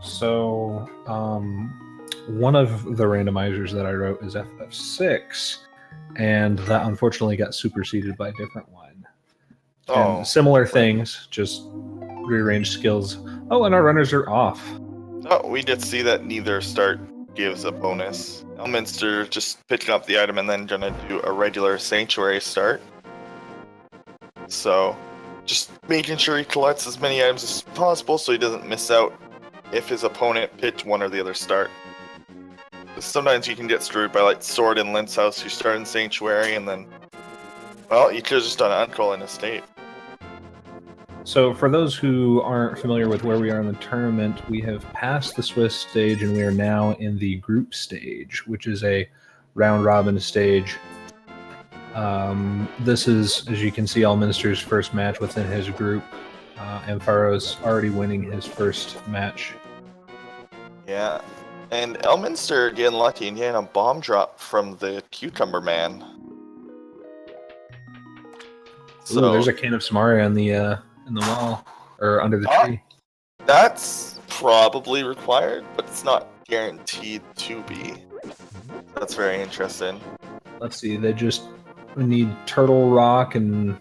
So, one of the randomizers that I wrote is FF6, and that unfortunately got superseded by a different one. Oh, And similar things, just rearranged skills. Oh, and our runners are off. Oh, we did see that neither start gives a bonus. Elminster just picking up the item and then gonna do a regular Sanctuary start. So, just making sure he collects as many items as possible so he doesn't miss out if his opponent picked one or the other start. Sometimes you can get screwed by like Sword and Lynx House who start in Sanctuary and then, well, you could have just done an Uncroll in Estate. So for those who aren't familiar with where we are in the tournament, we have passed the Swiss stage and we are now in the group stage, which is a round-robin stage. This is, as you can see, Elminster's first match within his group. Ampharos already winning his first match. Yeah, and Elminster getting lucky and getting a bomb drop from the Cucumber Man. So ooh, there's a can of Samaria in the wall or under the tree. That's probably required, but it's not guaranteed to be. That's very interesting. Let's see, they just need Turtle Rock and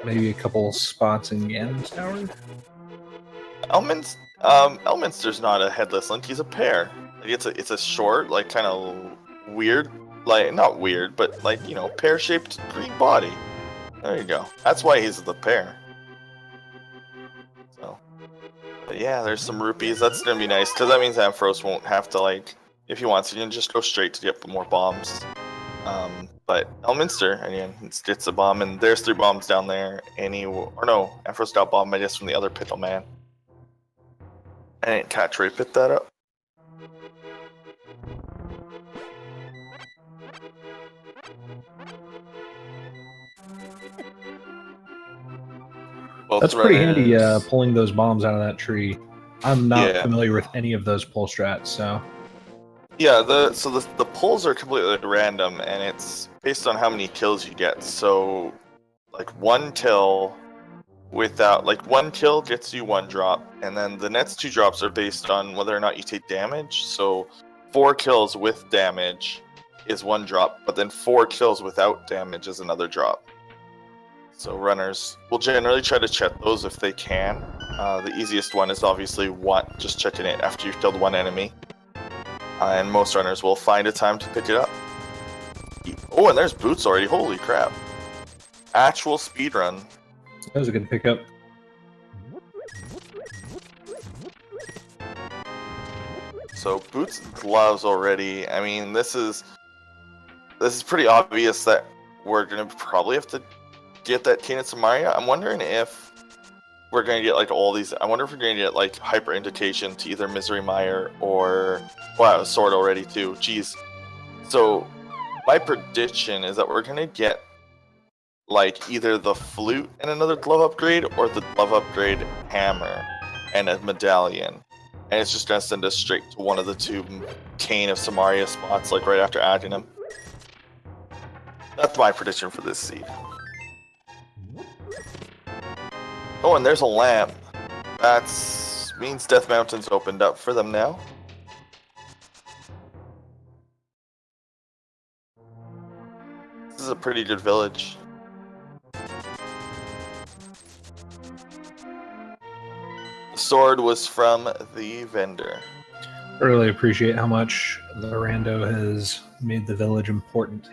maybe a couple spots in Ganon's Tower. Elminster's not a headless link, he's a pair. Like it's a short, like kind of weird, like not weird, but like, you know, pear-shaped green body. There you go. That's why he's the pair. So, but yeah, there's some rupees. That's gonna be nice because that means Ampharos won't have to, like, if he wants, he can just go straight to get more bombs. But Elminster again gets a bomb, and there's 3 bombs down there. Ampharos got bomb, I guess, from the other Pickle Man. I didn't catch where he picked that up. That's pretty handy, pulling those bombs out of that tree. I'm not familiar with any of those pull strats, so... Yeah, the pulls are completely random, and it's based on how many kills you get. So, like, one kill gets you 1 drop, and then the next 2 drops are based on whether or not you take damage. So, 4 kills with damage is 1 drop, but then 4 kills without damage is another drop. So runners will generally try to check those if they can. The easiest one is obviously just checking it after you've killed 1 enemy. And most runners will find a time to pick it up. Oh, and there's boots already. Holy crap. Actual speedrun. That was a good pickup. So boots and gloves already. I mean, this is pretty obvious that we're going to probably have to get that Cane of Samaria. I'm wondering if we're going to get like all these. I wonder if we're going to get like hyper indication to either Misery Mire or Sword already too. Jeez. So my prediction is that we're going to get like either the flute and another glove upgrade or the glove upgrade hammer and a medallion. And it's just going to send us straight to one of the 2 Cane of Samaria spots like right after adding them. That's my prediction for this seed. Oh, and there's a lamp. That means Death Mountain's opened up for them now. This is a pretty good village. The sword was from the vendor. I really appreciate how much the rando has made the village important.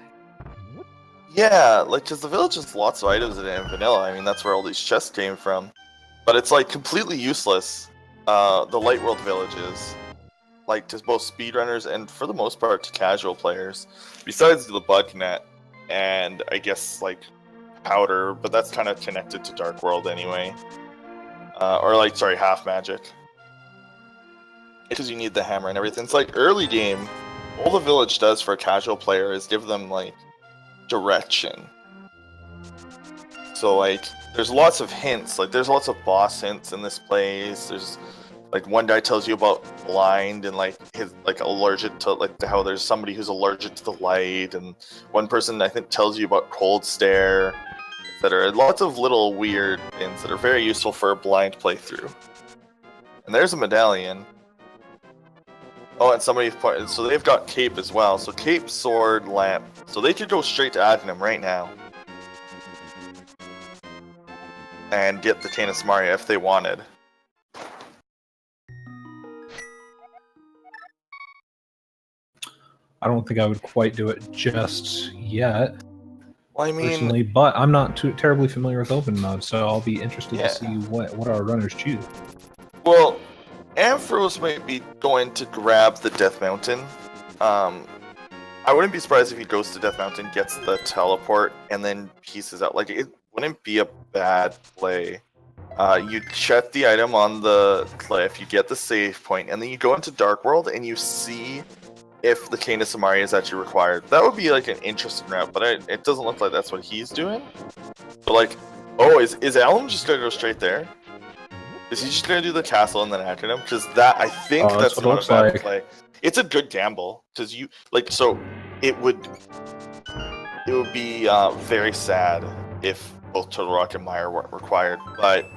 Yeah, like, because the village has lots of items in it in vanilla. I mean, that's where all these chests came from. But it's, like, completely useless, the Light World villages. Like, to both speedrunners and, for the most part, to casual players. Besides the bug net and, I guess, like, powder, but that's kind of connected to Dark World anyway. Half magic. Because you need the hammer and everything. It's like, early game, all the village does for a casual player is give them, like, direction. So like there's lots of hints, like there's lots of boss hints in this place. There's like one guy tells you about blind and like his like allergic to like how there's somebody who's allergic to the light, and one person I think tells you about cold stare. that are lots of little weird things that are very useful for a blind playthrough. And there's a medallion. Oh, and somebody pointed, so they've got cape as well. So cape, sword, lamp. So they could go straight to Adnam right now. And get the Canis Maria if they wanted. I don't think I would quite do it just yet. Well, I mean, personally, but I'm not too terribly familiar with open mode, so I'll be interested to see what our runners choose. Well, Ampharos might be going to grab the Death Mountain. I wouldn't be surprised if he goes to Death Mountain, gets the teleport, and then pieces out. Like, it wouldn't be a bad play. You check the item on the cliff, you get the save point, and then you go into Dark World and you see if the Canis Maria is actually required. That would be like an interesting route, but it doesn't look like that's what he's doing. But like, oh, is Alan just gonna go straight there? Is he just gonna do the castle and then hack him? Because that, I think that's not a bad play. It's a good gamble because you like, so it would be very sad if both Turtle Rock and Mire weren't required. But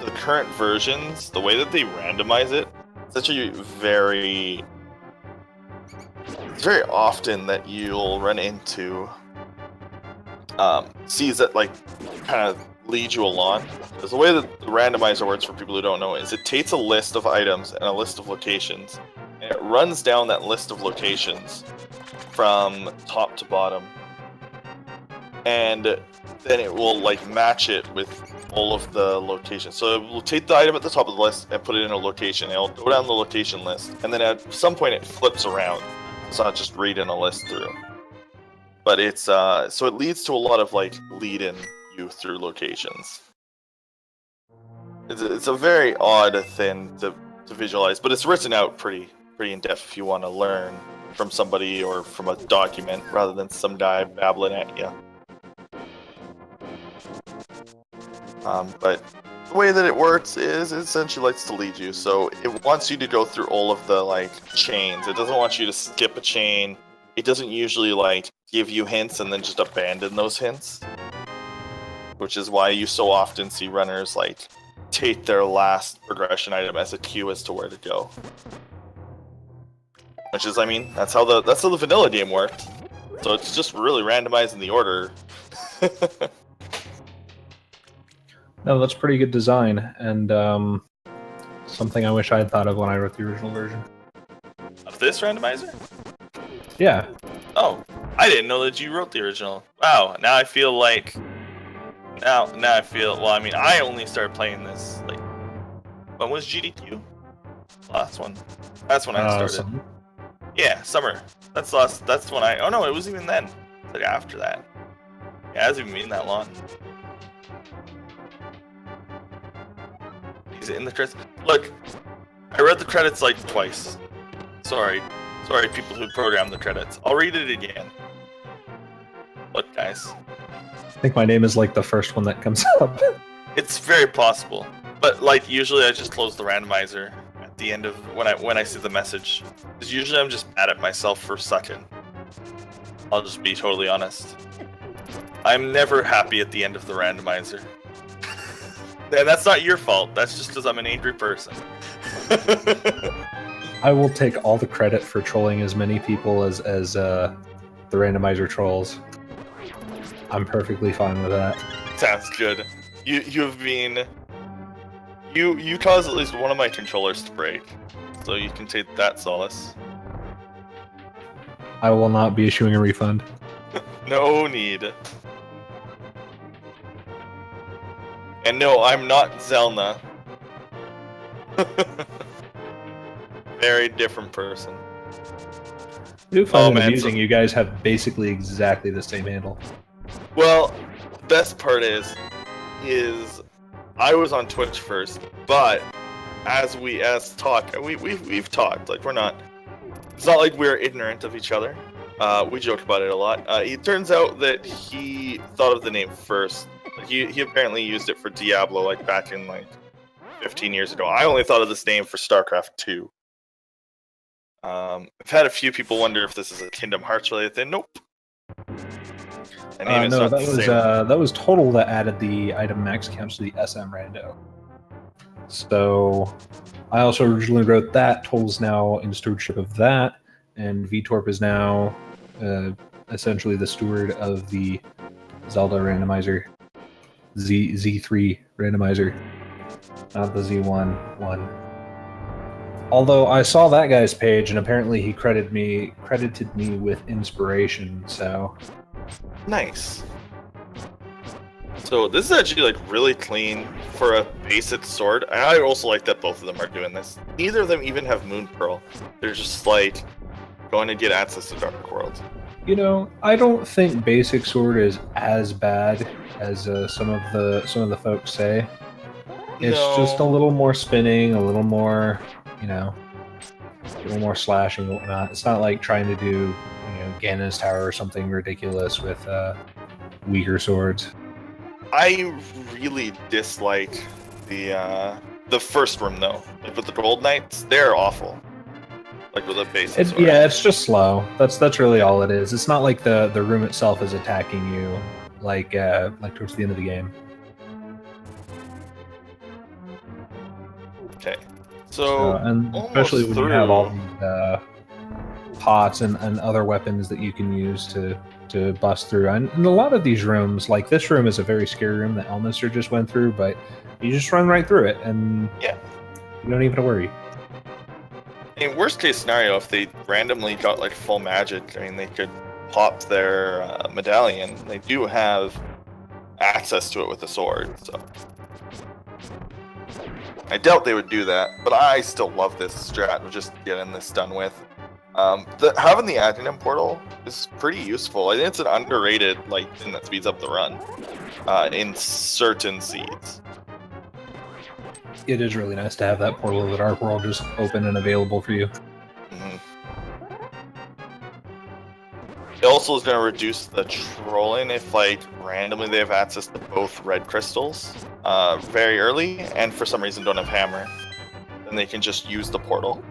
the current versions, the way that they randomize it, it's actually it's very often that you'll run into C's that like kind of lead you along. Because the way that the randomizer works, for people who don't know, is it takes a list of items and a list of locations, and it runs down that list of locations from top to bottom, and then it will like match it with all of the locations. So it will take the item at the top of the list and put it in a location. It'll go down the location list, and then at some point it flips around. It's not just reading a list through. But it's so it leads to a lot of like leading you through locations. It's a very odd thing to visualize, but it's written out pretty in depth if you want to learn from somebody or from a document rather than some guy babbling at you. But the way that it works is it essentially likes to lead you. So it wants you to go through all of the like chains. It doesn't want you to skip a chain. It doesn't usually like give you hints and then just abandon those hints. Which is why you so often see runners like take their last progression item as a cue as to where to go. Which is, I mean, that's how the vanilla game worked. So it's just really randomizing the order. No, that's pretty good design, and something I wish I had thought of when I wrote the original version. Of this randomizer? Yeah. Oh, I didn't know that you wrote the original. Wow, now I feel like... Now I feel... Well, I mean, I only started playing this, like... When was GDQ? Last one. That's when I started. Summer? Yeah, summer. That's when I... Oh no, it was even then. It's like after that. Yeah, it hasn't even been that long. Is it in the credits? Look, I read the credits like twice. Sorry, people who programmed the credits. I'll read it again. Look, guys. I think my name is like the first one that comes up. It's very possible, but like usually I just close the randomizer at the end of when I see the message. Because usually I'm just mad at myself for sucking. I'll just be totally honest. I'm never happy at the end of the randomizer. And that's not your fault. That's just because I'm an angry person. I will take all the credit for trolling as many people as the randomizer trolls. I'm perfectly fine with that. Sounds good. You've been... You caused at least one of my controllers to break. So you can take that solace. I will not be issuing a refund. No need. And no, I'm not Zelda. Very different person. I do find it amusing you guys have basically exactly the same handle. Well, the best part is I was on Twitch first, but we've talked, like we're not, it's not like we're ignorant of each other. We joke about it a lot. It turns out that he thought of the name first. He apparently used it for Diablo, like back in like 15 years ago. I only thought of this name for StarCraft 2. I've had a few people wonder if this is a Kingdom Hearts related thing. Nope. No, that was total that added the item max counts to the SM rando. So I also originally wrote that. Total's now in stewardship of that, and VTorp is now essentially the steward of the Zelda randomizer, Z3 randomizer, not the Z1 one. Although I saw that guy's page, and apparently he credited me with inspiration. So nice. So this is actually like really clean for a basic sword. And I also like that both of them are doing this. Neither of them even have Moon Pearl. They're just like going to get access to Dark World. You know, I don't think basic sword is as bad as some of the folks say. It's just a little more spinning, a little more, you know, a little more slashing and whatnot. It's not like trying to do, you know, Ganon's Tower or something ridiculous with weaker swords. I really dislike the first room though. Like with the Gold Knights, they're awful. Like with a basic sword. Yeah, it's just slow. That's really all it is. It's not like the room itself is attacking you like towards the end of the game. Okay. So and especially when you have all these pots and other weapons that you can use to bust through. And a lot of these rooms, like this room is a very scary room that Elminster just went through, but you just run right through it and yeah, you don't even worry. In worst case scenario, if they randomly got like full magic, I mean, they could pop their medallion. They do have access to it with a sword, so I doubt they would do that. But I still love this strat of just getting this done with. Having the Additive portal is pretty useful. I think it's an underrated thing that speeds up the run in certain seeds. It is really nice to have that portal of the Dark World just open and available for you. Mm-hmm. It also is going to reduce the trolling if randomly they have access to both red crystals very early and for some reason don't have hammer. Then they can just use the portal.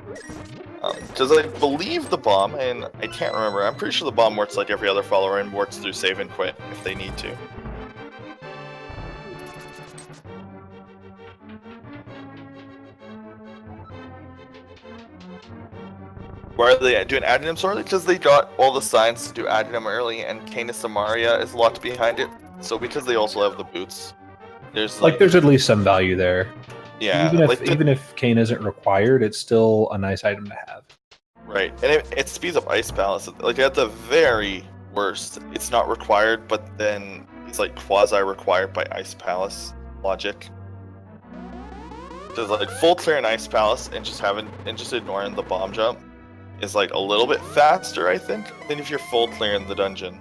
Because I believe the bomb, and I can't remember, I'm pretty sure the bomb works like every other follower and works through save and quit if they need to. Why are they doing Additive Sword? Because they got all the signs to do Additive early, and Canis Samaria is locked behind it. So because they also have the boots, there's there's at least some value there. Yeah. Even if Cane isn't required, it's still a nice item to have. Right, and it speeds up Ice Palace. Like at the very worst, it's not required, but then it's quasi-required by Ice Palace logic. Because full clear in Ice Palace and just ignoring the bomb jump is a little bit faster, I think, than if you're full clear in the dungeon.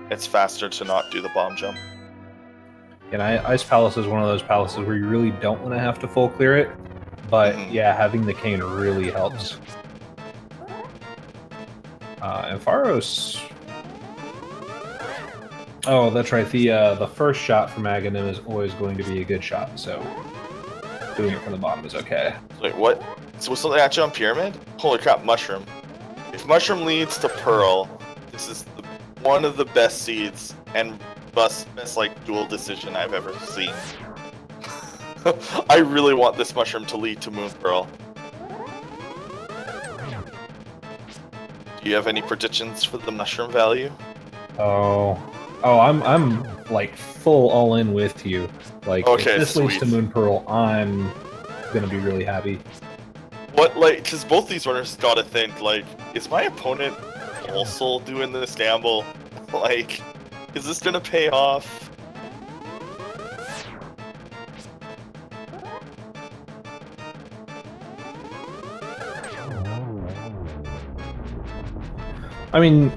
It's faster to not do the bomb jump. And Ice Palace is one of those palaces where you really don't want to have to full clear it, but yeah, having the cane really helps. Ampharos. Oh, that's right. The first shot from Aghanim is always going to be a good shot, so doing it from the bottom is okay. Wait, what? So was something at you on Pyramid? Holy crap, Mushroom. If Mushroom leads to Pearl, this is one of the best seeds and best dual decision I've ever seen. I really want this Mushroom to lead to Moon Pearl. Do you have any predictions for the Mushroom value? Oh, I'm full all in with you. Okay, if this leads to Moon Pearl, I'm gonna be really happy. What, because both these runners gotta think, is my opponent also doing this gamble? Is this gonna pay off? I mean,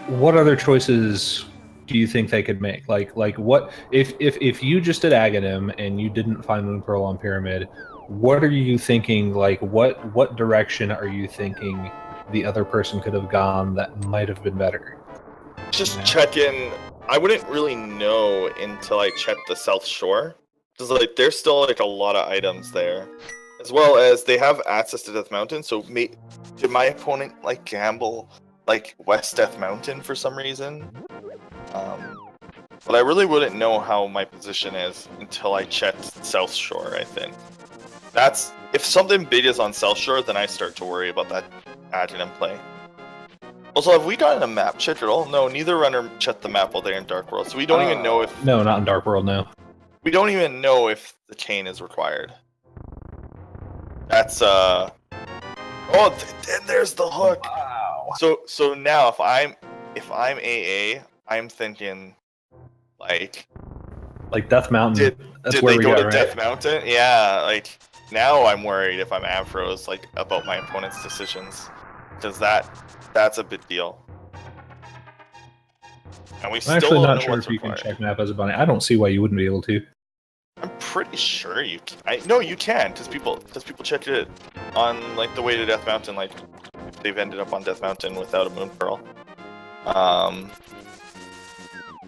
what other choices do you think they could make? What if you just did Aghanim and you didn't find Moon Pearl on Pyramid? What are you thinking? What direction are you thinking the other person could have gone that might have been better? Just check in. I wouldn't really know until I check the South Shore, because there's still a lot of items there, as well as they have access to Death Mountain. So did my opponent gamble like West Death Mountain for some reason. But I really wouldn't know how my position is until I checked South Shore, I think. That's if something big is on South Shore, then I start to worry about that adjunct play. Also, have we gotten a map check at all? No, neither runner checked the map while they're in Dark World, so we don't even know if... No, not in Dark World, no. We don't even know if the chain is required. That's, Oh, and there's the hook! Wow. So now, if I'm AA, I'm thinking, like Death Mountain. That's did where they we go go, to right? Death Mountain? Yeah, like, now I'm worried if I'm Ampharos, like, about my opponent's decisions. Because that's a big deal. And we I'm still actually don't not know sure what's if you can required. check map as a bunny. I don't see why you wouldn't be able to. I'm pretty sure you can. No, you can, because people check it on, like, the way to Death Mountain, like, if they've ended up on Death Mountain without a Moon Pearl.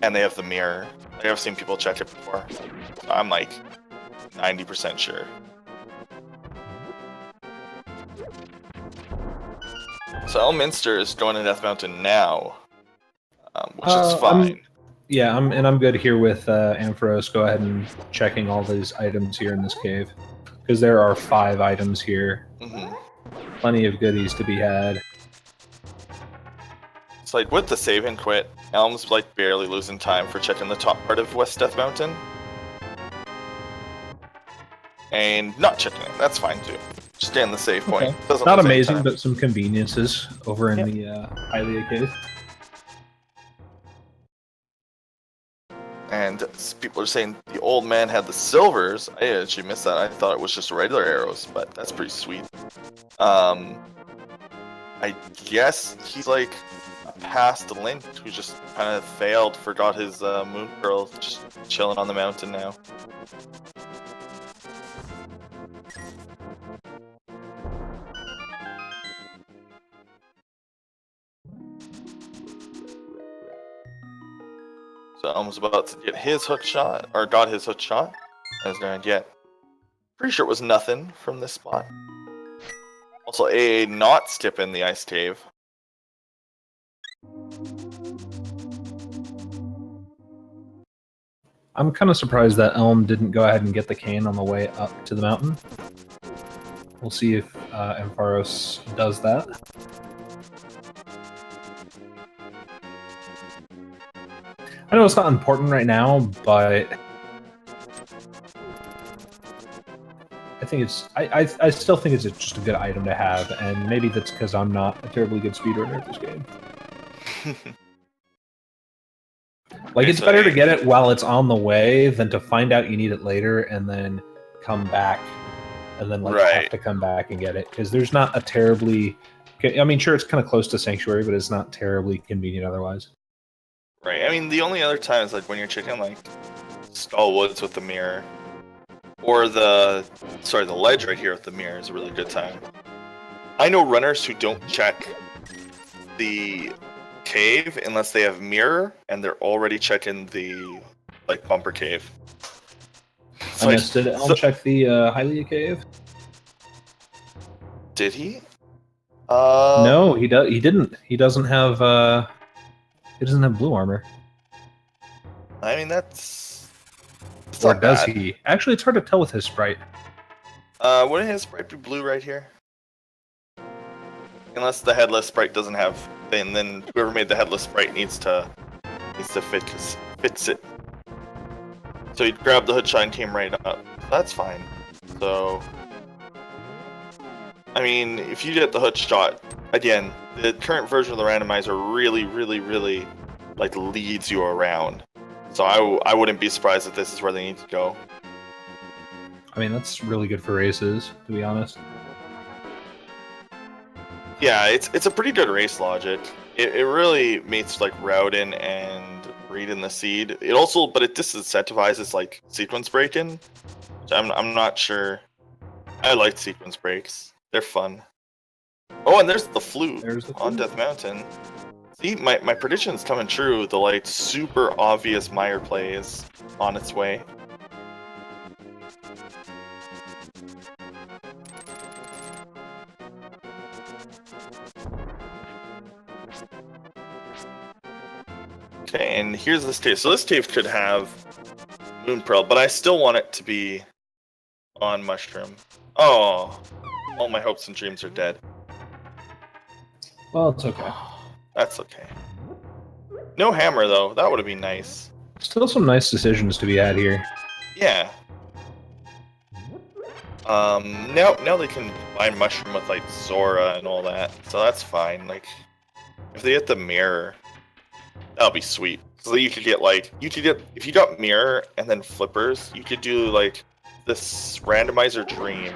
And they have the mirror. Like, I've seen people check it before. So I'm, like, 90% sure. So Elminster is going to Death Mountain now, which is fine. I'm good here with Ampharos. Go ahead and checking all these items here in this cave. Because there are 5 items here. Plenty of goodies to be had. It's like, with the save and quit, Elm's, like, barely losing time for checking the top part of West Death Mountain. And not checking it, that's fine too. Just stay on the save point. Okay. Not amazing, but some conveniences over in the Hylia cave. And people are saying the old man had the silvers. I actually missed that. I thought it was just regular arrows, but that's pretty sweet. I guess he's like a past Lint who just kind of failed, forgot his Moon Pearl, just chilling on the mountain now. So Elm's about to get his hook shot, or got his hook shot, and is gonna get. Pretty sure it was nothing from this spot. Also, AA not skipping the ice cave. I'm kind of surprised that Elm didn't go ahead and get the cane on the way up to the mountain. We'll see if Ampharos does that. I know it's not important right now, but I think it's. I still think it's just a good item to have, and maybe that's because I'm not a terribly good speedrunner at this game. Like, it's better to get it while it's on the way than to find out you need it later and then come back and then have to come back and get it, because there's not a terribly. I mean, sure, it's kind of close to Sanctuary, but it's not terribly convenient otherwise. Right. I mean, the only other time is like when you're checking like Skull Woods with the mirror, or the ledge right here with the mirror is a really good time. I know runners who don't check the cave unless they have mirror and they're already checking the like bumper cave. I missed. Did Elm check the Hylia cave? Did he? No, he does. He didn't. He doesn't have. He doesn't have blue armor. I mean, that's or does he? Actually, it's hard to tell with his sprite. Wouldn't his sprite be blue right here? Unless the headless sprite doesn't have, then whoever made the headless sprite needs to fix it. So he grabbed the hood shot and came right up. That's fine. So, I mean, if you get the hood shot, again, the current version of the randomizer really like leads you around. So I wouldn't be surprised if this is where they need to go. I mean, that's really good for races, to be honest. Yeah, it's a pretty good race logic. It really makes like routing and reading the seed. It also, but it disincentivizes like sequence breaking. So I'm not sure. I like sequence breaks. They're fun. Oh, and there's the flute on Death Mountain. See, my prediction's coming true. The like super obvious Meyer play is on its way. Okay, and here's this cave. So this cave could have Moon Pearl, but I still want it to be on Mushroom. Oh, all my hopes and dreams are dead. Well, it's okay. That's okay. No hammer, though. That would have been nice. Still some nice decisions to be had here. Yeah. Now they can combine Mushroom with, like, Zora and all that. So that's fine. Like, if they get the mirror, that'll be sweet. So you could get, like, if you got mirror and then flippers, you could do, like, this randomizer dream.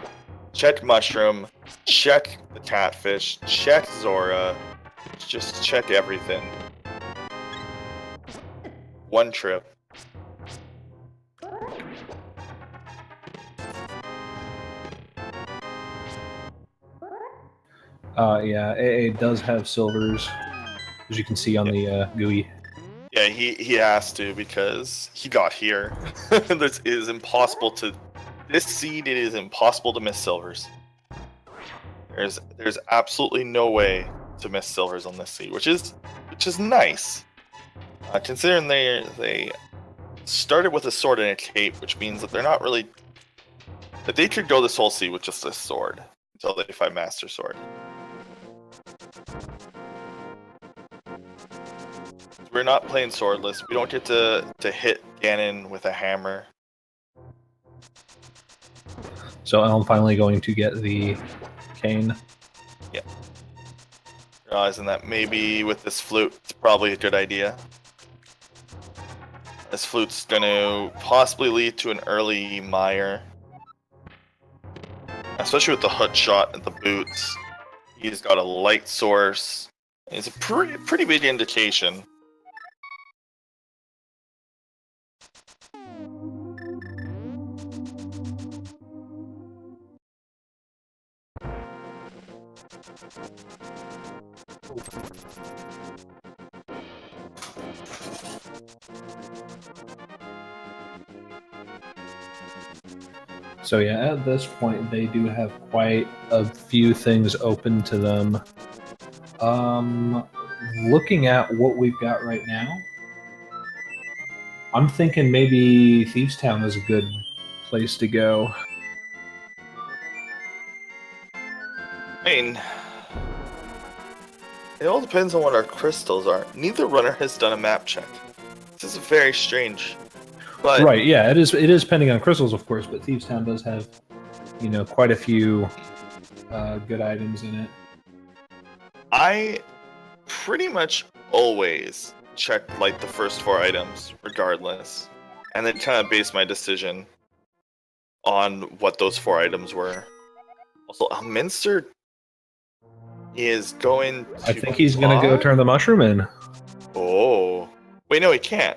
Check Mushroom, check the catfish, check Zora, just check everything. One trip. Yeah, AA does have silvers, as you can see on the GUI. Yeah, he has to because he got here. This is impossible to. This seed, it is impossible to miss silvers. There's absolutely no way to miss silvers on this seed, which is nice. Considering they started with a sword and a cape, which means that they're not really. That they could go this whole seed with just this sword until they find Master Sword. We're not playing swordless. We don't get to hit Ganon with a hammer. So I'm finally going to get the cane. Yeah. Realizing that maybe with this flute, it's probably a good idea. This flute's going to possibly lead to an early mire. Especially with the hook shot and the boots. He's got a light source. It's a pretty big indication. So yeah, at this point, they do have quite a few things open to them. Looking at what we've got right now, I'm thinking maybe Thieves Town is a good place to go. I mean, it all depends on what our crystals are. Neither runner has done a map check. This is very strange. But Right, yeah, it is pending on crystals, of course, but Thieves Town does have, quite a few good items in it. I pretty much always check like the first 4 items, regardless, and then kind of base my decision on what those 4 items were. Also, Elminster is going to... I think he's going to go turn the mushroom in. Oh. Wait, no, he can't.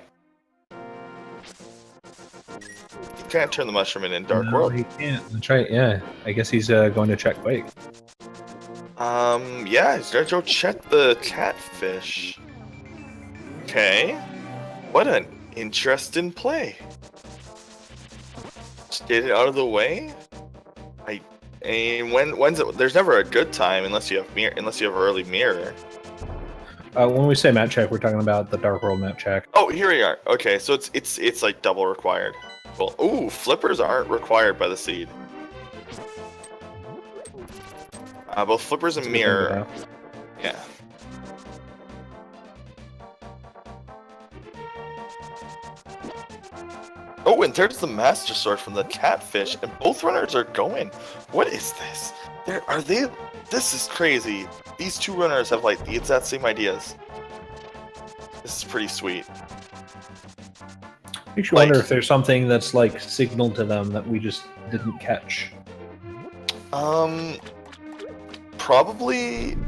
He can't turn the mushroom in Dark World. No, he can't. That's right, yeah. I guess he's going to check Quake. Yeah, he's gonna go check the catfish. Okay. What an interesting play. Just get it out of the way. When's it? There's never a good time unless you have early mirror. When we say map check, we're talking about the Dark World map check. Oh, here we are. Okay, so it's like double required. Well, ooh, flippers aren't required by the seed. Both flippers and mirror. Yeah. Oh, and there's the Master Sword from the catfish, and both runners are going. What is this? This is crazy. These 2 runners have like the exact same ideas. This is pretty sweet. Makes you wonder if there's something that's like signaled to them that we just didn't catch. Probably,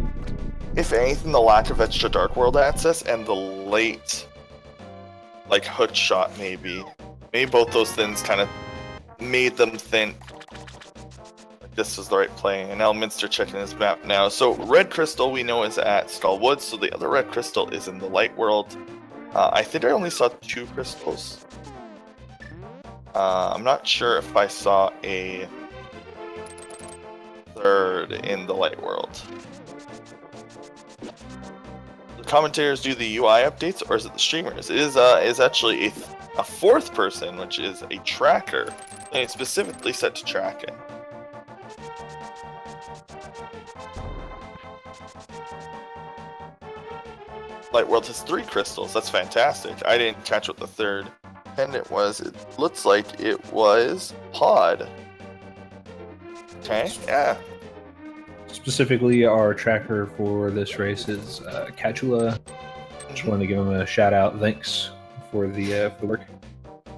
if anything, the lack of extra Dark World access and the late, like, hook shot, maybe. Maybe both those things kind of made them think this was the right play. And Elminster checking his map now. So, red crystal we know is at Skull Woods, so the other red crystal is in the light world. I think I only saw 2 crystals. I'm not sure if I saw a 3rd in the light world. The commentators do the UI updates, or is it the streamers? It is actually a fourth person, which is a tracker, and it's specifically set to tracking. Light World has 3 crystals. That's fantastic. I didn't catch what the third pendant was. It looks like it was Pod. Okay, yeah. Specifically, our tracker for this race is Catula. Just wanted to give him a shout out. Thanks for the work.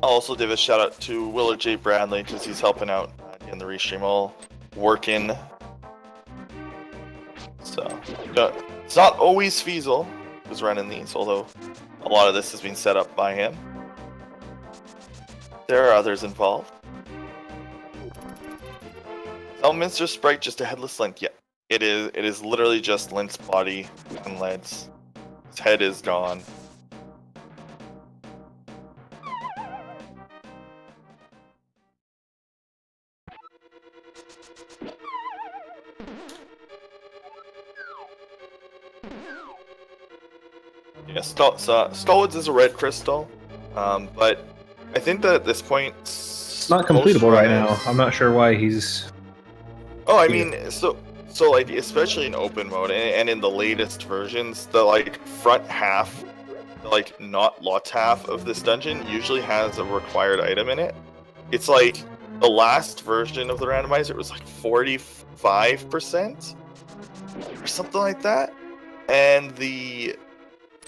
I'll also give a shout out to Willard J. Bradley because he's helping out in the restream, all working. So it's not always Feasel who's running these, although a lot of this has been set up by him. There are others involved. Elminster sprite, just a headless Link. Yeah, it is. It is literally just Link's body and legs. His head is gone. Yeah, Stallwoods is a red crystal, but I think that at this point it's not completable right now. I'm not sure why he's. Oh, I mean, so like especially in open mode and in the latest versions, the like front half, the like not lots half of this dungeon usually has a required item in it. It's like the last version of the randomizer, it was like 45% or something like that, and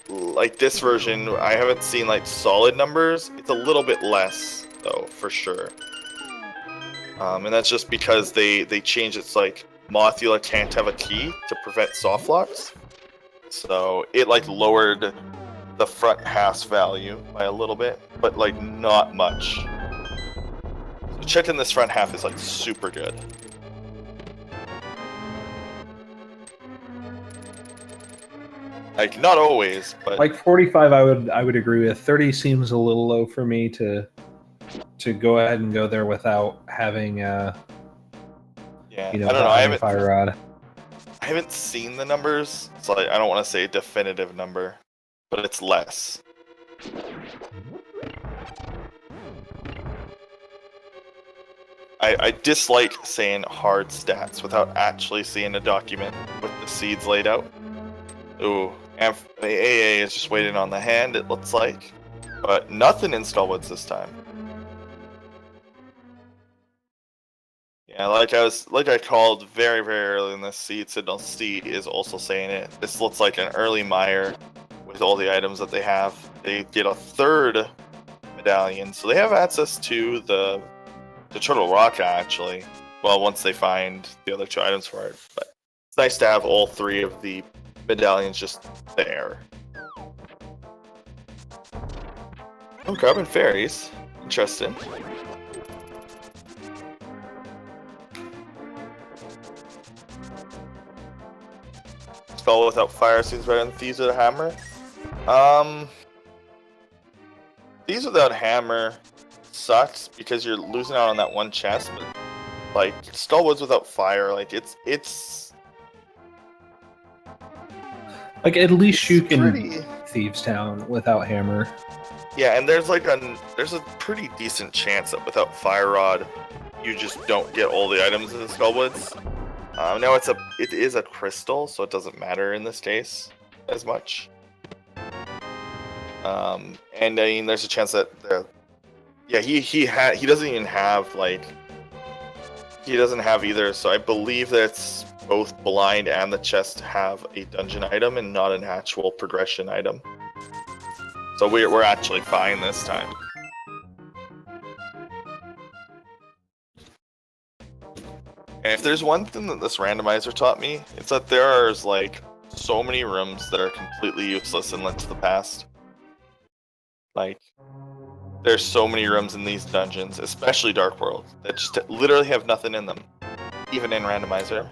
like this version, I haven't seen like solid numbers. It's a little bit less though, for sure. And that's just because they changed it's like Mothula can't have a key to prevent soft locks. So it like lowered the front half's value by a little bit, but like not much. So checking this front half is like super good. Like not always, but like 45 I would agree with. 30 seems a little low for me to go ahead and go there without having yeah, you know, I don't know. I haven't seen the numbers, so I don't want to say a definitive number, but it's less. I dislike saying hard stats without actually seeing a document with the seeds laid out. Ooh, and the AA is just waiting on the hand, it looks like. But nothing in Stallwoods this time. Yeah, like I called very, very early in this seed signal, C is also saying it. This looks like an early mire with all the items that they have. They get a third medallion, so they have access to the Turtle Rock actually. Well, once they find the other 2 items for it. But it's nice to have all 3 of the medallions just there. Oh, carbon fairies. Interesting. Spell without fire seems better than Thieves with a hammer. Thieves without hammer sucks because you're losing out on that one chest, but like Stallwoods without fire, like it's like at least you can Thieves Town without hammer. Yeah, and there's a pretty decent chance that without Fire Rod, you just don't get all the items in Stallwoods. Now it is a crystal, so it doesn't matter in this case as much. And I mean, there's a chance that he doesn't even have he doesn't have either. So I believe that both blind and the chest have a dungeon item and not an actual progression item. So we're actually fine this time. And if there's one thing that this randomizer taught me, it's that there are like so many rooms that are completely useless in Link to the Past. Like, there's so many rooms in these dungeons, especially Dark World, that just literally have nothing in them, even in randomizer.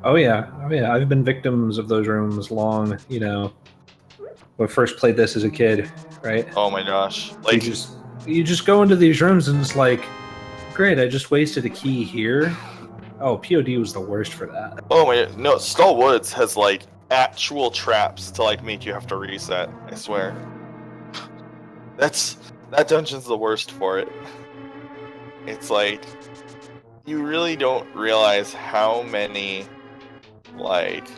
Oh yeah, I've been victims of those rooms long. You know, when I first played this as a kid, right? Oh my gosh! Like you just go into these rooms and it's like, great, I just wasted a key here. Oh, POD was the worst for that. Oh my, no, Stallwoods has like actual traps to like make you have to reset. I swear. That dungeon's the worst for it. It's like you really don't realize how many like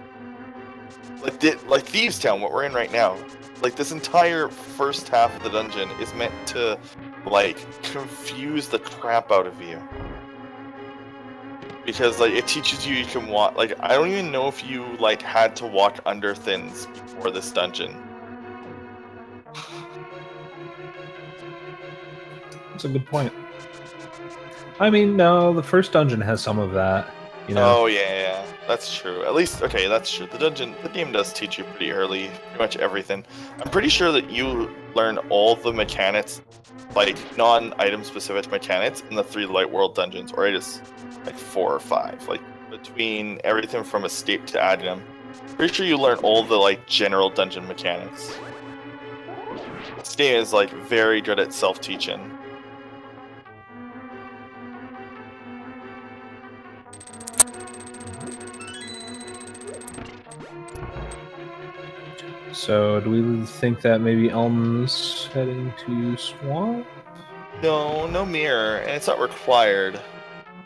Thieves Town, what we're in right now. Like this entire first half of the dungeon is meant to like confuse the crap out of you. Because like it teaches you can walk, like I don't even know if you like had to walk under things before this dungeon. That's a good point. I mean, no, the first dungeon has some of that, you know. Oh yeah, that's true. At least, okay, that's true. The game does teach you pretty early, pretty much everything. I'm pretty sure that you learn all the mechanics, like non-item specific mechanics, in the 3 Light World dungeons, or it is like 4 or 5, like between everything from escape to Addinum. Pretty sure you learn all the like general dungeon mechanics. This game is like very good at self-teaching. So, do we think that maybe Elm's heading to Swamp? No, no mirror, and it's not required.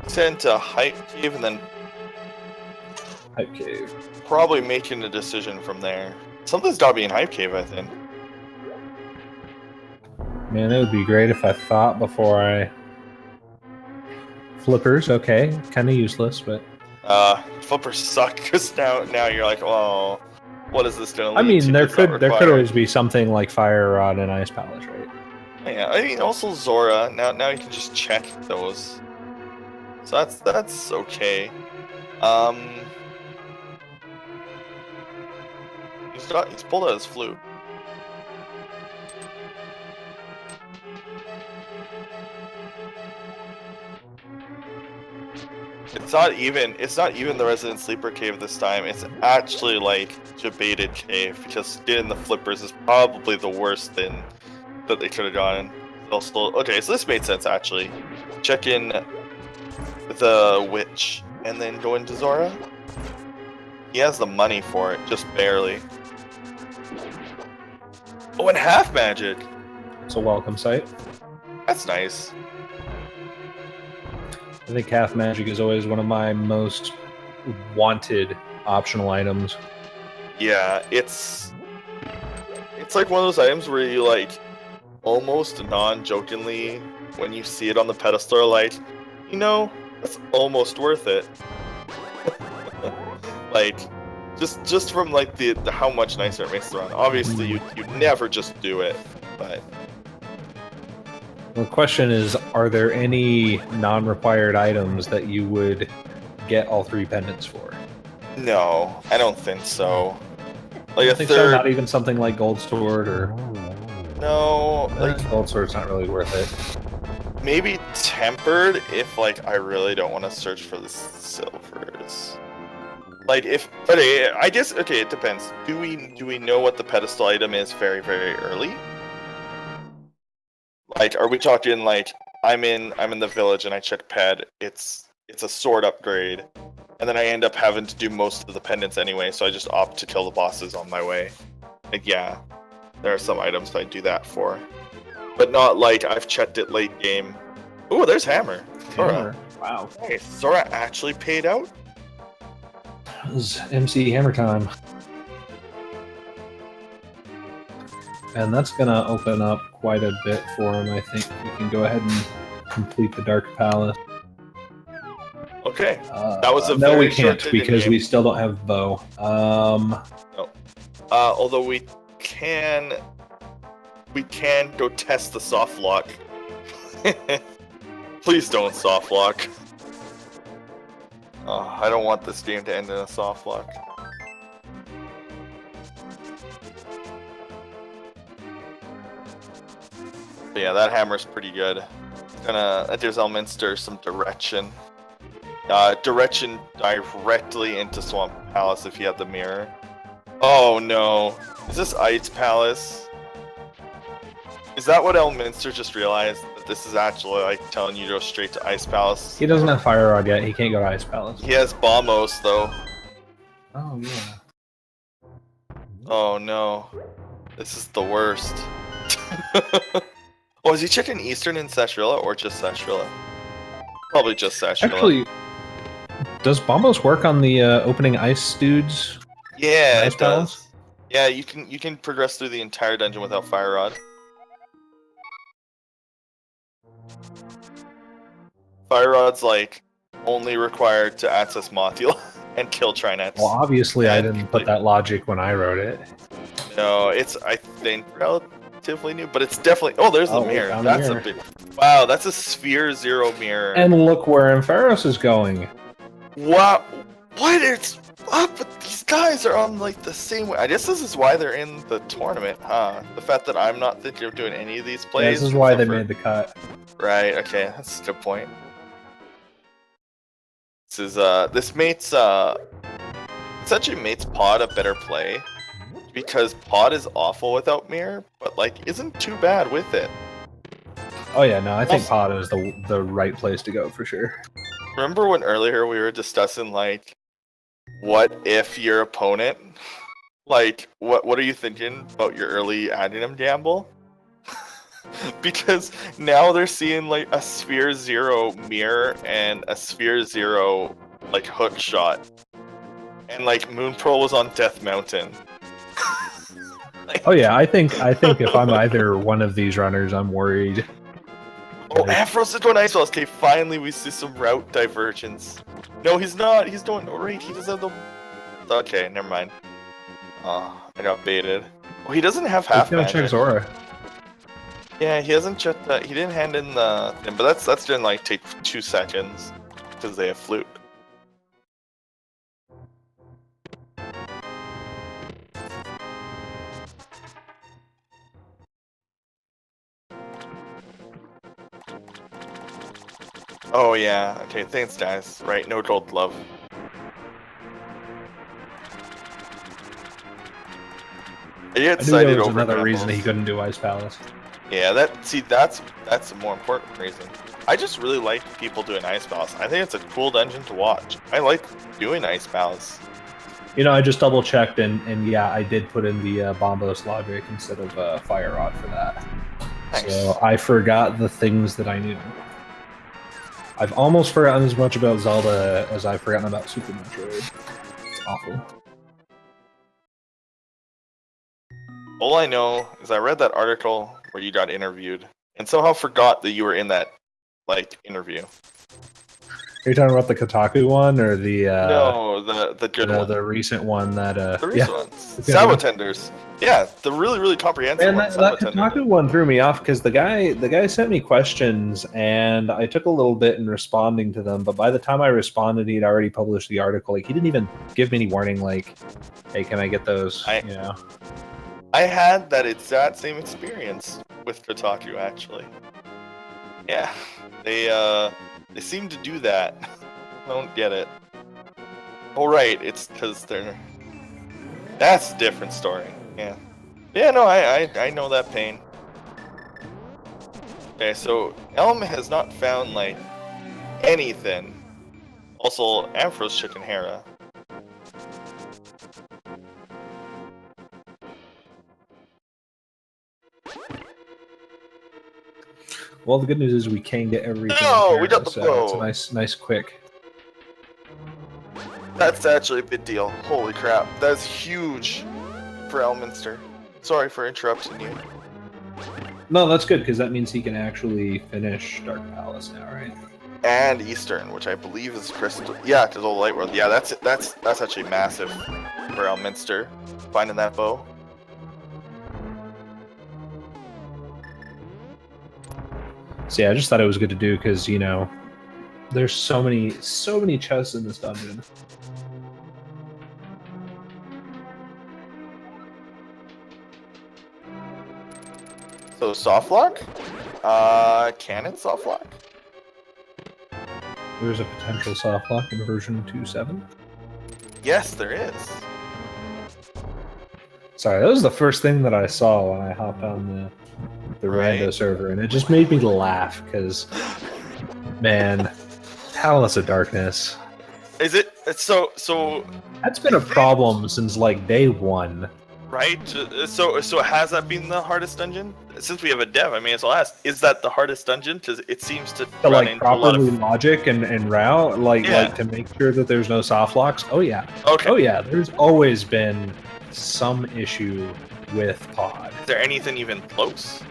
Send to Hype Cave and then Hype Cave. probably making a decision from there. Something's gotta be in Hype Cave, I think. Man, it would be great if I thought before I... Flippers, okay. Kind of useless, but... Flippers suck, because now you're like, oh, what is this gonna lead I mean, to? there It's not could required. always be something like Fire Rod and Ice Palace, right? Yeah, I mean, also Zora. Now you can just check those. So that's okay. He's pulled out his flute. It's not even the Resident Sleeper Cave this time. It's actually like Debated Cave, because getting the flippers is probably the worst thing that they could have gotten. Also, okay, so this made sense actually. Check in the witch and then go into Zora. He has the money for it, just barely. Oh, and half magic. It's a welcome sight. That's nice. I think half magic is always one of my most wanted optional items. Yeah, it's like one of those items where you like almost non-jokingly, when you see it on the pedestal, are like, you know, that's almost worth it. Like, just from like the how much nicer it makes the run. Obviously, you never just do it, but The question is, are there any non-required items that you would get all 3 pendants for? no, I don't think so. Like I a think so, third, not even something like Gold Sword or... no, like Gold Sword's not really worth it. maybe tempered if like I really don't want to search for the silvers. Like if, okay, I guess, okay, it depends. Do we know what the pedestal item is very, very early? Like, are we talking like I'm in the village and I check ped, it's a sword upgrade, and then I end up having to do most of the pendants anyway, so I just opt to kill the bosses on my way. Like, yeah, there are some items I do that for, but not like I've checked it late game. Ooh, there's Hammer. Sora. Hammer. Wow. Hey, Sora actually paid out? It was MC Hammer time. And that's going to open up quite a bit for him. I think we can go ahead and complete the Dark Palace. Okay, that was a no, very we can't short because game. we still don't have Bow. Although we can go test the soft lock. Please don't soft lock. Oh, I don't want this game to end in a soft lock. But yeah, that hammer's pretty good. That gives Elminster some direction. Direction directly into Swamp Palace if you have the mirror. Oh no. Is this Ice Palace? Is that what Elminster just realized? That this is actually like telling you to go straight to Ice Palace? He doesn't have Fire Rod yet. He can't go to Ice Palace. He has Bombos though. Oh, yeah. Oh no. This is the worst. Oh, is he checking Eastern and Sashrilla or just Sashrilla? Probably just Sashrilla. Actually, does Bombos work on the opening ice dudes? Yeah, Ice it battles? does. Yeah, you can progress through the entire dungeon without Fire Rod. Fire Rod's like only required to access Mothula and kill Trinets. Well, obviously, I And didn't put that logic when I wrote it. No, it's I think relatively new, but it's definitely. Oh, there's the Oh, mirror. found the That's mirror. a big. Wow, that's a Sphere Zero mirror. And look where Ampharos is going. Wow, what? It's up, but these guys are on like the same way. I guess this is why they're in the tournament, huh? The fact that I'm not thinking of doing any of these Yeah, plays. this is why they except for- made the cut. Right. Okay, that's a good point. This mates essentially mates Pod a better play because Pod is awful without mirror, but like isn't too bad with it. Oh yeah, no, I think Pod is the right place to go for sure. Remember when earlier we were discussing like, what if your opponent, like, what are you thinking about your early Adinam gamble? Because now they're seeing like a Sphere Zero mirror and a Sphere Zero like hook shot, and like Moon Pearl was on Death Mountain. Oh yeah, I think if I'm either one of these runners, I'm worried. Oh, Ampharos is doing Ice Balls. Okay, finally we see some route divergence. No, he's not. He's doing right. He doesn't have the. Okay, never mind. Oh, I got baited. Oh, he doesn't have half He's gonna magic. check Zora. Yeah, he hasn't checked that. He didn't hand in the thing, but that's gonna like take 2 seconds because they have flute. Oh yeah. Okay, thanks guys. Right, no gold glove. I get I knew excited there was over another reason Apples. he couldn't do Ice Palace. Yeah, that's a more important reason. I just really like people doing Ice Palace. I think it's a cool dungeon to watch. I like doing Ice Palace. You know, I just double checked, and yeah, I did put in the Bombos logic instead of Fire Rod for that. Nice. So I forgot the things that I knew. I've almost forgotten as much about Zelda as I've forgotten about Super Metroid. It's awful. All I know is I read that article where you got interviewed and somehow forgot that you were in that like interview. Are you talking about the Kotaku one or the No, the good one. the recent one that The yeah. recent ones. Sabotenders. Yeah, the really comprehensive Man, one. that Sabotenders. Kotaku one threw me off because the guy sent me questions and I took a little bit in responding to them, but by the time I responded, he'd already published the article. Like he didn't even give me any warning. Like, hey, can I get those? I had that exact same experience with Kotaku actually. Yeah, they seem to do that. I don't get it. Oh right, it's because they're. That's a different story. Yeah. Yeah, no, I know that pain. Okay, so Elm has not found like anything. Also, Ampharos Chicken Hera. Well, the good news is we can get everything. No, here, we got the so it's bow. a nice quick. That's actually a big deal. Holy crap, that's huge for Elminster. Sorry for interrupting you. No, that's good because that means he can actually finish Dark Palace now, right? And Eastern, which I believe is Crystal. Yeah, because Old Light World. Yeah, that's actually massive for Elminster. Finding that bow. So yeah, I just thought it was good to do because you know, there's so many chests in this dungeon. So soft lock? Can it soft lock? There's a potential soft lock in version 2.7. Yes, there is. Sorry, that was the first thing that I saw when I hopped on the Right. Rando server, and it just made me laugh because, man, Palace of Darkness. Is it? It's so. That's been a problem since like day one. Right? So has that been the hardest dungeon? Since we have a dev, I may as well ask, is that the hardest dungeon? Because it seems to To run like into a lot properly of... logic and route, like Yeah. to make sure that there's no soft locks. Oh yeah. Okay. Oh yeah. There's always been some issue with pod. Is there anything even close?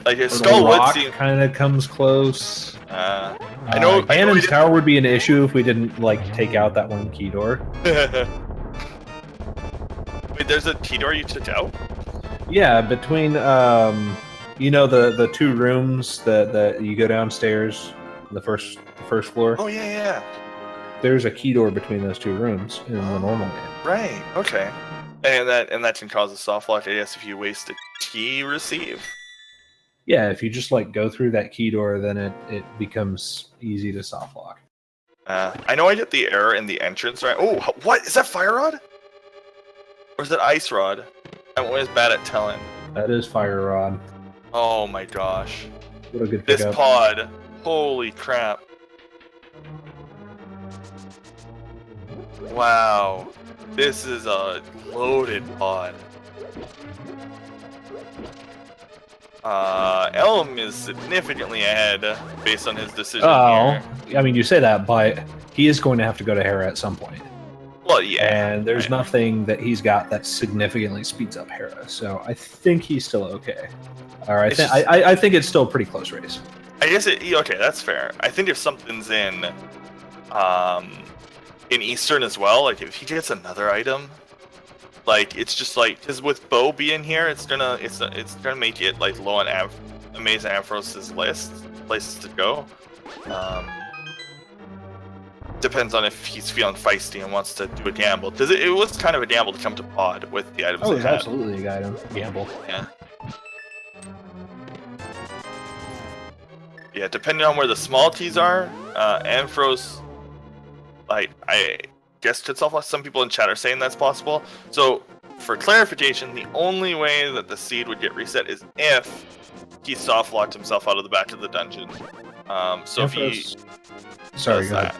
Like a Or the skull would rock seem... kind of comes close. I know... Ganon's tower would be an issue if we didn't like take out that one key door. Wait, there's a key door you took out? Yeah, between you know the two rooms that you go downstairs, the first floor. Oh yeah. There's a key door between those two rooms in the normal game. Right. Okay. And that can cause a soft lock, I guess, if you waste a key receive. Yeah, if you just like go through that key door, then it becomes easy to soft lock. I know I get the error in the entrance, right? Oh, what is that? Fire rod? Or is it ice rod? I'm always bad at telling. That is fire rod. Oh my gosh. What a good This pickup. pod. Holy crap. Wow. This is a loaded pod. Elm is significantly ahead based on his decision here. I mean, you say that, but he is going to have to go to Hera at some point. Well, yeah. And there's nothing that he's got that significantly speeds up Hera, so I think he's still okay. All right, I think it's still a pretty close race. I guess okay, that's fair. I think if something's in Eastern as well, like if he gets another item, like it's just like, because with Bo being here, it's gonna make it like low on AmazingAmpharos' list places to go. Depends on if he's feeling feisty and wants to do a gamble, because it was kind of a gamble to come to pod with the items. Oh, it's absolutely a gamble. Yeah. Yeah, depending on where the small T's are, Ampharos, like, I guess could soft lock. Some people in chat are saying that's possible. So, for clarification, the only way that the seed would get reset is if he soft locked himself out of the back of the dungeon. So if he Sorry, go ahead.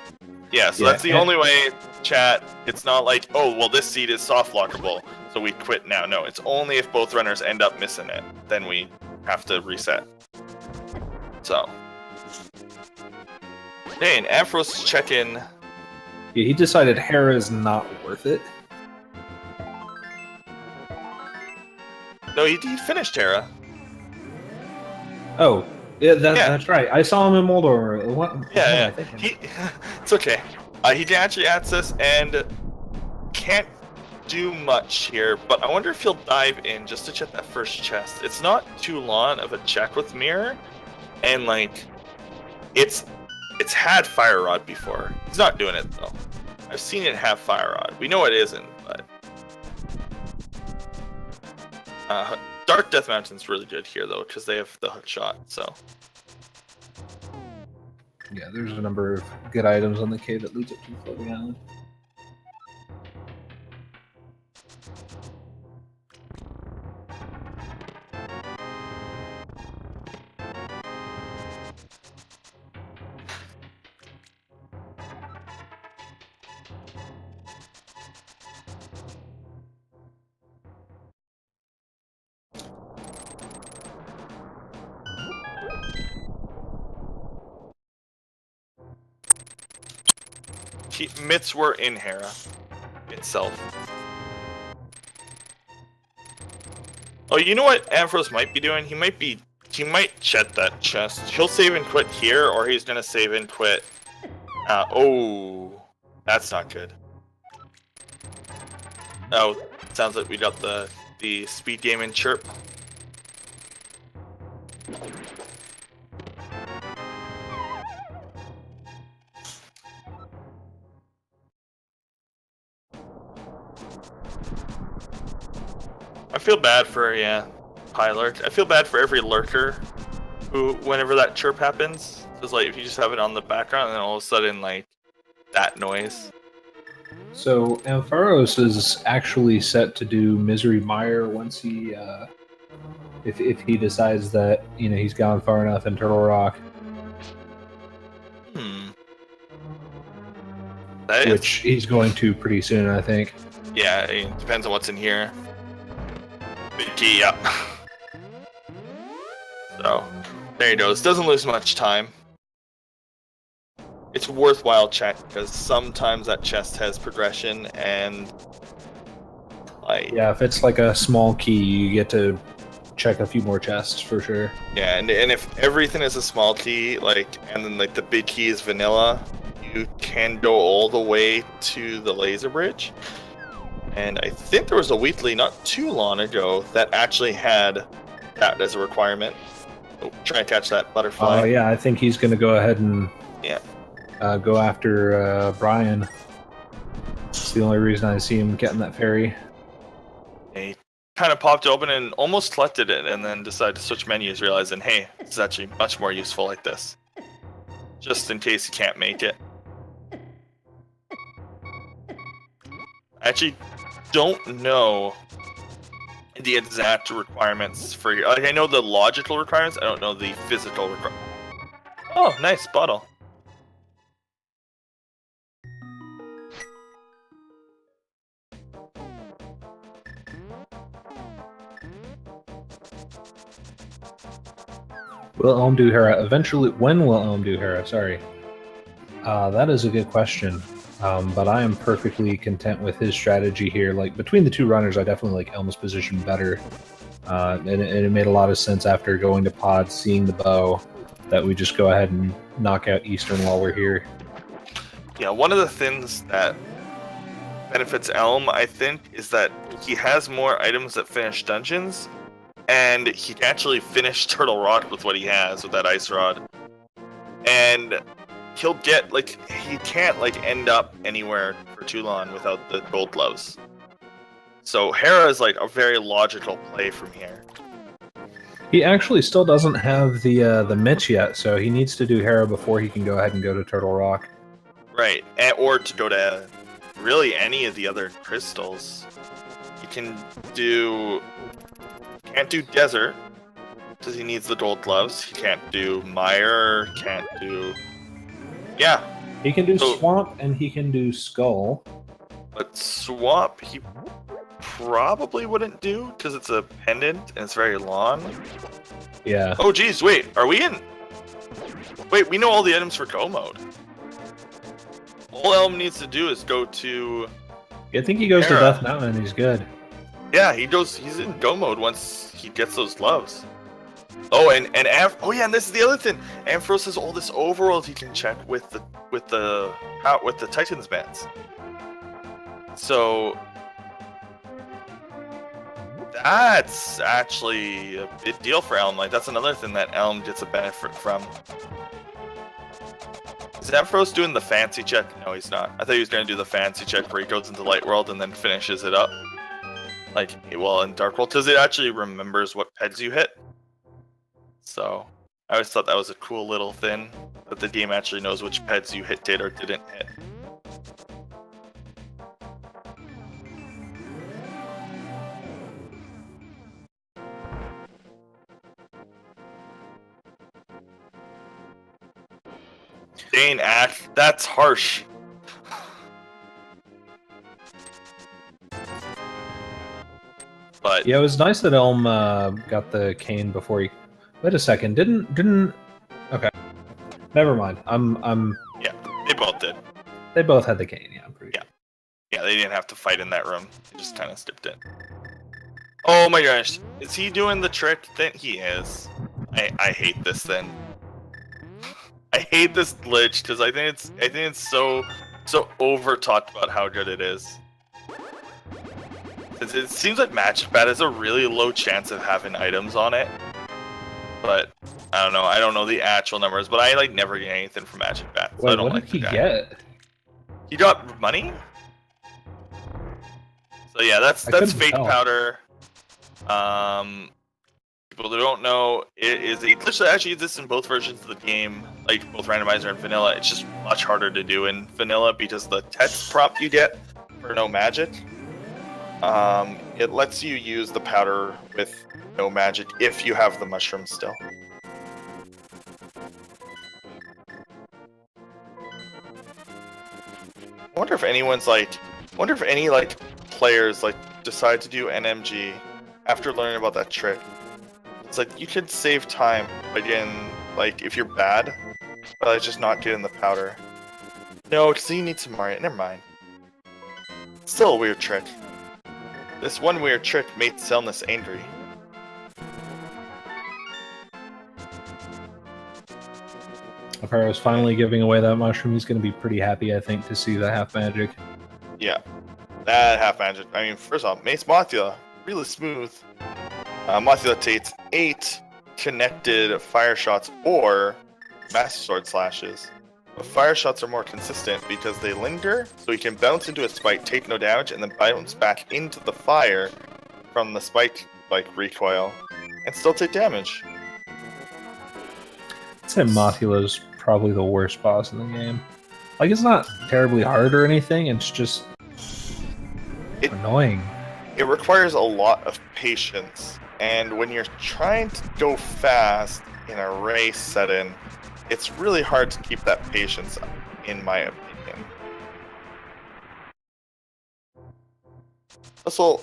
Yeah, so that's the only way, chat. It's not like, oh, well, this seed is soft lockable, so we quit now. No, it's only if both runners end up missing it, then we have to reset. So. Hey, and Ampharos check-in. Yeah, he decided Hera is not worth it. No, he finished Hera. Oh, yeah, that's right. I saw him in Moldor. Yeah. It's okay. He can actually access and can't do much here, but I wonder if he'll dive in just to check that first chest. It's not too long of a check with Mirror, and like, it's had Fire Rod before. He's not doing it though. I've seen it have Fire Rod. We know it isn't, but Dark Death Mountain's really good here though, because they have the hook shot. So yeah, there's a number of good items on the cave that leads up to the floating island. Myths were in Hera itself. Oh, you know what Ampharos might be doing? He might check that chest. He'll save and quit here, or he's gonna save and quit. Oh, that's not good. Oh, sounds like we got the speed gaming chirp. I feel bad for, Pilot. I feel bad for every lurker who, whenever that chirp happens, it's like if you just have it on the background and then all of a sudden, like, that noise. So Ampharos is actually set to do Misery Mire once he, if he decides that, he's gone far enough in Turtle Rock. Which he's going to pretty soon, I think. Yeah, it depends on what's in here. Big key, yep. So, there he goes. Doesn't lose much time. It's worthwhile check because sometimes that chest has progression and like Yeah, if it's like a small key, you get to check a few more chests for sure. yeah, and if everything is a small key, like and then like the big key is vanilla, you can go all the way to the laser bridge. And I think there was a weekly not too long ago that actually had that as a requirement. Oh, try and catch that butterfly. Oh yeah, I think he's going to go ahead and Yeah. go after Brian. It's the only reason I see him getting that fairy. He kind of popped open and almost collected it, and then decided to switch menus, realizing, hey, it's actually much more useful like this. Just in case you can't make it. I actually don't know the exact requirements for here. Like, I know the logical requirements, I don't know the physical requirements. Oh, nice bottle. Will Elm do Hera? Eventually, when will Elm do Hera? Sorry. That is a good question. But I am perfectly content with his strategy here. Like, between the two runners, I definitely like Elm's position better. And it made a lot of sense after going to pod, seeing the bow, that we just go ahead and knock out Eastern while we're here. Yeah, one of the things that benefits Elm, I think, is that he has more items that finish dungeons, and he can actually finish Turtle Rock with what he has, with that ice rod. And he'll get, like, he can't, like, end up anywhere for too long without the gold gloves. So Hera is, like, a very logical play from here. He actually still doesn't have the Mitch yet, so he needs to do Hera before he can go ahead and go to Turtle Rock. Right, or to go to really any of the other crystals. You can do... Can't do Desert, because he needs the gold gloves. He can't do Mire, can't do... Yeah. He can do Swamp, and he can do Skull. But Swamp, he probably wouldn't do, because it's a pendant, and it's very long. Yeah. Oh, geez, wait, are we in... Wait, we know all the items for Go mode. All Elm needs to do is go to... I think he goes Hera. to Death Mountain and he's good. Yeah, he's in Go mode once he gets those gloves. Oh, and oh yeah, and this is the other thing. Ampharos has all this overworld he can check with the Titan's bands. So that's actually a big deal for Elm. Like, that's another thing that Elm gets a benefit from. Is Ampharos doing the fancy check? No, he's not. I thought he was going to do the fancy check where he goes into Light World and then finishes it up. Like, well, in Dark World, because it actually remembers what peds you hit. So, I always thought that was a cool little thing, that the game actually knows which peds you hit or didn't hit. Dane Act, that's harsh. But yeah, it was nice that Elm got the cane before he. Wait a second, didn't. Okay, never mind. Yeah, they both did. They both had the cane. Yeah, I'm pretty. Yeah, yeah, they didn't have to fight in that room. They just kind of stepped in. Oh my gosh, is he doing the trick? Then he is. I hate this thing. I hate this glitch because I think it's so over talked about how good it is. It seems like Magic Bat has a really low chance of having items on it, but I don't know. I don't know the actual numbers, but I like never get anything from Magic Bat. So Wait, I don't what like did he the guy. get? He got money. So yeah, that's fake tell. powder. People who don't know, it is a glitch that actually exists in both versions of the game, like both Randomizer and Vanilla. It's just much harder to do in Vanilla because the text prompt you get for no magic. It lets you use the powder with no magic if you have the mushroom still. I wonder if anyone's like, any like players like decide to do NMG after learning about that trick. It's like you could save time by getting, like, if you're bad, but like, just not getting the powder. No, because you need some Mario. Never mind. Still a weird trick. This one weird trick made Selnus angry. Ampharos finally giving away that mushroom. He's going to be pretty happy, I think, to see the half magic. Yeah, that half magic. I mean, first off, Mace Mothula, really smooth. Mothula takes 8 connected fire shots or Master Sword slashes. The fire shots are more consistent because they linger, so he can bounce into a spike, take no damage, and then bounce back into the fire from the spike like recoil, and still take damage. I'd say Mothula's probably the worst boss in the game. Like, it's not terribly hard or anything, it's just annoying. It requires a lot of patience, and when you're trying to go fast in a race setting, it's really hard to keep that patience, in my opinion. Also,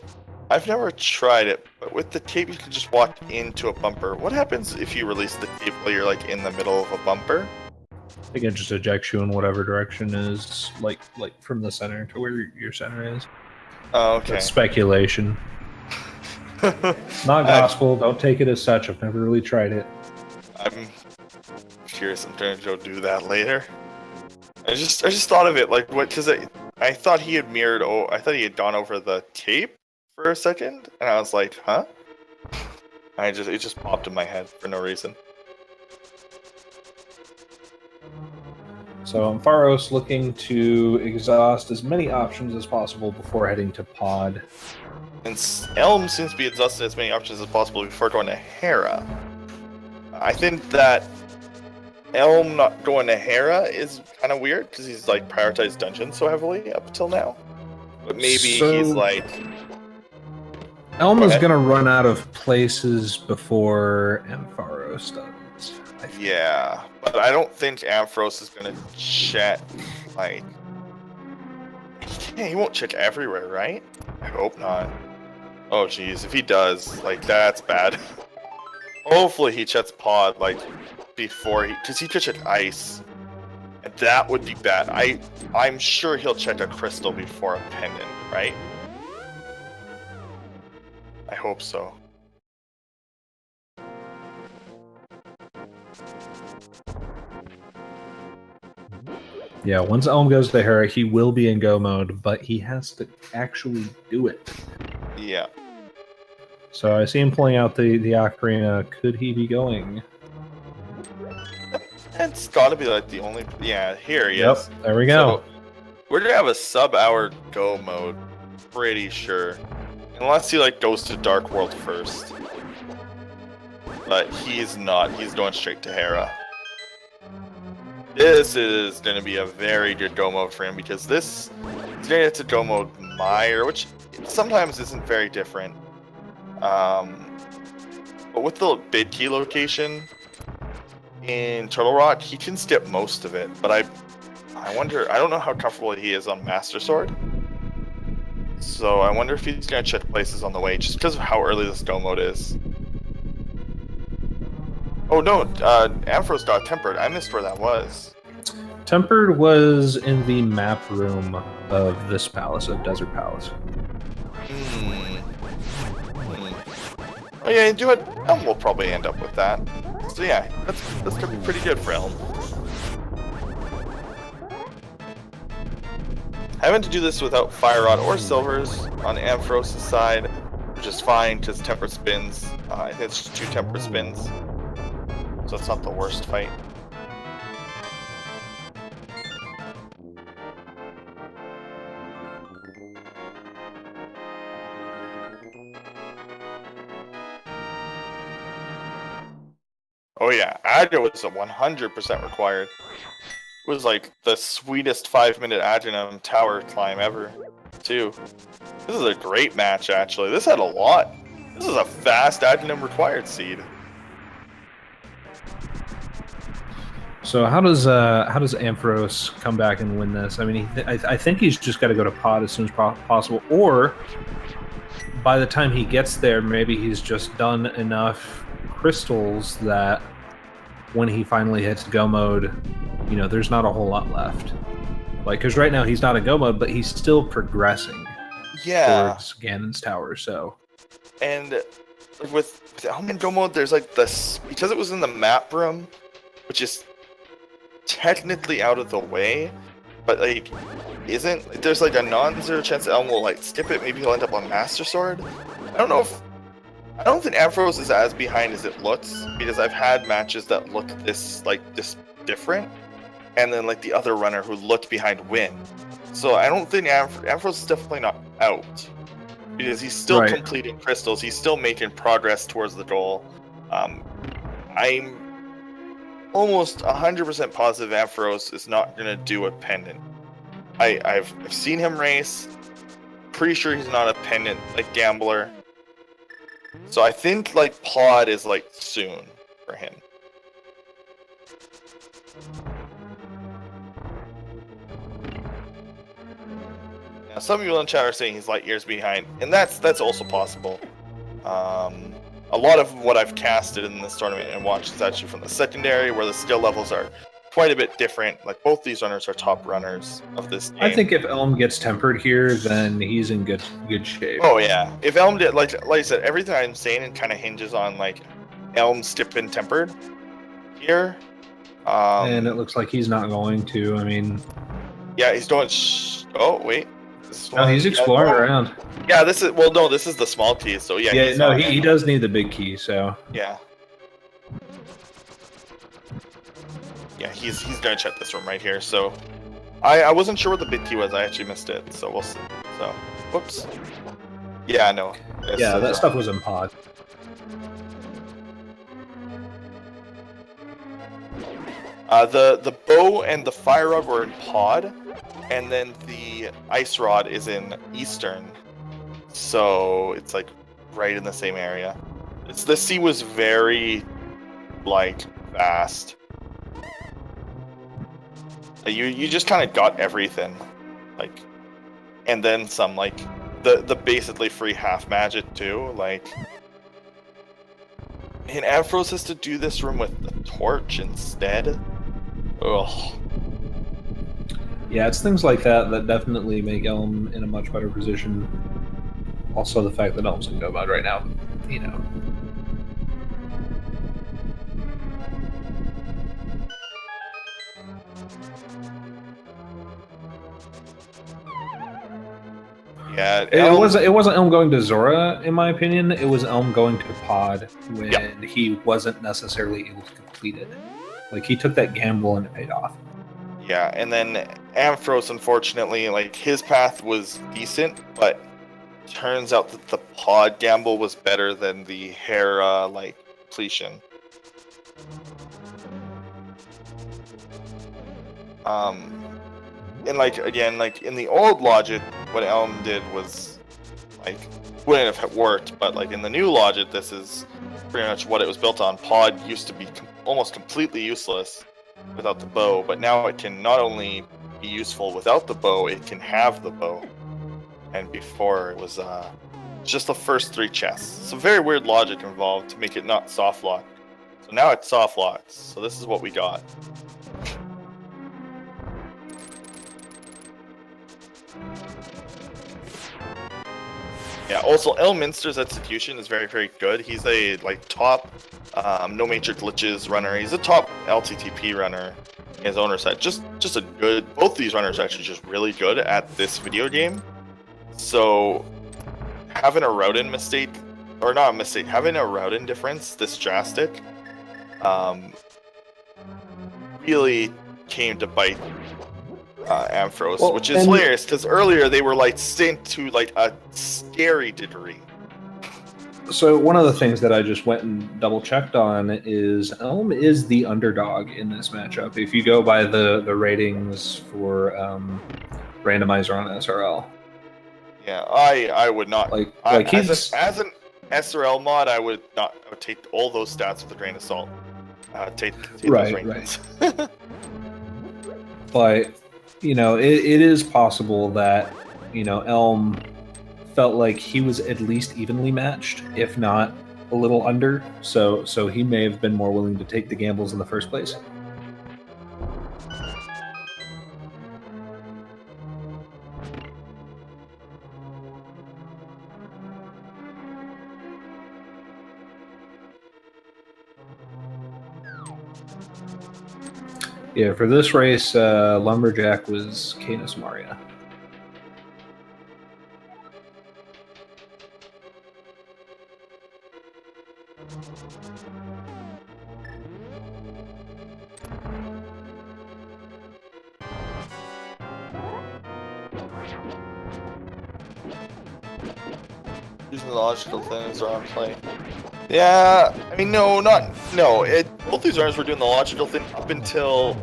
I've never tried it, but with the tape you can just walk into a bumper. What happens if you release the tape while you're like in the middle of a bumper? I think it just ejects you in whatever direction is, like from the center to where your center is. Oh, okay. That's speculation. Not gospel, don't take it as such. I've never really tried it. I'm curious. I'm trying to go do that later. I just thought of it, like, what? Because I thought he had mirrored. Oh, I thought he had gone over the tape for a second, and I was like, huh? It just popped in my head for no reason. So Ampharos looking to exhaust as many options as possible before heading to Pod. And Elm seems to be exhausting as many options as possible before going to Hera. I think that Elm not going to Hera is kind of weird because he's like prioritized dungeons so heavily up until now. But maybe he's like... Elm is going to run out of places before Ampharos does. Yeah, but I don't think Ampharos is going to check, like... He won't check everywhere, right? I hope not. Oh, jeez, if he does, like, that's bad. Hopefully he checks Pod, like, before he... Because he could check Ice. And that would be bad. I'm sure he'll check a Crystal before a Pendant, right? I hope so. Yeah, once Elm goes to Hera, he will be in go mode, but he has to actually do it. Yeah. So I see him pulling out the ocarina. Could he be going? It's gotta be like the only... Yeah, here he is. Yep, there we go. So, we're gonna have a sub-hour go mode. Pretty sure. Unless he like goes to Dark World first. But he's not. He's going straight to Hera. This is going to be a very good go mode for him because this is going to get to go mode Meyer, which sometimes isn't very different. But with the bid key location in Turtle Rock, he can skip most of it. But I wonder, I don't know how comfortable he is on Master Sword. So I wonder if he's going to check places on the way just because of how early this go mode is. Oh no, Ampharos got tempered. I missed where that was. Tempered was in the map room of this palace, of Desert Palace. Oh yeah, you do it. Elm will probably end up with that. So yeah, that's gonna be pretty good for Elm. Having to do this without Fire Rod or Silvers on Ampharos' side, which is fine because Tempered spins. I think it's just 2 Tempered spins. So it's not the worst fight. Oh yeah, Agile was a 100% required. It was like the sweetest 5-minute Agenum tower climb ever, too. This is a great match, actually. This had a lot. This is a fast Agenum required seed. So how does Ampharos come back and win this? I mean, I think he's just got to go to pod as soon as possible, or by the time he gets there, maybe he's just done enough crystals that when he finally hits go mode, you know, there's not a whole lot left. Like, because right now he's not in go mode, but he's still progressing towards Ganon's tower. So, and with Elm in go mode, there's like this, because it was in the map room, which is technically out of the way, but like isn't, there's like a non-zero chance Elm will like skip it. Maybe he'll end up on Master Sword. I don't think Ampharos is as behind as it looks, because I've had matches that look this different, and then like the other runner who looked behind win. So I don't think Ampharos is definitely not out, because he's still completing crystals. He's still making progress towards the goal. I'm almost 100% positive Ampharos is not going to do a pendant. I've seen him race. Pretty sure he's not a pendant like gambler. So I think like pod is like soon for him. Now some people in chat are saying he's light years behind, and that's also possible. A lot of what I've casted in this tournament and watched is actually from the secondary, where the skill levels are quite a bit different. Like both these runners are top runners of this game. I think if Elm gets tempered here, then he's in good shape. Oh yeah, if Elm did, like I said, everything I'm saying it kind of hinges on like Elm stipping tempered here. And it looks like he's not going to. I mean, yeah, he's doing. Oh wait, no, he's exploring around. Yeah, this is this is the small key. So yeah. Yeah, no, he does need the big key. So yeah. Yeah, he's gonna check this room right here. So I wasn't sure what the big key was. I actually missed it. So we'll see. So whoops. Yeah, no. Yeah, that stuff was in pod. The bow and the fire rod were in pod, and then the ice rod is in eastern. So it's like right in the same area. The sea was very like vast. You just kind of got everything, like, and then some, like the basically free half magic too, like. And Ampharos has to do this room with the torch instead. Ugh. Yeah, it's things like that that definitely make Elm in a much better position. Also, the fact that Elm's in go mode right now, you know. Yeah, it wasn't Elm going to Zora, in my opinion. It was Elm going to pod when he wasn't necessarily able to complete it. Like, he took that gamble and it paid off. Yeah, and then Ampharos, unfortunately, like, his path was decent, but turns out that the pod gamble was better than the Hera, like, completion. And, like, again, like, in the old logic, what Elm did was, like, wouldn't have worked, but, like, in the new logic, this is pretty much what it was built on. Pod used to be almost completely useless without the bow, but now it can not only be useful without the bow, it can have the bow. And before, it was just the first 3 chests. Some very weird logic involved to make it not soft lock. So now it's soft locked, so this is what we got. Yeah, also Elminster's execution is very, very good. He's a like top no major glitches runner. He's a top ALTTP runner in his owner set. Just a good, both these runners are actually just really good at this video game. So having a route-in mistake, or not a mistake, having a route-in difference this drastic really came to bite Ampharos, which is hilarious because earlier they were like synced to like a scary degree. So one of the things that I just went and double checked on is Elm is the underdog in this matchup. If you go by the ratings for Randomizer on SRL. Yeah, I would not like he's as an SRL mod. I would take all those stats with a grain of salt. take those Right. rankings. But it is possible that Elm felt like he was at least evenly matched, if not a little under. So he may have been more willing to take the gambles in the first place. Yeah, for this race, Lumberjack was Canis Maria. Using the logical things are on play. Yeah, I mean, no. Both these runners were doing the logical thing up until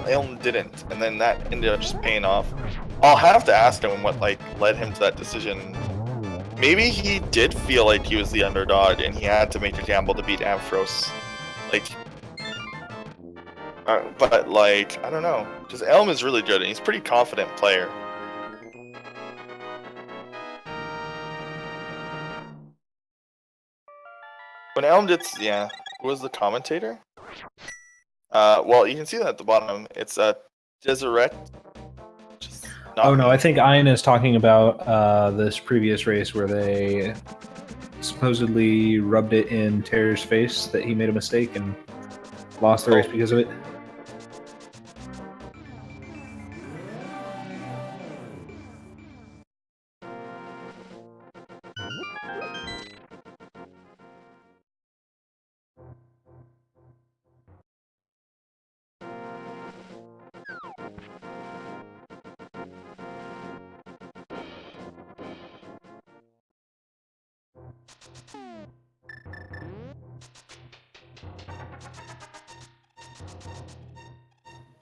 Elm didn't, and then that ended up just paying off. I'll have to ask him what led him to that decision. Maybe he did feel like he was the underdog, and he had to make a gamble to beat Ampharos. But I don't know, because Elm is really good, and he's a pretty confident player. When Elm did, yeah, who was the commentator? Well, you can see that at the bottom. It's Deseret. Oh no, I think Ian is talking about this previous race where they supposedly rubbed it in Terror's face that he made a mistake and lost the race because of it.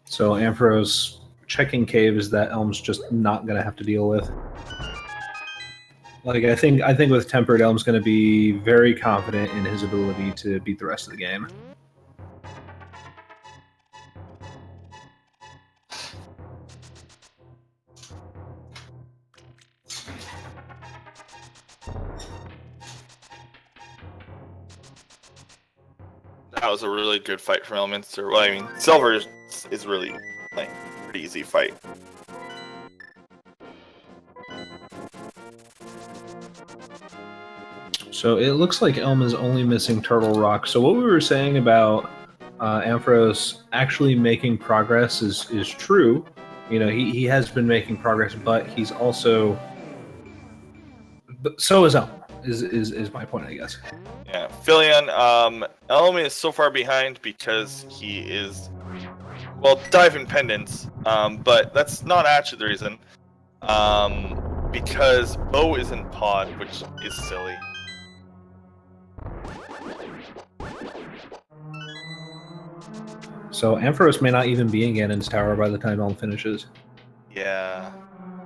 So Ampharos checking caves that Elm's just not going to have to deal with. I think with Tempered, Elm's going to be very confident in his ability to beat the rest of the game. That was a really good fight from Elminster. Well, I mean, Silver is really pretty easy fight. So it looks like Elm is only missing Turtle Rock. So what we were saying about Ampharos actually making progress is true. He has been making progress, but he's also... So is Elm, is my point, I guess. Yeah, Philion, Elm is so far behind because he is, diving pendants, but that's not actually the reason, because Bo isn't pod, which is silly. So Ampharos may not even be in Ganon's tower by the time Elm finishes. Yeah,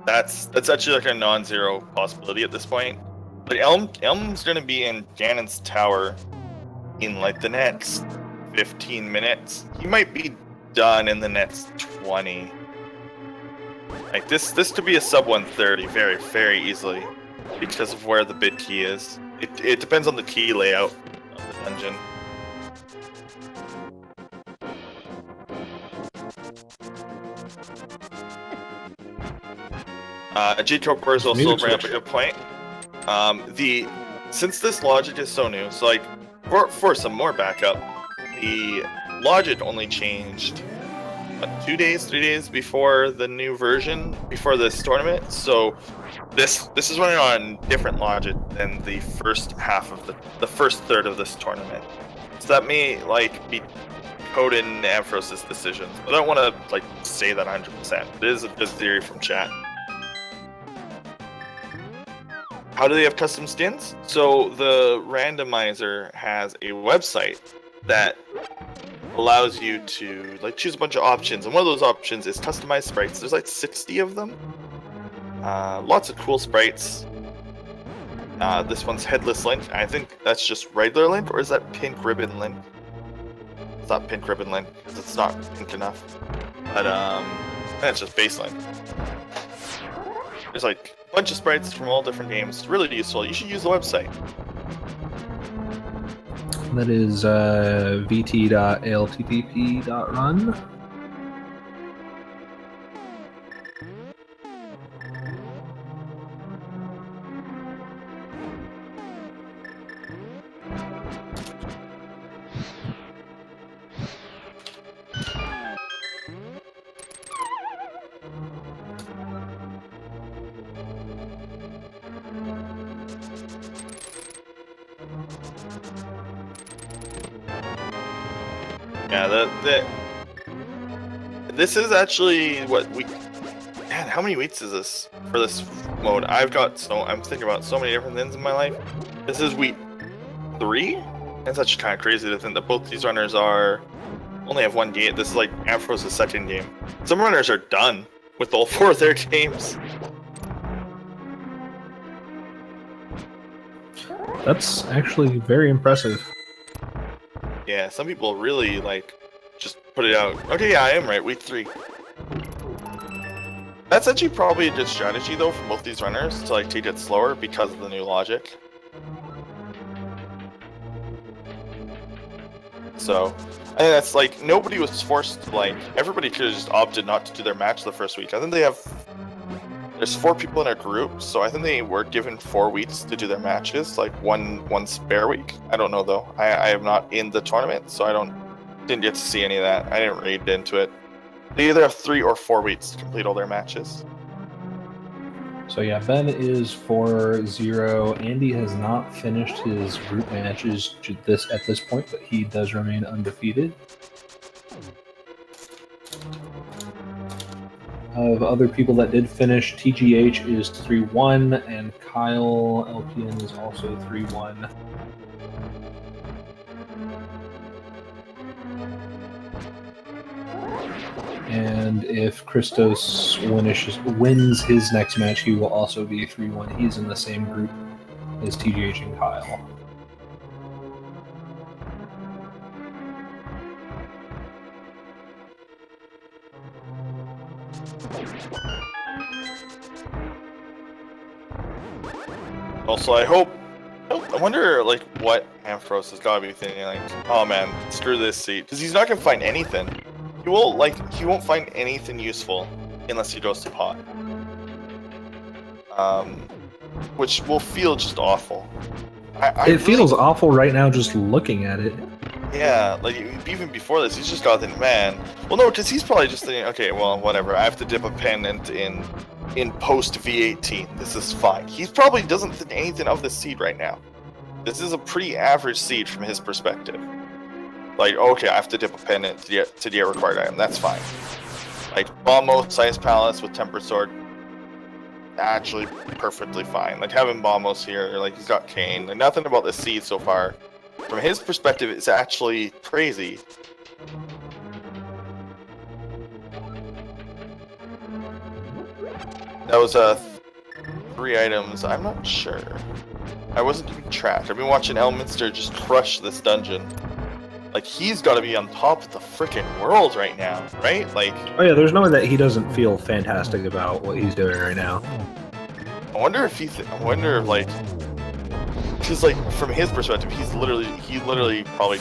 that's actually a non-zero possibility at this point. But Elm's gonna be in Ganon's tower in the next 15 minutes. He might be done in the next 20. This could be a sub 130 very, very easily because of where the bid key is. It depends on the key layout of the dungeon. G-Corp is also bring up a good point. Since this logic is so new, so for some more backup, the logic only changed 2 days, 3 days before the new version, before this tournament. So this is running on different logic than the first half of the first third of this tournament. So that may be coded in Ampharos' decisions. I don't want to say that 100%. It is a good theory from chat. How do they have custom skins? So the Randomizer has a website that allows you to choose a bunch of options, and one of those options is customized sprites. There's 60 of them. Lots of cool sprites. This one's Headless Link. I think that's just regular Link, or is that Pink Ribbon Link? It's not pink ribbon line because it's not pink enough. But that's just baseline. There's like a bunch of sprites from all different games. Really useful. You should use the website. That is vt.alttp.run. Yeah, this is actually what we. Man, how many weeks is this for this mode? I'm thinking about so many different things in my life. This is week 3. That's actually kind of crazy to think that both these runners only have one game. This is like Ampharos' second game. Some runners are done with all 4 of their games. That's actually very impressive. Yeah, some people really like just put it out. Okay, yeah, I am right. Week 3. That's actually probably a good strategy though for both these runners to like take it slower because of the new logic. So I think that's like nobody was forced to like everybody could have just opted not to do their match the first week. I think there's 4 people in our group, so I think they were given 4 weeks to do their matches, like one spare week. I don't know though. I am not in the tournament, so didn't get to see any of that. I didn't read into it. They either have 3 or 4 weeks to complete all their matches. So yeah, Ben is 4-0. Andy has not finished his group matches at this point, but he does remain undefeated. Of other people that did finish, TGH is 3-1, and Kyle LPN is also 3-1. And if Christos wins his next match, he will also be 3-1. He's in the same group as TGH and Kyle. Also, I wonder like what Ampharos has got to be thinking. Like, oh man, screw this seat, because he's not gonna find anything. He won't find anything useful unless he goes to pot. Which will feel just awful. It feels awful right now just looking at it. Yeah, like even before this, he's just got thinking, man. Well, no, because he's probably just thinking, okay, well, whatever. I have to dip a pen in post V18. This is fine. He probably doesn't think anything of this seed right now. This is a pretty average seed from his perspective. Like, okay, I have to dip a pen to get required item. That's fine. Like, Balmo, Size Palace with Temper Sword, actually perfectly fine. Like, having Balmos here, like, he's got Kane. Like, nothing about this seed so far, from his perspective, is actually crazy. That was 3 items. I'm not sure. I wasn't keeping track. I've been watching Elminster just crush this dungeon. Like, he's got to be on top of the freaking world right now, right? Like, oh yeah, there's no way that he doesn't feel fantastic about what he's doing right now. I wonder if like, because like from his perspective, he literally probably,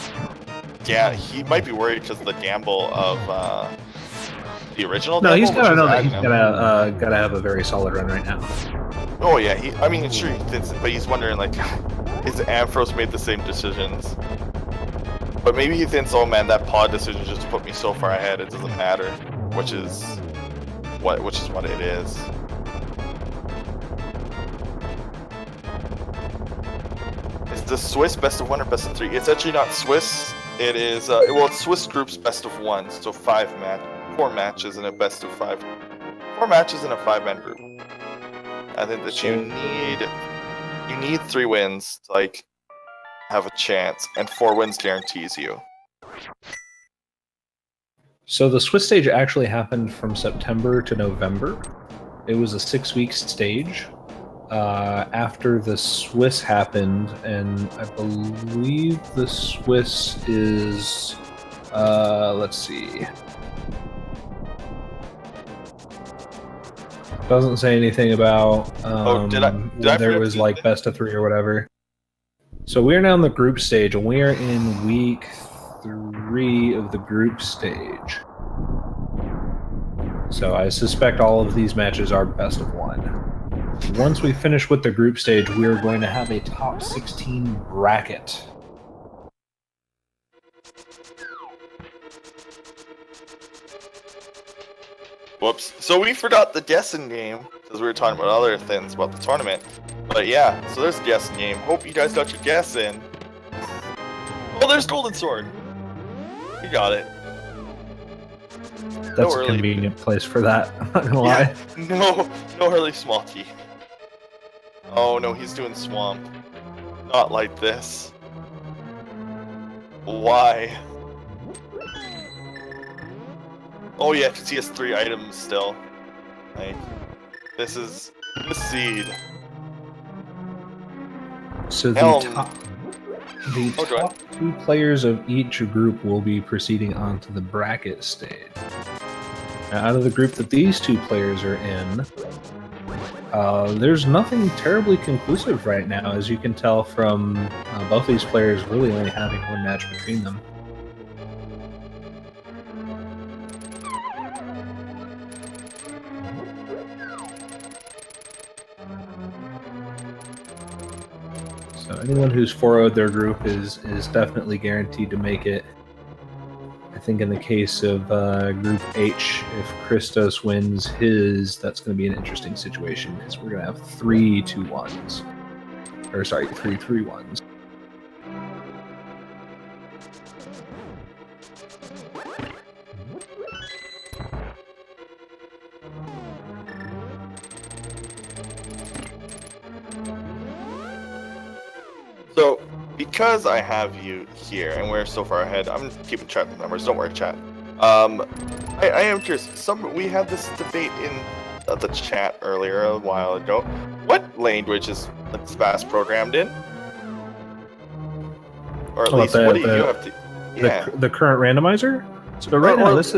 yeah, he might be worried because of the gamble of the original. No, he's gotta know that he's gotta have a very solid run right now. Oh yeah, I mean, sure, but he's wondering like, is Ampharos made the same decisions? But maybe he thinks, oh man, that pod decision just put me so far ahead, it doesn't matter, which is what it is. Is the Swiss best of 1 or best of 3? It's actually not Swiss. It is well, it's Swiss groups best of 1, so 4 matches in a best of 5. 4 matches in a 5-man group. I think that you need 3 wins to like have a chance, and 4 wins guarantees you. So the Swiss stage actually happened from September to November. It was a 6-week stage. After the Swiss happened, and I believe the Swiss is Let's see. Doesn't say anything about did I whether it forget was to- like best of 3 or whatever. So we are now in the group stage, and we are in week 3 of the group stage. So I suspect all of these matches are best of 1. Once we finish with the group stage, we are going to have a top 16 bracket. Whoops. So we forgot the guessing game, because we were talking about other things about the tournament. But yeah, so there's the guessing game. Hope you guys got your guess in. Oh, there's Golden Sword. You got it. That's a convenient place for that, I'm not gonna lie. No early small key. Oh no, he's doing Swamp. Not like this. Why? Oh yeah, because he has 3 items still. Like, this is the seed. So the top 2 players of each group will be proceeding on to the bracket stage. Now, out of the group that these 2 players are in, there's nothing terribly conclusive right now, as you can tell from both these players really only having 1 match between them. So anyone who's 4-0'd their group is definitely guaranteed to make it. I think in the case of Group H, if Christos wins his, that's going to be an interesting situation, because we're going to have 3 2-1s. Or sorry, 3 3-1s. So, because I have you here and we're so far ahead, I'm keeping track of the numbers. Don't worry, chat. I am curious. We had this debate in the chat earlier a while ago. What language is Spaz programmed in? Or at least, what do you have to? Yeah. The current randomizer. So right now, this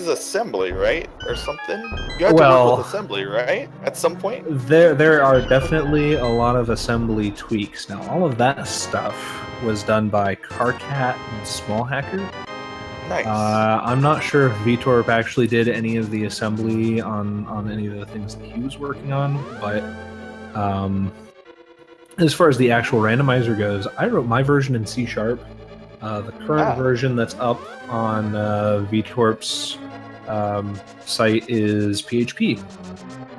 is assembly, right, or something? You have to work with assembly, right? At some point. There are definitely a lot of assembly tweaks. Now, all of that stuff was done by Carcat and Small Hacker. Nice. I'm not sure if Vitorp actually did any of the assembly on any of the things that he was working on, but as far as the actual randomizer goes, I wrote my version in C#. The current version that's up on Vitorp's site is PHP.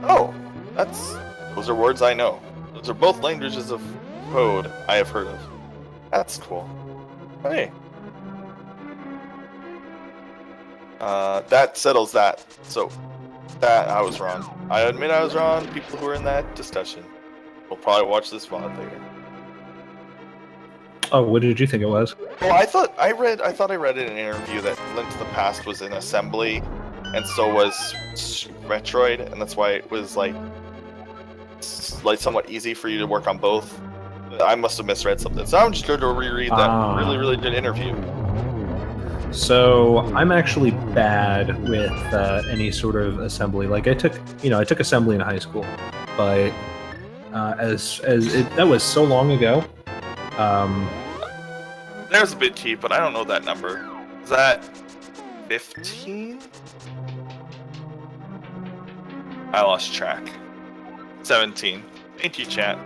Oh, those are words I know. Those are both languages of code I have heard of. That's cool. Hey. That settles that. So, that I was wrong. I admit I was wrong. People who are in that discussion will probably watch this VOD later. Oh, what did you think it was? Well, I thought I read in an interview that Link to the Past was in assembly, and so was Metroid, and that's why it was like somewhat easy for you to work on both. I must have misread something, so I'm just going to reread that really good interview. So I'm actually bad with any sort of assembly. Like I took assembly in high school, but that was so long ago. There's a bit key, but I don't know that number. Is that 15? I lost track. 17. Thank you, chat.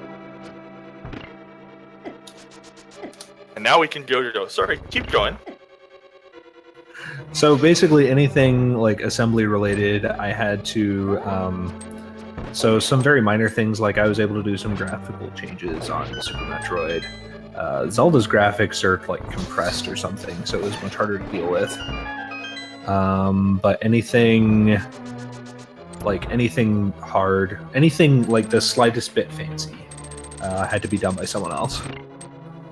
And now we can go. Sorry, keep going. So basically anything like assembly related, I had to, so some very minor things, like I was able to do some graphical changes on Super Metroid. Zelda's graphics are like compressed or something, so it was much harder to deal with. But anything hard, anything like the slightest bit fancy, had to be done by someone else.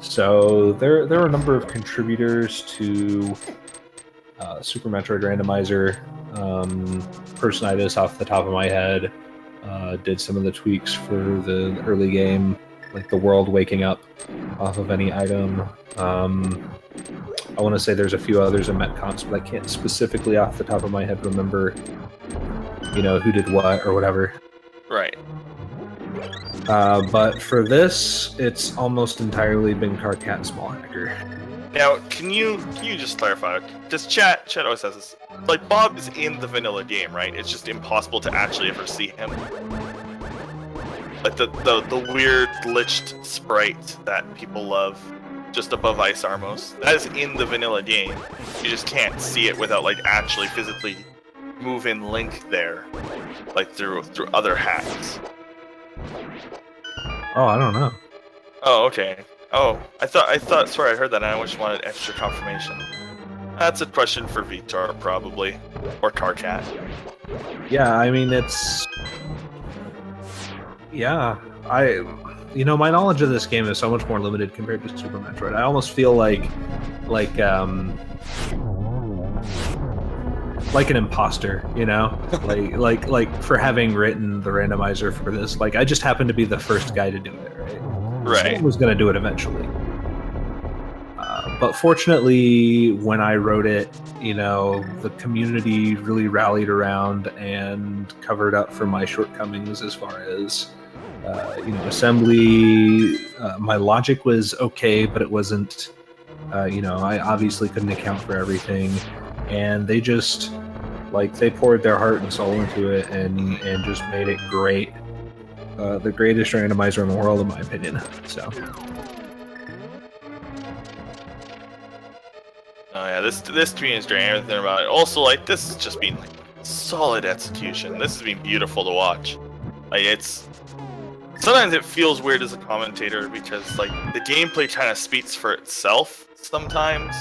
So there are a number of contributors to Super Metroid Randomizer. Personitis, off the top of my head, did some of the tweaks for the early game, like the world waking up off of any item. I want to say there's a few others in Metcons, but I can't specifically off the top of my head remember, who did what or whatever. Right. But for this, it's almost entirely been Karkat and Small Hacker. Now, can you just clarify? Does chat always says this? Like, Bob is in the vanilla game, right? It's just impossible to actually ever see him. Like the weird glitched sprite that people love, just above Ice Armos. That is in the vanilla game. You just can't see it without like actually physically moving Link there, like through other hacks. Oh, I don't know. Oh, okay. Oh, I thought. Sorry, I heard that, and I just wanted extra confirmation. That's a question for Vitor, probably, or Karkat. Yeah, I mean it's. Yeah, my knowledge of this game is so much more limited compared to Super Metroid. I almost feel like an imposter, like for having written the randomizer for this. Like, I just happened to be the first guy to do it, right? Right. Someone was going to do it eventually. But fortunately, when I wrote it, the community really rallied around and covered up for my shortcomings as far as, assembly. My logic was okay, but it wasn't, I obviously couldn't account for everything. And they just, they poured their heart and soul into it and just made it great. The greatest randomizer in the world, in my opinion. So. Oh yeah, this community is great. Everything about it. Also, this has just been solid execution. This has been beautiful to watch. Sometimes it feels weird as a commentator because the gameplay kind of speaks for itself sometimes,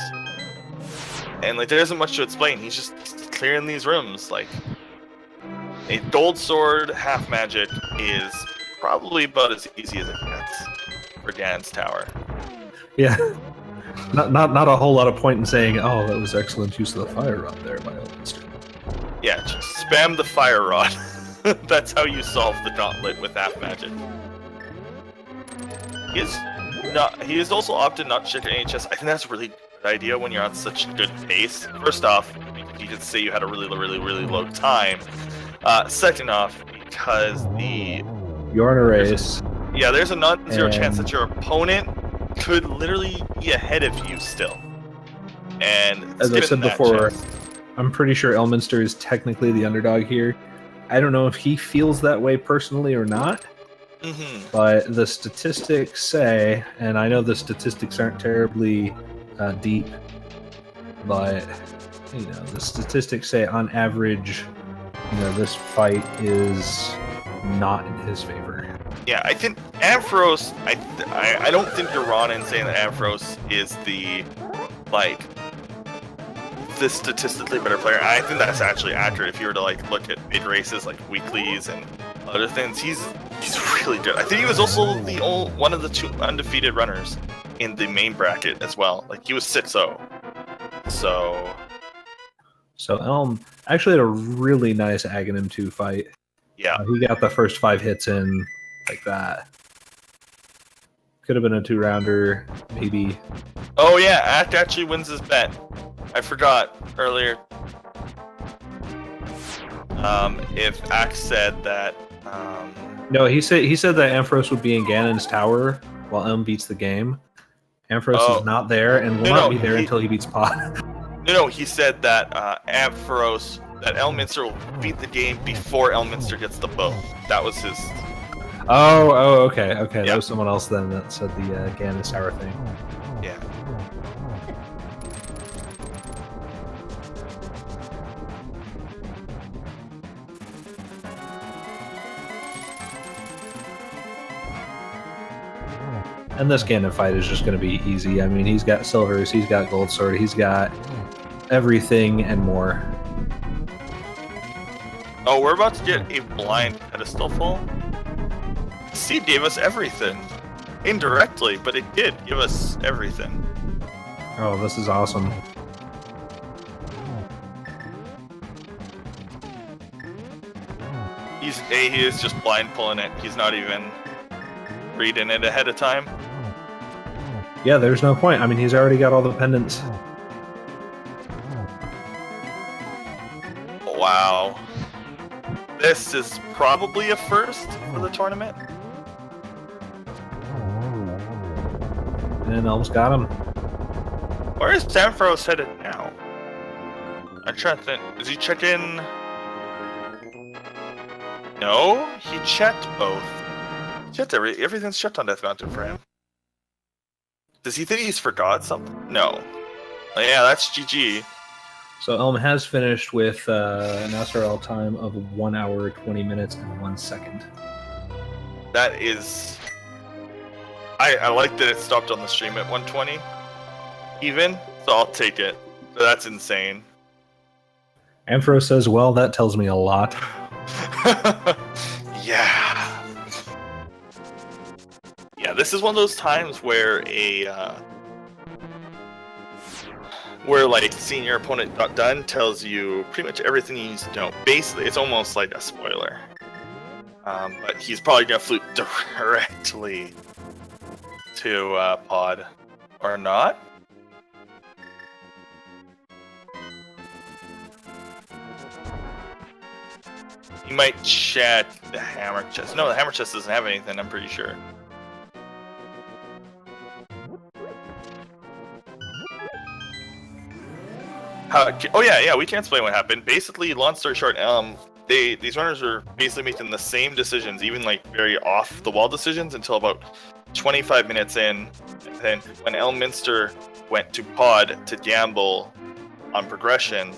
and there isn't much to explain. He's just clearing these rooms. A gold sword half magic is probably about as easy as it gets for Ganon's Tower. Yeah. Not a whole lot of point in saying, oh, that was excellent use of the fire rod there by Elminster. Yeah, just spam the fire rod. That's how you solve the gauntlet with half magic. He is also often not to check NHS. I think that's a really good idea when you're on such a good pace. First off, you could say you had a really, really, really low time. Second off, because you're in a race. There's a non-zero chance that your opponent could literally be ahead of you still. And as I said before, I'm pretty sure Elminster is technically the underdog here. I don't know if he feels that way personally or not, but the statistics say, and I know the statistics aren't terribly deep, but the statistics say on average, this fight is not in his favor. Yeah, I think Ampharos. I don't think you're wrong in saying that Ampharos is the statistically better player. I think that's actually accurate. If you were to look at big races like weeklies and other things, he's really good. I think he was also one of the 2 undefeated runners in the main bracket as well. He was 6-0. So Elm actually had a really nice Aghanim 2 fight. Yeah, he got the first 5 hits in like that. Could have been a 2-rounder, maybe. Oh yeah, Act actually wins his bet. I forgot earlier. If Act said that. No, he said that Ampharos would be in Ganon's Tower while Elm beats the game. Ampharos is not there and will not be there until he beats Pod. No, he said that Ampharos, that Elminster will beat the game before Elminster gets the bow. That was his. Oh, okay. Yeah. That was someone else then that said the Ganon's Tower thing. Yeah. And this Ganon fight is just going to be easy. I mean, he's got silvers, he's got gold sword, he's got everything and more. Oh, we're about to get a blind pedestal fall. Seed gave us everything. Indirectly, but it did give us everything. Oh, this is awesome. He is just blind pulling it. He's not even reading it ahead of time. Yeah, there's no point. I mean, he's already got all the pendants. Wow. This is probably a first for the tournament. And Elm's got him. Where is Ampharos headed now? I'm trying to think. Does he check in? No, he checked both. He checked everything's checked on Death Mountain for him. Does he think he's forgot something? No. Oh, yeah, that's GG. So Elm has finished with an SRL time of 1 hour, 20 minutes, and 1 second. That is... I like that it stopped on the stream at 120. Even, so I'll take it. So that's insane. Ampharos says, well, that tells me a lot. Yeah. Yeah, this is one of those times where where like seeing your opponent got done tells you pretty much everything you need to know. Basically, it's almost like a spoiler. But he's probably gonna flute directly to Pod, or not. He might check the hammer chest. No, the hammer chest doesn't have anything, I'm pretty sure. Oh yeah, we can explain what happened. Basically, long story short, these runners were basically making the same decisions, even like very off the wall decisions, until about 25 minutes in. And then when Elminster went to Pod to gamble on progression,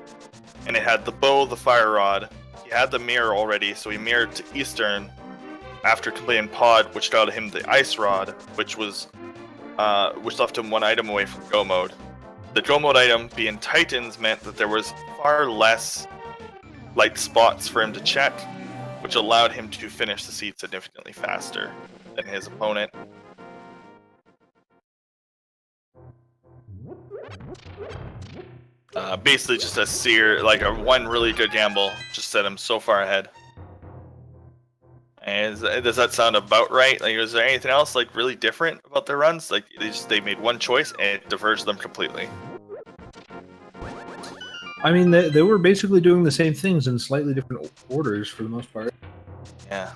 and it had the bow, the fire rod, he had the mirror already, so he mirrored to Eastern after completing Pod, which got him the ice rod, which left him one item away from go mode. The go mode item being Titans meant that there was far less light spots for him to check, which allowed him to finish the seed significantly faster than his opponent. Basically just a one really good gamble just set him so far ahead. And does that sound about right? Like, is there anything else like really different about their runs? Like they made one choice and it diverged them completely. I mean, they were basically doing the same things in slightly different orders for the most part. Yeah.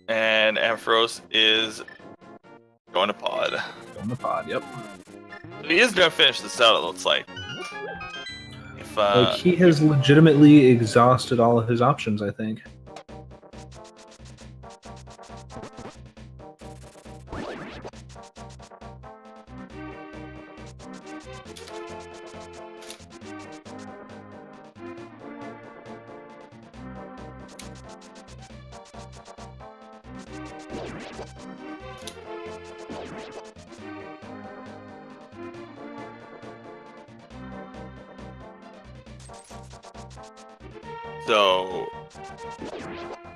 And Ampharos is going to Pod. Going to Pod, yep. So he is going to finish this out, it looks like. Like, he has legitimately exhausted all of his options, I think. So,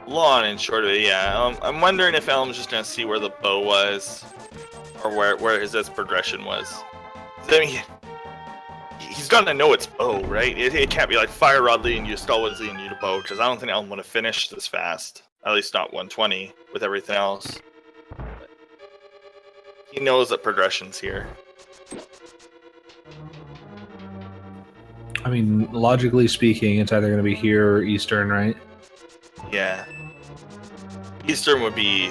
long and short of it, yeah. I'm wondering if Elm's just gonna see where the bow was, or where his progression was. I mean, he's gonna know it's bow, right? It can't be like fire rod leading you, skullwood leading you to bow, because I don't think Elm would have finished this fast. At least not 120 with everything else. But he knows that progression's here. I mean, logically speaking, it's either going to be here or Eastern, right? Yeah. Eastern would be...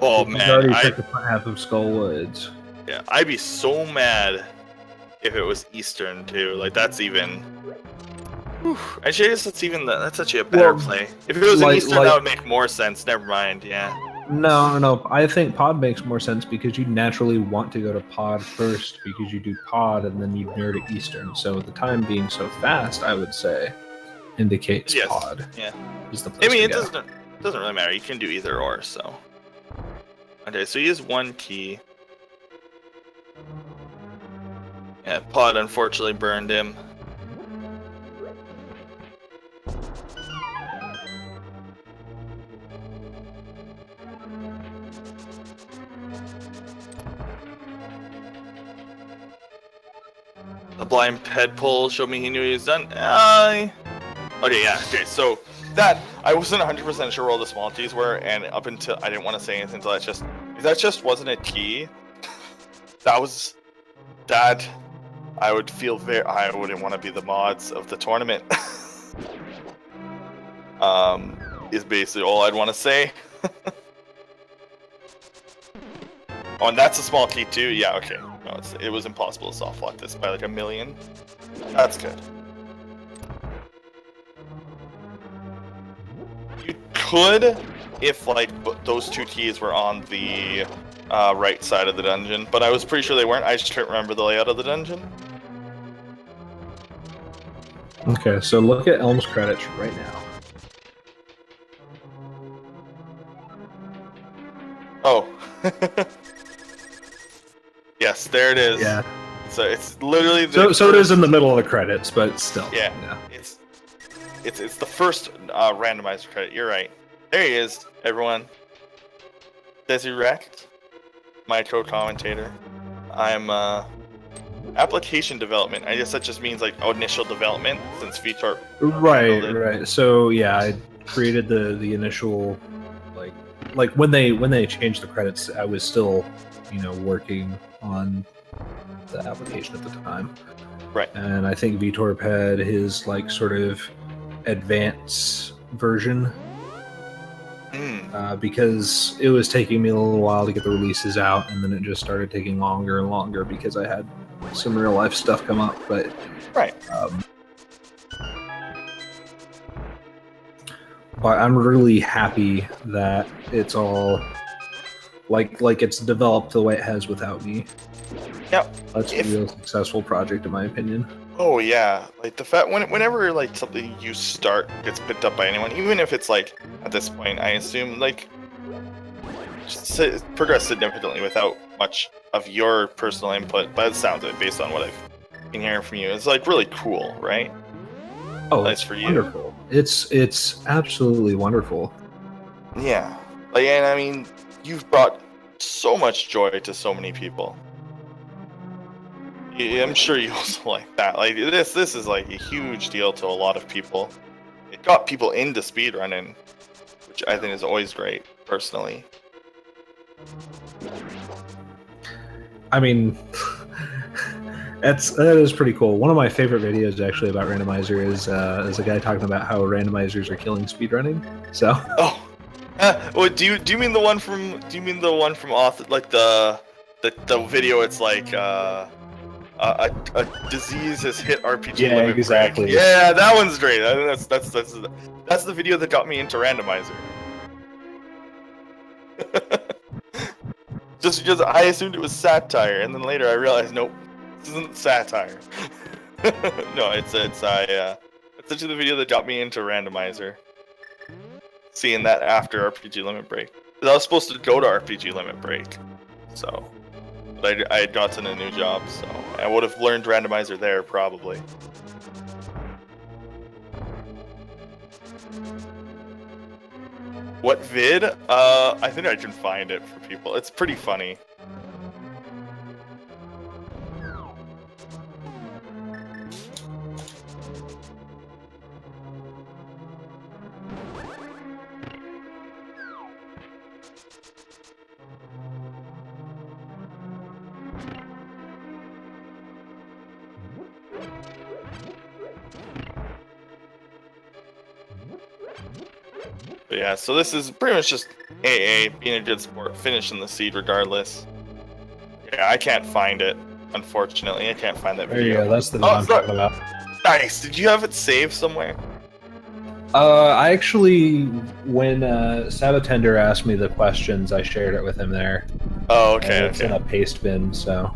Oh, He's man. already took the front half of Skullwoods. Yeah, I'd be so mad if it was Eastern, too. Like, that's even... Whew. Actually, I guess that's actually a better play. If it was an Eastern, that would make more sense. Never mind, yeah. No. I think Pod makes more sense because you naturally want to go to Pod first because you do Pod and then you mirror to Eastern. So the time being so fast, I would say, indicates Pod. Yeah. Is the place I mean, to it doesn't really matter. You can do either or, so. Okay, so he has one key. Yeah, Pod unfortunately burned him. The blind head pull showed me he knew he was done. Okay, yeah. Okay, so that I wasn't 100% sure where all the small T's were, and up until I didn't want to say anything until that just wasn't a T. That I would feel I wouldn't want to be the mods of the tournament. Is basically all I'd want to say. Oh, and that's a small T too. Yeah, okay. No, it was impossible to soft lock this by like 1,000,000. That's good. You could, if like those two T's were on the right side of the dungeon, but I was pretty sure they weren't. I just can't remember the layout of the dungeon. Okay, so look at Elm's credits right now. Oh. Yes, there it is. Yeah. So it's literally so it is in the middle of the credits, but still. Yeah. It's the first randomizer credit. You're right. There he is, everyone. Desirect, my co-commentator. I'm application development. I guess that just means like initial development since Vitor. Right. So yeah, I created the initial like when they changed the credits, I was still working on the application at the time. Right. And I think Vitor had his like sort of advanced version. Because it was taking me a little while to get the releases out, and then it just started taking longer and longer because I had some real life stuff come up. But right. But I'm really happy that it's all like it's developed the way it has without me. Yep. That's a real successful project in my opinion. Oh yeah, like the fact whenever like something you start gets picked up by anyone, even if it's like at this point, I assume like progress significantly without much of your personal input. By the sounds of it, based on what I've been hearing from you, it's like really cool, right? Oh, nice it's for you. Wonderful. It's absolutely wonderful. Yeah, like, and I mean, you've brought so much joy to so many people. I'm sure you also like that. Like this is like a huge deal to a lot of people. It got people into speedrunning, which I think is always great, personally. I mean, that is pretty cool. One of my favorite videos actually about Randomizer is a guy talking about how randomizers are killing speedrunning. So. Oh. Well, do you mean the one from author, like the video? It's like a disease has hit RPG limit exactly. break. Yeah, that one's great. I think that's the video that got me into Randomizer. Just because I assumed it was satire, and then later I realized, nope, this isn't satire. No, it's actually the video that got me into Randomizer. Seeing that after RPG Limit Break, because I was supposed to go to RPG Limit Break, so, but I had gotten a new job, so I would have learned Randomizer there probably. What vid? I think I can find it for people. It's pretty funny. But yeah, so this is pretty much just AA, being a good sport, finishing the seed regardless. Yeah, I can't find it, unfortunately. I can't find that video. There you go, that's the video I'm talking about. Nice! Did you have it saved somewhere? I actually, when Sabatender asked me the questions, I shared it with him there. Oh, okay, It's in a paste bin, so...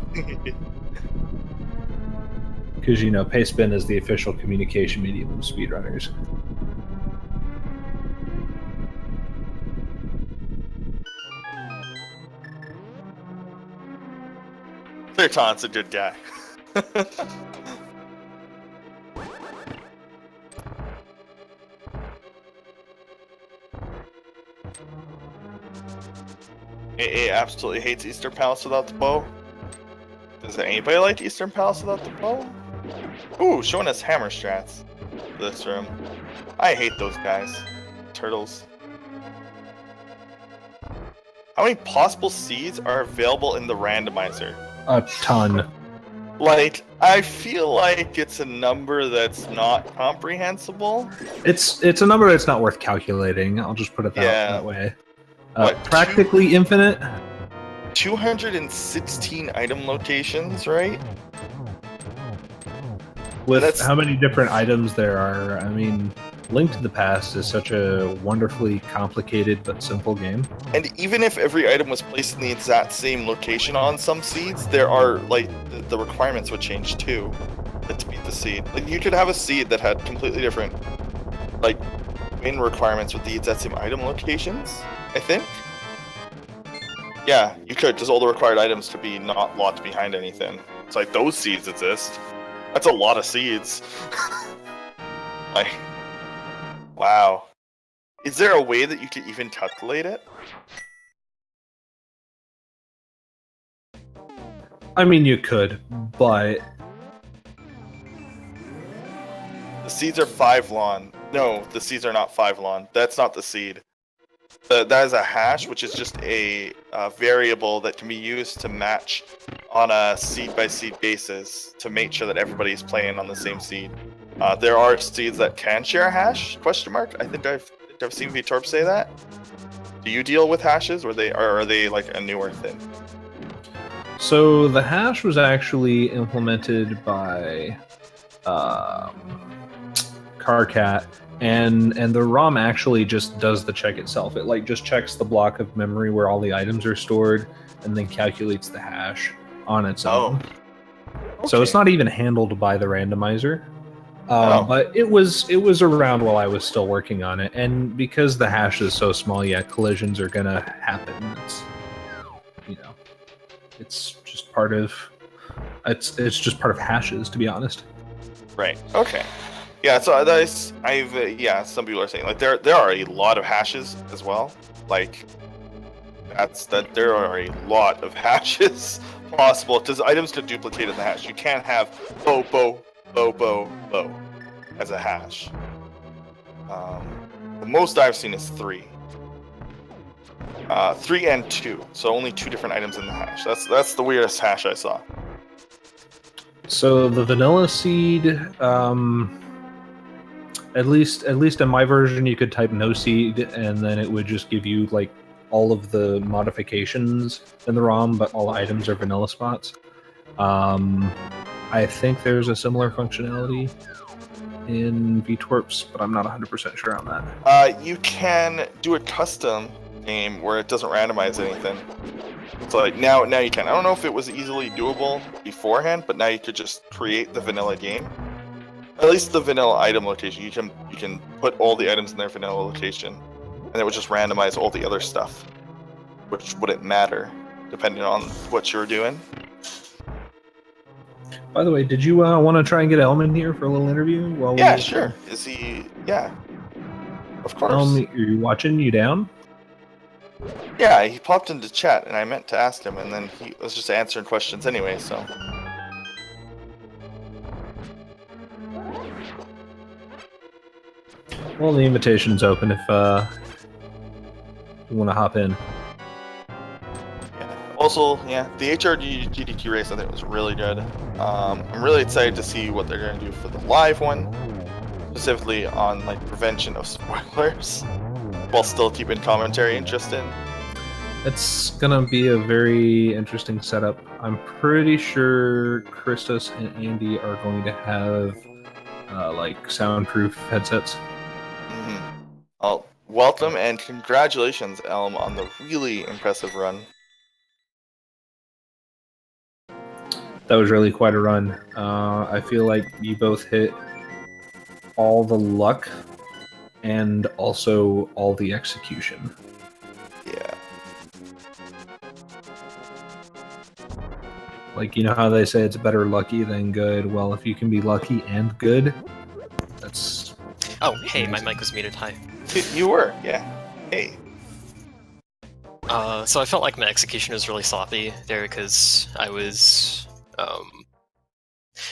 Because, paste bin is the official communication medium of speedrunners. Clearton's a good guy. AA absolutely hates Eastern Palace without the bow. Does anybody like Eastern Palace without the bow? Ooh, showing us hammer strats. this room. I hate those guys. Turtles. How many possible seeds are available in the randomizer? A ton. Like, I feel like it's a number that's not comprehensible. It's a number that's not worth calculating. I'll just put it that way. Practically infinite. 216 item locations, right? With how many different items there are, I mean, Link to the Past is such a wonderfully complicated but simple game. And even if every item was placed in the exact same location on some seeds, there are, like, the requirements would change too to beat the seed. Like, you could have a seed that had completely different, like, main requirements with the exact same item locations, I think. Yeah, you could, just all the required items to be not locked behind anything. It's like, those seeds exist. That's a lot of seeds. Like, wow. Is there a way that you could even calculate it? I mean, you could, but... The seeds are 5 lon. No, the seeds are not 5 lon. That's not the seed. That is a hash, which is just a variable that can be used to match on a seed-by-seed basis to make sure that everybody's playing on the same seed. There are seeds that can share a hash, question mark. I think I've seen VTorp say that. Do you deal with hashes, or are they like a newer thing? So the hash was actually implemented by Carcat, and the ROM actually just does the check itself. It like just checks the block of memory where all the items are stored, and then calculates the hash on its own. Okay. So it's not even handled by the randomizer. But it was around while I was still working on it, and because the hash is so small, yeah, collisions are gonna happen. It's, you know, it's just part of just part of hashes, to be honest. Right. Okay. Yeah. So some people are saying like there are a lot of hashes as well. Like there are a lot of hashes possible because items could duplicate in the hash. You can't have bow as a hash. The most I've seen is 3. 3 and 2, so only 2 different items in the hash. That's the weirdest hash I saw. So the vanilla seed, at least in my version, you could type no seed, and then it would just give you like all of the modifications in the ROM, but all items are vanilla spots. I think there's a similar functionality in VTorps, but I'm not 100% sure on that. You can do a custom game where it doesn't randomize anything. So like now you can. I don't know if it was easily doable beforehand, but now you could just create the vanilla game. At least the vanilla item location. You can put all the items in their vanilla location, and it would just randomize all the other stuff, which wouldn't matter depending on what you're doing. By the way, did you want to try and get Elman here for a little interview? Yeah, sure. Is he? Yeah, of course. Are you watching? You down? Yeah, he popped into chat, and I meant to ask him, and then he was just answering questions anyway, so... Well, the invitation's open if you want to hop in. Yeah. Also, yeah, the HRG GDQ race I think was really good. I'm really excited to see what they're going to do for the live one, specifically on like prevention of spoilers, while still keeping commentary interesting. It's gonna be a very interesting setup. I'm pretty sure Christos and Andy are going to have like soundproof headsets. Mm-hmm. Well, welcome and congratulations, Elm, on the really impressive run. That was really quite a run. I feel like you both hit all the luck and also all the execution. Yeah. Like, you know how they say it's better lucky than good? Well, if you can be lucky and good, that's... Oh, hey, my mic was muted. Hi. You were, yeah. Hey. So I felt like my execution was really sloppy there because I was,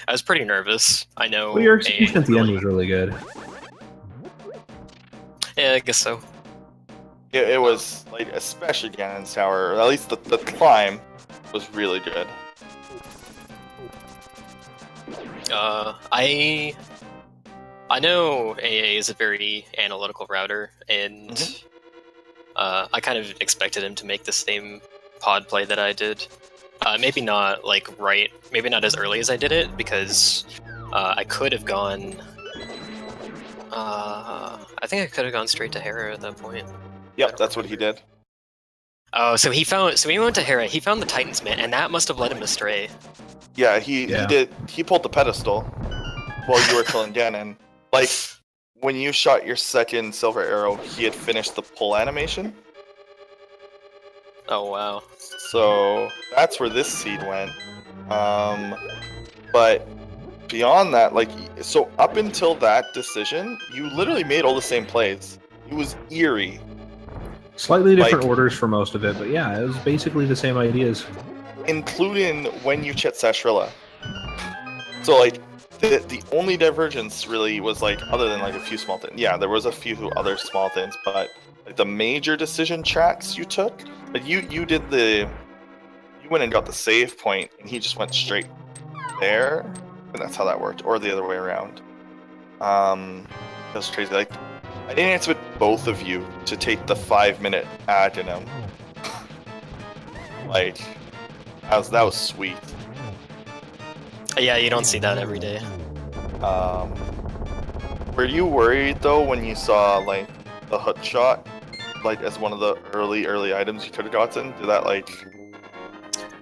I was pretty nervous. I know. Well, your execution at the end really- was really good. Yeah, I guess so. It was like, especially Ganon's Tower, or at least the climb was really good. I know AA is a very analytical router, and I kind of expected him to make the same pod play that I did. Maybe not like right, maybe not as early as I did it, because I could have gone. I think I could have gone straight to Hera at that point. Yep, that's what he did. Oh, so he went to Hera. He found the Titan's Mitt, and that must have led him astray. Yeah, he did. He pulled the pedestal while you were killing Ganon. Like, when you shot your second silver arrow, he had finished the pull animation. Oh wow. So that's where this seed went. But beyond that, like, so up until that decision, you literally made all the same plays. It was eerie. Slightly different Like- orders for most of it, but yeah, it was basically the same ideas. Including when you chit Sashrilla. So, like, the only divergence really was, like, other than, like, a few small things. Yeah, there was a few other small things, but like, the major decision tracks you took, like, you did the... You went and got the save point, and he just went straight there, and that's how that worked, or the other way around. That was crazy. Like, I didn't answer with both of you to take the 5-minute ad in him. Like, that was sweet. Yeah, you don't see that every day. Were you worried though when you saw like the hook shot, like as one of the early items you could have gotten? Did that like?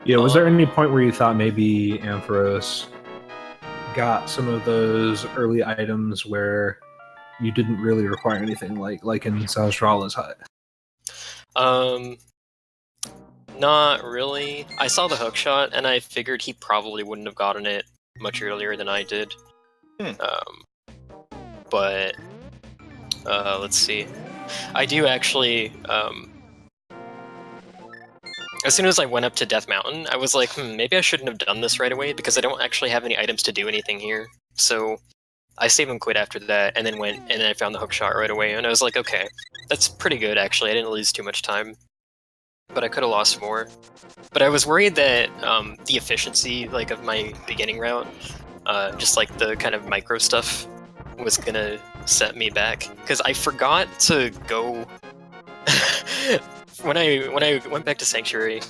Yeah, was there any point where you thought maybe Ampharos got some of those early items where you didn't really require anything, like in Sasralla's hut? Not really. I saw the hook shot, and I figured he probably wouldn't have gotten it much earlier than I did. But let's see. I do actually. As soon as I went up to Death Mountain, I was like, maybe I shouldn't have done this right away because I don't actually have any items to do anything here. So I save and quit after that, and then I found the hook shot right away, and I was like, okay, that's pretty good actually. I didn't lose too much time, but I could have lost more. But I was worried that the efficiency, like, of my beginning route, just like the kind of micro stuff, was gonna set me back because I forgot to go. When I went back to Sanctuary,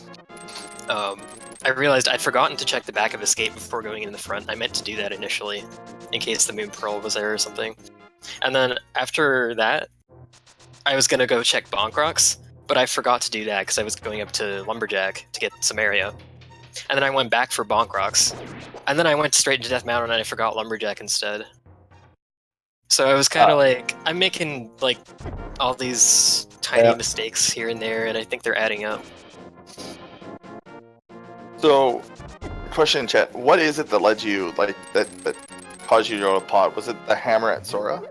I realized I'd forgotten to check the back of Escape before going in the front. I meant to do that initially, in case the Moon Pearl was there or something. And then after that, I was gonna go check Bonk Rocks, but I forgot to do that because I was going up to Lumberjack to get some area. And then I went back for Bonk Rocks, and then I went straight to Death Mountain and I forgot Lumberjack instead. So I was kind of like, I'm making like all these tiny mistakes here and there, and I think they're adding up. So, question in chat: what is it that led you like that caused you to go to pod? Was it the hammer at Sora?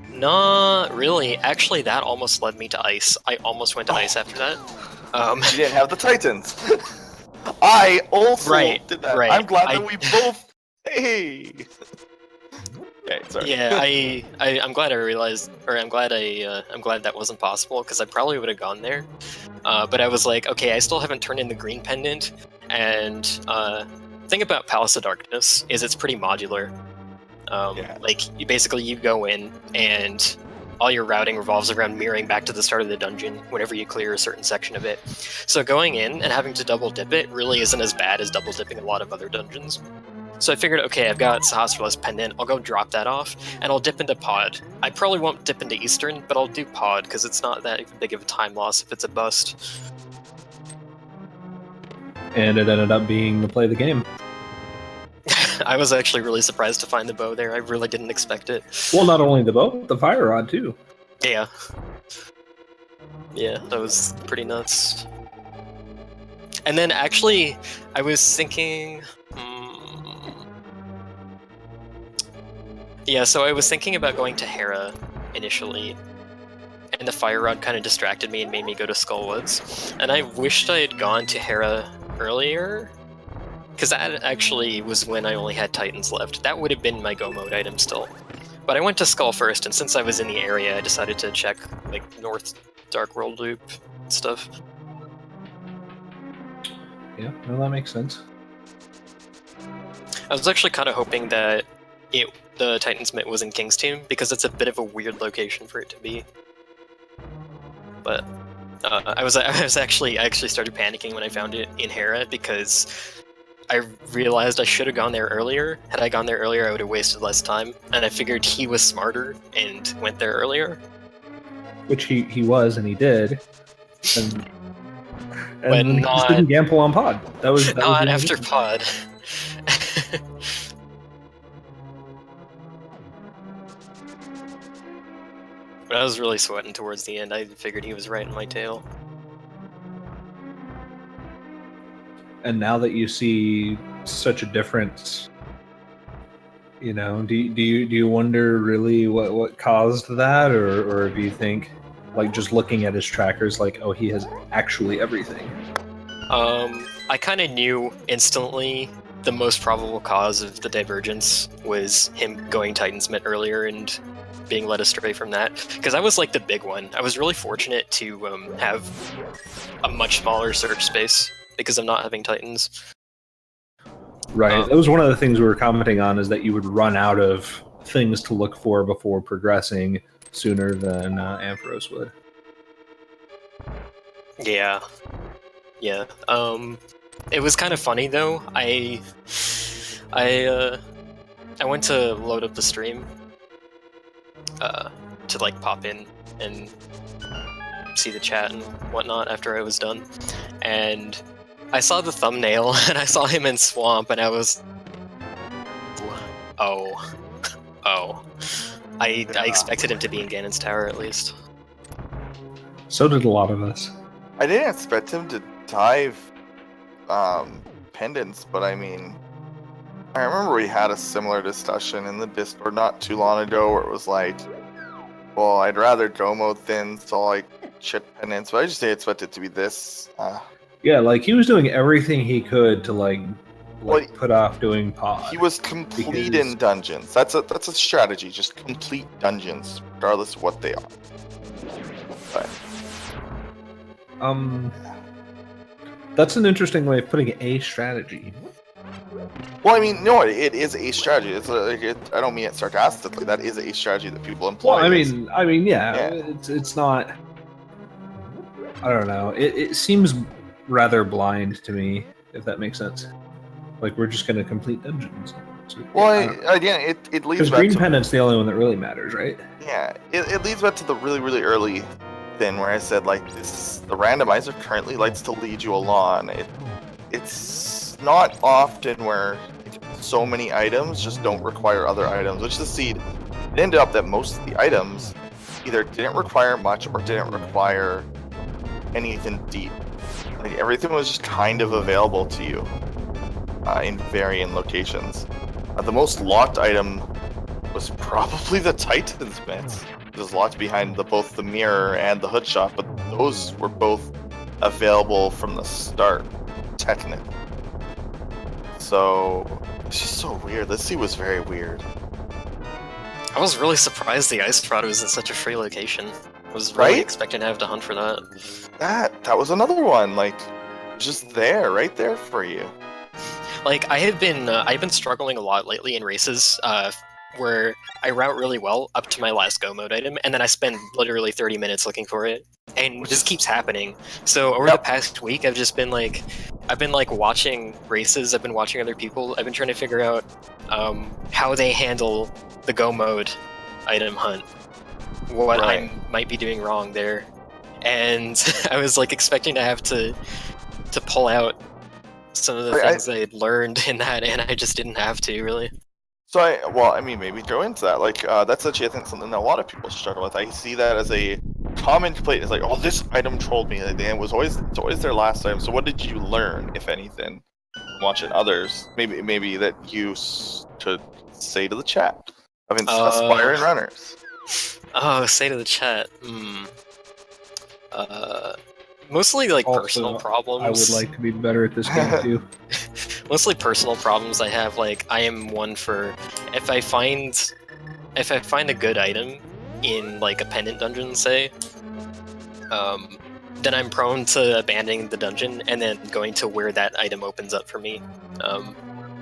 Not really. Actually, that almost led me to Ice. I almost went to Ice after that. You didn't have the Titans. I also did that. Right. I'm glad that we both. Hey. Okay, sorry. Yeah, I'm glad I realized, or I'm glad that wasn't possible because I probably would have gone there. But I was like, okay, I still haven't turned in the green pendant, and the thing about Palace of Darkness is it's pretty modular. Like you go in and all your routing revolves around mirroring back to the start of the dungeon whenever you clear a certain section of it. So going in and having to double dip it really isn't as bad as double dipping a lot of other dungeons. So I figured, okay, I've got Sahasrar's pendant, I'll go drop that off, and I'll dip into Pod. I probably won't dip into Eastern, but I'll do Pod, because it's not that big of a time loss if it's a bust. And it ended up being the play of the game. I was actually really surprised to find the bow there, I really didn't expect it. Well, not only the bow, but the fire rod, too. Yeah. Yeah, that was pretty nuts. And then actually, I was thinking... Yeah, so I was thinking about going to Hera initially, and the fire rod kind of distracted me and made me go to Skullwoods. And I wished I had gone to Hera earlier, Because that actually was when I only had Titans left. That would have been my Go mode item still. But I went to Skull first, and since I was in the area, I decided to check like North Dark World Loop stuff. Yeah, no, that makes sense. I was actually kind of hoping that the Titan's Mitt was in King's Tomb, because it's a bit of a weird location for it to be. But I actually started panicking when I found it in Hera, because I realized I should have gone there earlier. Had I gone there earlier, I would have wasted less time, and I figured he was smarter and went there earlier. Which he was, and he did. And But he not- just didn't gamble on pod. That was Not the after idea. pod. But I was really sweating towards the end. I figured he was right in my tail. And now that you see such a difference, you know, do you wonder really what caused that, or do you think, like, just looking at his trackers, like, oh, he has actually everything? I kind of knew instantly the most probable cause of the divergence was him going Titan's Mitt earlier and being led astray from that, because I was like the big one. I was really fortunate to have a much smaller search space because of not having Titans. Right. That was one of the things we were commenting on, is that you would run out of things to look for before progressing sooner than Ampharos would. Yeah. It was kind of funny though. I went to load up the stream to like pop in and see the chat and whatnot after I was done, and I saw the thumbnail and I saw him in Swamp, and I was, oh. I expected him to be in Ganon's Tower at least. So did a lot of us. I didn't expect him to dive pendants, but I mean, I remember we had a similar discussion in the Discord not too long ago where it was like, well, I'd rather Domo thin, so like shit pendants, but I just didn't expect it to be this. Yeah, like, he was doing everything he could to like Well, put off doing pod. He was complete because- in dungeons. That's a strategy, just complete dungeons, regardless of what they are. But That's an interesting way of putting a strategy. well, I mean, no, it is a strategy. It's I don't mean it sarcastically. That is a strategy that people employ. Well, I mean, yeah. Yeah. It's not. I don't know. It seems rather blind to me, if that makes sense. Like, we're just going to complete dungeons. So, Well, again, it leads because back green to pendant's the only one that really matters, right? yeah, it leads back to the really early thing where I said like the randomizer currently likes to lead you along. It's not often where so many items just don't require other items, which the seed it ended up that most of the items either didn't require much or didn't require anything deep. Like everything was just kind of available to you in varying locations. The most locked item was probably the Titan's Mitts. It was locked behind both the mirror and the hood shot, but those were both available from the start, technically. So it's just so weird. This sea was very weird. I was really surprised the Ice Rod was in such a free location. I was really Right? expecting to have to hunt for that. That was another one, like just there, right there for you. Like I've been struggling a lot lately in races, where I route really well up to my last go mode item, and then I spend literally 30 minutes looking for it, and it just keeps happening. So over the past week, I've been watching races. I've been watching other people. I've been trying to figure out how they handle the go mode item hunt, what I might be doing wrong there, and I was like expecting to have to pull out some of the things I had learned in that, and I just didn't have to, really. So I mean, maybe go into that. Like, that's actually, I think, something that a lot of people struggle with. I see that as a common complaint. It's like, oh, this item trolled me. Like, it's always their last time. So what did you learn, if anything, watching others? Maybe that you should say to the chat of aspiring runners. Oh, say to the chat. Mostly like Also, personal problems. I would like to be better at this game too. mostly personal problems I have. Like, I am one for if I find a good item in like a pendant dungeon, say, then I'm prone to abandoning the dungeon and then going to where that item opens up for me.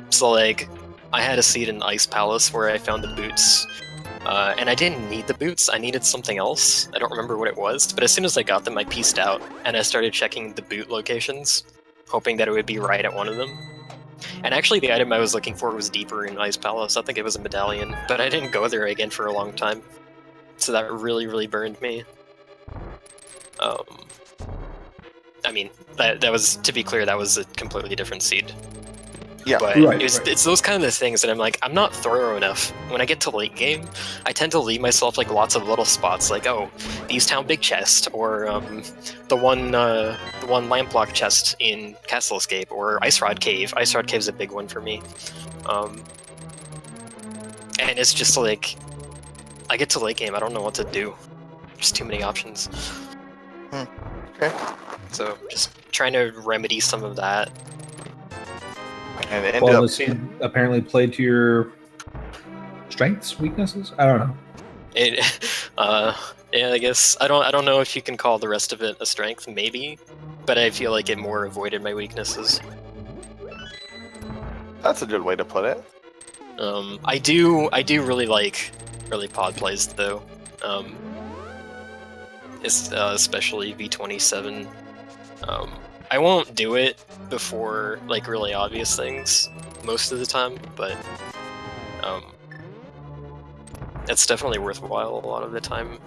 So like, I had a seed in Ice Palace where I found the boots, and I didn't need the boots, I needed something else. I don't remember what it was, but as soon as I got them, I pieced out, and I started checking the boot locations, hoping that it would be right at one of them. And actually the item I was looking for was deeper in Ice Palace. I think it was a medallion, but I didn't go there again for a long time. So that really, really burned me. I mean, that was, to be clear, that was a completely different seed. Yeah, But right, it's those kind of things that I'm like, I'm not thorough enough. When I get to late game, I tend to leave myself like lots of little spots, like, oh, Thieves Town Big Chest, or the one Lamplock chest in Castle Escape, or Ice Rod Cave. Ice Rod Cave's a big one for me. And it's just like, I get to late game, I don't know what to do. There's too many options. Okay. So just trying to remedy some of that. And it ended Well, up. the scene apparently played to your strengths, weaknesses. I don't know. Yeah, I guess I don't know if you can call the rest of it a strength, maybe, but I feel like it more avoided my weaknesses. That's a good way to put it. I do really like early pod plays though. Especially V27. I won't do it before like really obvious things most of the time, but it's definitely worthwhile a lot of the time.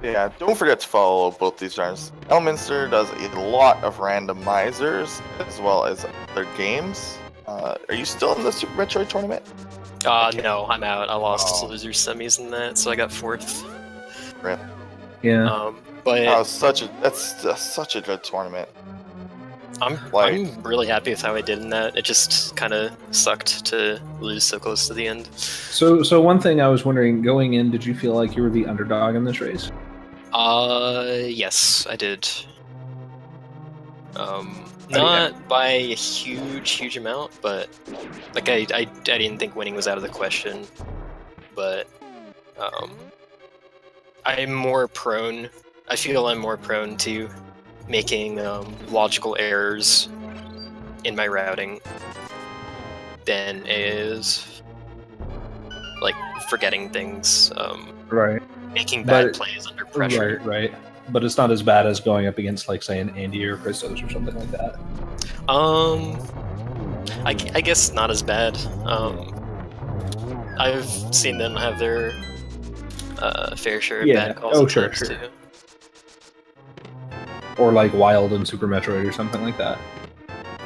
Yeah, don't forget to follow both these genres. Elminster does a lot of randomizers as well as other games. Are you still in the Super Metroid tournament? No, I'm out. I lost to Oh. losers semis in that, so I got 4th. Rip. Yeah. But That's such a good tournament. I'm really happy with how I did in that. It just kind of sucked to lose so close to the end. So one thing I was wondering, going in, did you feel like you were the underdog in this race? Yes, I did. Not by a huge amount, but like I didn't think winning was out of the question. But I'm more prone. I feel I'm more prone to making logical errors in my routing than is like forgetting things, Right. making bad But- plays under pressure. Right. But it's not as bad as going up against, like, say, an Andy or Christos or something like that. I guess not as bad. I've seen them have their fair share of Yeah. bad calls. Oh, at sure, times, sure. too. Or like Wild and Super Metroid or something like that.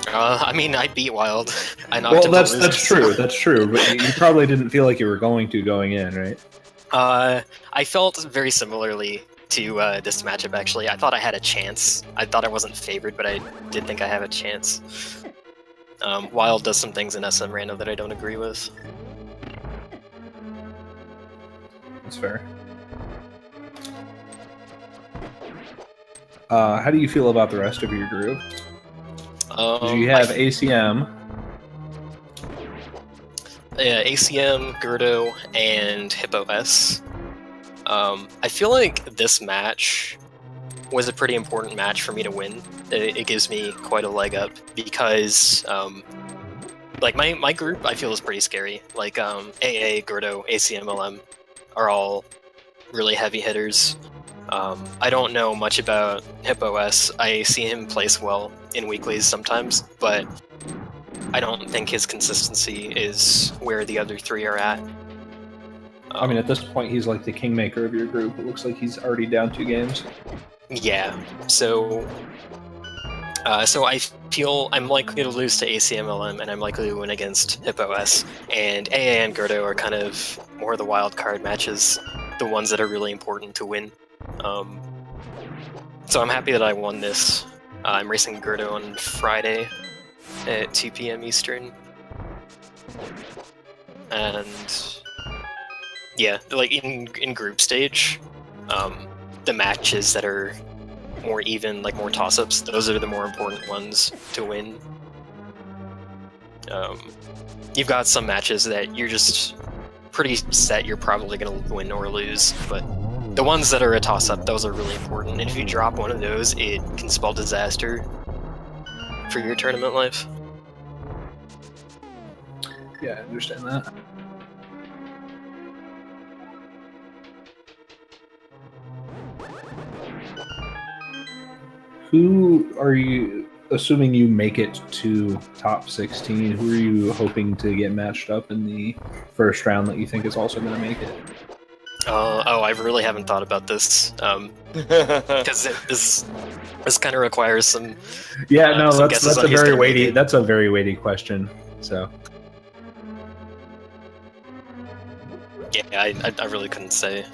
I mean, I beat Wild. I knocked Well, him that's to losers. true. That's true. But you probably didn't feel like you were going in, right? I felt very similarly to this matchup, actually. I thought I had a chance. I thought I wasn't favored, but I did think I have a chance. Wild does some things in SM Rando that I don't agree with. That's fair. How do you feel about the rest of your group? You have ACM. Yeah, ACM, Gerdo, and Hippo S. I feel like this match was a pretty important match for me to win. It gives me quite a leg up because, like, my group I feel is pretty scary. Like, AA, Gerdo, ACM, LM are all really heavy hitters. I don't know much about Hippo S. I see him place well in weeklies sometimes, but I don't think his consistency is where the other three are at. I mean, at this point, he's like the kingmaker of your group. It looks like he's already down 2 games. Yeah, so I feel I'm likely to lose to ACMLM, and I'm likely to win against Hippo S. And AA and Gerdo are kind of more the wild card matches, the ones that are really important to win. So I'm happy that I won this. I'm racing Gerdo on Friday. at 2 p.m. Eastern. And yeah, like in group stage, the matches that are more even, like more toss-ups, those are the more important ones to win. You've got some matches that you're just pretty set you're probably going to win or lose, but the ones that are a toss-up, those are really important. And if you drop one of those, it can spell disaster for your tournament life. Yeah, I understand that. Who are you, assuming you make it to top 16, who are you hoping to get matched up in the first round that you think is also going to make it? Oh, I really haven't thought about this, because this kind of requires some. Yeah, no, some that's guesses a on who's very gonna make weighty. it. That's a very weighty question. So Yeah, I really couldn't say.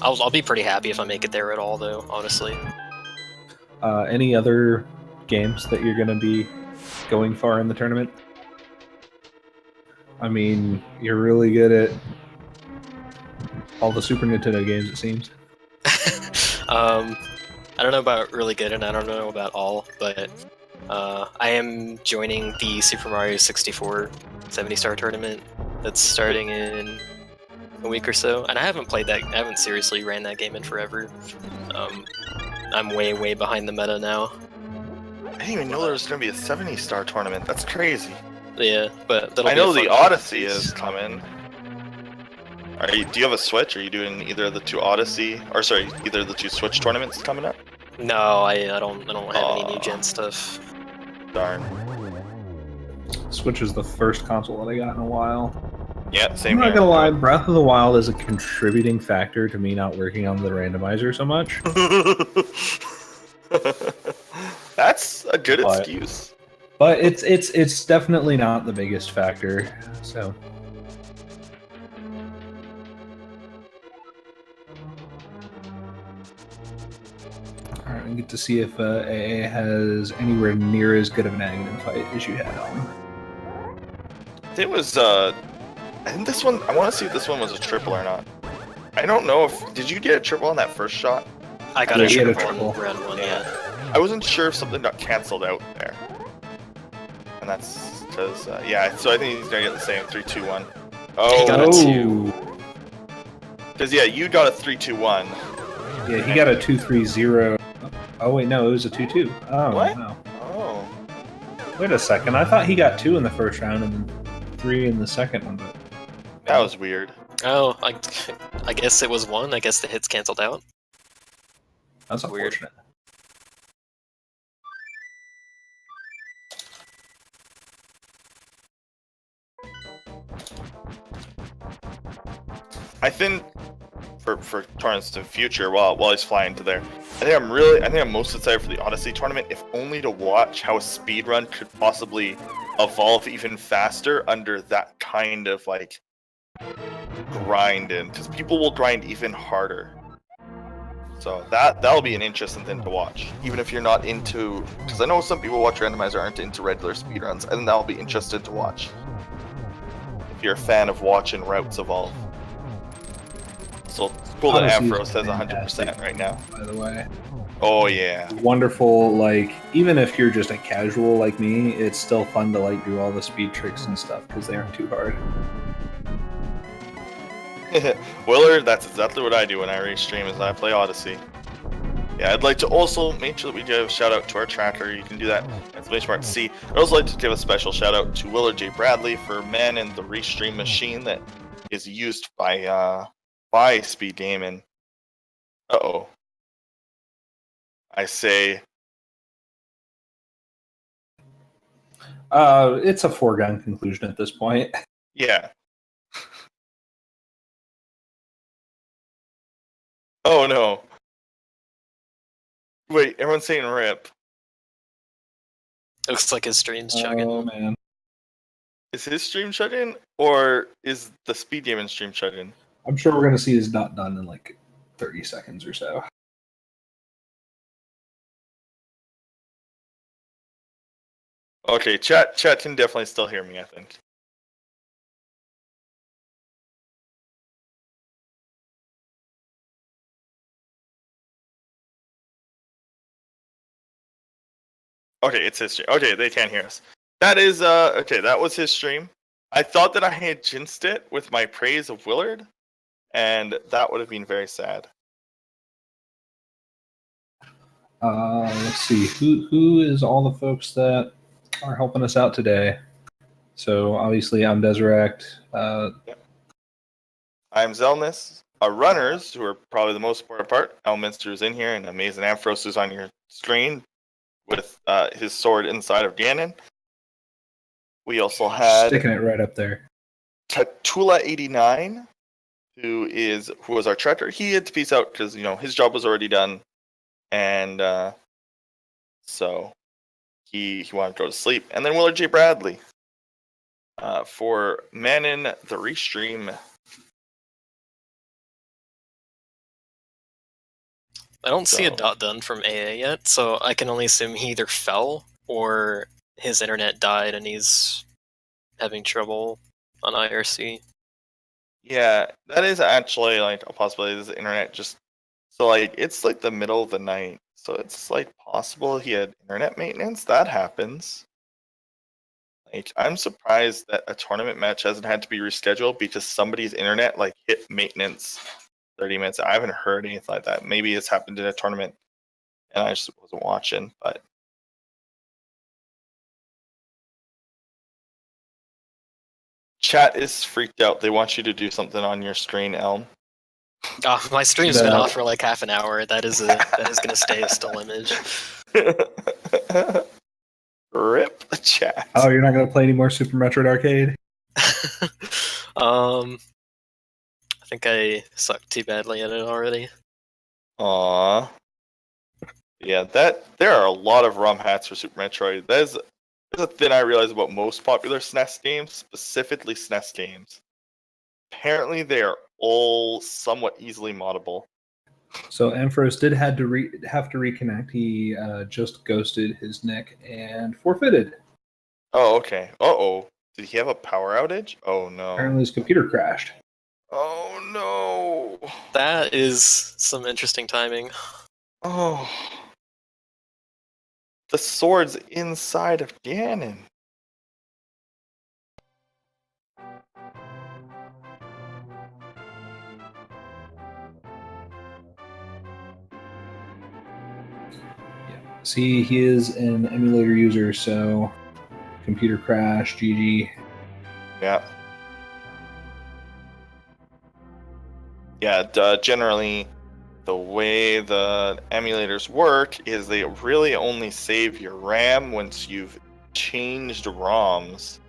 I'll be pretty happy if I make it there at all, though. Honestly. any other games that you're going to be going far in the tournament? I mean, you're really good at all the Super Nintendo games, it seems. I don't know about really good, and I don't know about all, but I am joining the Super Mario 64 70-star tournament that's starting in a week or so, and I haven't played that. I haven't seriously ran that game in forever. I'm way behind the meta now. I didn't even know there was going to be a 70-star tournament. That's crazy. Yeah, but that'll I be a know fun the tournament. Odyssey is coming. Do you have a Switch? Are you doing either of the two Odyssey, or sorry, either of the two Switch tournaments coming up? No, I don't have any new gen stuff. Darn. Switch is the first console that I got in a while. Yeah, I'm same not here. gonna lie, Breath of the Wild is a contributing factor to me not working on the randomizer so much. That's a good But- excuse. But it's definitely not the biggest factor. So alright, I get to see if AA has anywhere near as good of an Aghanim fight as you had on. It was, I think this one, I want to see if this one was a triple or not. I don't know if, did you get a triple on that first shot? I got Yeah, a he had a triple triple. in round one. Yeah. I wasn't sure if something got canceled out there. And that's because, yeah, so I think he's going to get the same 3-2-1. He got a Oh, two. because, yeah, you got a 3-2-1. Yeah, he got a 2-3-0. Oh wait, no, it was a 2-2. Oh What? no. Oh. Wait a second. I thought he got 2 in the first round and then 3 in the second one, but That was weird. Oh, I guess it was one. I guess the hits canceled out. that's Weird. unfortunate. I think for tournaments to the future, while he's flying to there, I think I'm most excited for the Odyssey tournament, if only to watch how a speedrun could possibly evolve even faster under that kind of like grinding, because people will grind even harder. So that'll be an interesting thing to watch, even if you're not into, because I know some people watch Randomizer aren't into regular speedruns. I think that'll be interesting to watch if you're a fan of watching routes evolve. So it's cool that Odyssey is Ampharos says fantastic, 100% right now. By the way, Oh yeah. wonderful. Like even if you're just a casual like me, it's still fun to like do all the speed tricks and stuff because they aren't too hard. Willard, that's exactly what I do when I restream, is I play Odyssey. Yeah, I'd like to also make sure that we give a shout out to our tracker. You can do that at !C. I'd also like to give a special shout out to Willard J. Bradley for manning the restream machine that is used by Speed Gaming. Uh-oh. I say, It's a foregone conclusion at this point. yeah. Oh no. Wait, everyone's saying rip. Looks like his stream's chugging. Oh man. Is his stream shut in, or is the Speed Gaming stream shut in? I'm sure we're gonna see his not done in like 30 seconds or so. Okay, chat can definitely still hear me, I think. Okay, it's his stream. Okay, they can't hear us. That is okay, that was his stream. I thought that I had jinxed it with my praise of Willard, and that would have been very sad. Let's see, who is all the folks that are helping us out today? So obviously I'm Desirect. I'm Zelnus. Our runners, who are probably the most important part, Elminster is in here, and AmazingAmpharos is on your screen with his sword inside of Ganon. We also had Sticking it right up there. Tatula89, who was our treader. He had to peace out because his job was already done, and so he wanted to go to sleep. And then Willard J. Bradley for manning the restream. I don't see a dot done from AA yet, so I can only assume he either fell or his internet died and he's having trouble on IRC. Yeah, that is actually like a possibility. This internet just it's like the middle of the night, so it's like possible he had internet maintenance. That happens. Like, I'm surprised that a tournament match hasn't had to be rescheduled because somebody's internet hit maintenance 30 minutes. I haven't heard anything like that. Maybe it's happened in a tournament and I just wasn't watching, but chat is freaked out. They want you to do something on your screen, Elm. Oh, my stream's been off for like half an hour. That is gonna stay a still image. Rip the chat. Oh, you're not gonna play any more Super Metroid Arcade? I think I sucked too badly at it already. Aww. Yeah, there are a lot of ROM hats for Super Metroid. There's a thing I realize about most popular SNES games, specifically SNES games. Apparently, they are all somewhat easily moddable. So Ampharos did have to reconnect. He just ghosted his nick and forfeited. Oh, okay. Uh-oh. Did he have a power outage? Oh, no. Apparently his computer crashed. Oh, no. That is some interesting timing. Oh. The sword's inside of Ganon. See, he is an emulator user, so computer crash, GG. Yeah. Yeah, generally, the way the emulators work is they really only save your RAM once you've changed ROMs. So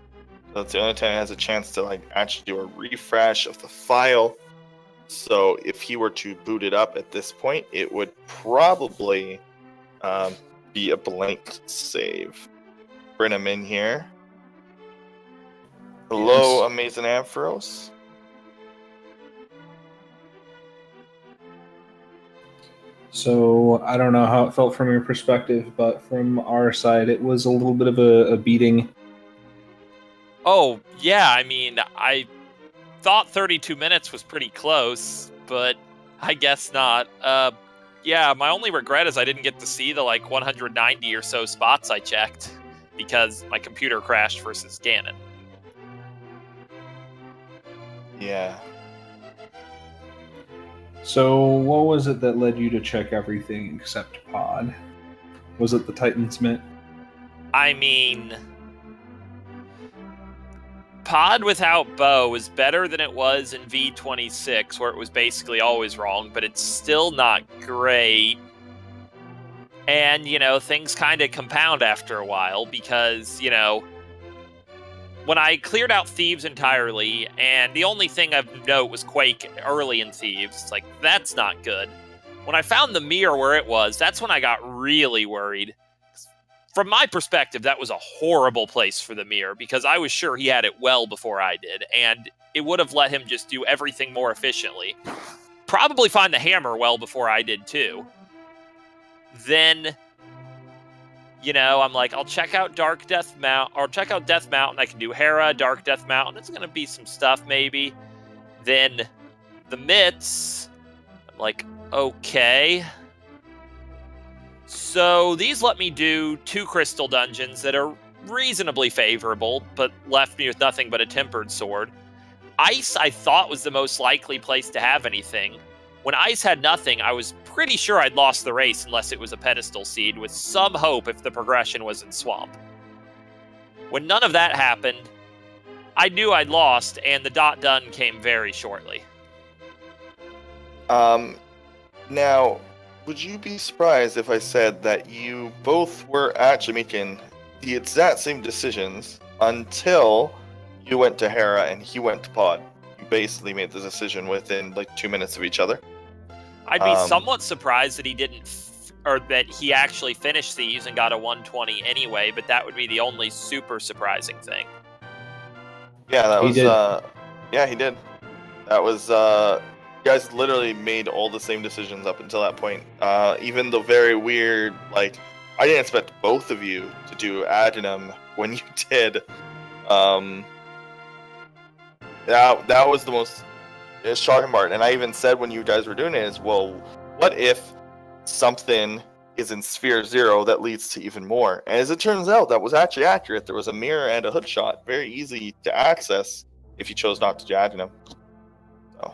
that's the only time it has a chance to actually do a refresh of the file. So if he were to boot it up at this point, it would probably be a blank save. Bring him in here. Hello, Yes. AmazingAmpharos. So I don't know how it felt from your perspective, but from our side, it was a little bit of a beating. Oh, yeah, I mean, I thought 32 minutes was pretty close, but I guess not. Yeah, my only regret is I didn't get to see the 190 or so spots I checked because my computer crashed versus Ganon. Yeah. So what was it that led you to check everything except Pod? Was it the Titan's Mitt? I mean, Pod without Bow is better than it was in V26, where it was basically always wrong, but it's still not great. And, things kind of compound after a while because, when I cleared out Thieves entirely, and the only thing I've noted was Quake early in Thieves, it's that's not good. When I found the mirror where it was, that's when I got really worried. From my perspective, that was a horrible place for the mirror because I was sure he had it well before I did, and it would have let him just do everything more efficiently. Probably find the hammer well before I did too. Then, I'm like, I'll check out Dark Death Mountain, or check out Death Mountain. I can do Hera, Dark Death Mountain. It's gonna be some stuff maybe. Then the Myths. I'm like, okay. So these let me do 2 crystal dungeons that are reasonably favorable, but left me with nothing but a tempered sword. Ice, I thought, was the most likely place to have anything. When Ice had nothing, I was pretty sure I'd lost the race unless it was a pedestal seed, with some hope if the progression was in Swamp. When none of that happened, I knew I'd lost, and the dot done came very shortly. Now, would you be surprised if I said that you both were actually making the exact same decisions until you went to Hera and he went to Pod? You basically made the decision within like 2 minutes of each other. I'd be somewhat surprised that he didn't, or that he actually finished these and got a 120 anyway, but that would be the only super surprising thing. Yeah, that He was, did. Yeah, he did. That was, you guys literally made all the same decisions up until that point. Even the very weird, like, I didn't expect both of you to do Adonam when you did. That was the most shocking part. And I even said when you guys were doing it is, well, what if something is in Sphere 0 that leads to even more? And as it turns out, that was actually accurate. There was a mirror and a hood shot. Very easy to access if you chose not to do Adonam. So.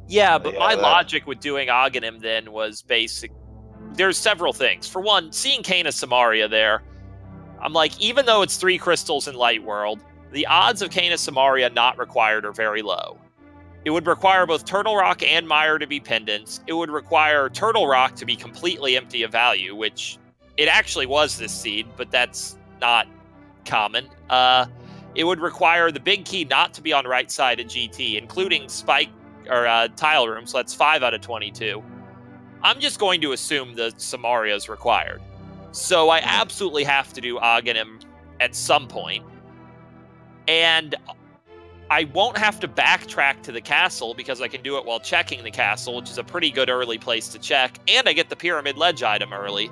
Yeah, but Yeah, my that- logic with doing Aghanim then was basic. There's several things. For one, seeing Canis Samaria there, I'm like, even though it's 3 crystals in Light World, the odds of Canis Samaria not required are very low. It would require both Turtle Rock and Mire to be pendants. It would require Turtle Rock to be completely empty of value, which it actually was this seed, but that's not common. It would require the big key not to be on right side of GT, including Spike or Tile Room, so that's 5 out of 22. I'm just going to assume the Samaria is required. So I absolutely have to do Aghanim at some point. And I won't have to backtrack to the castle because I can do it while checking the castle, which is a pretty good early place to check. And I get the Pyramid Ledge item early.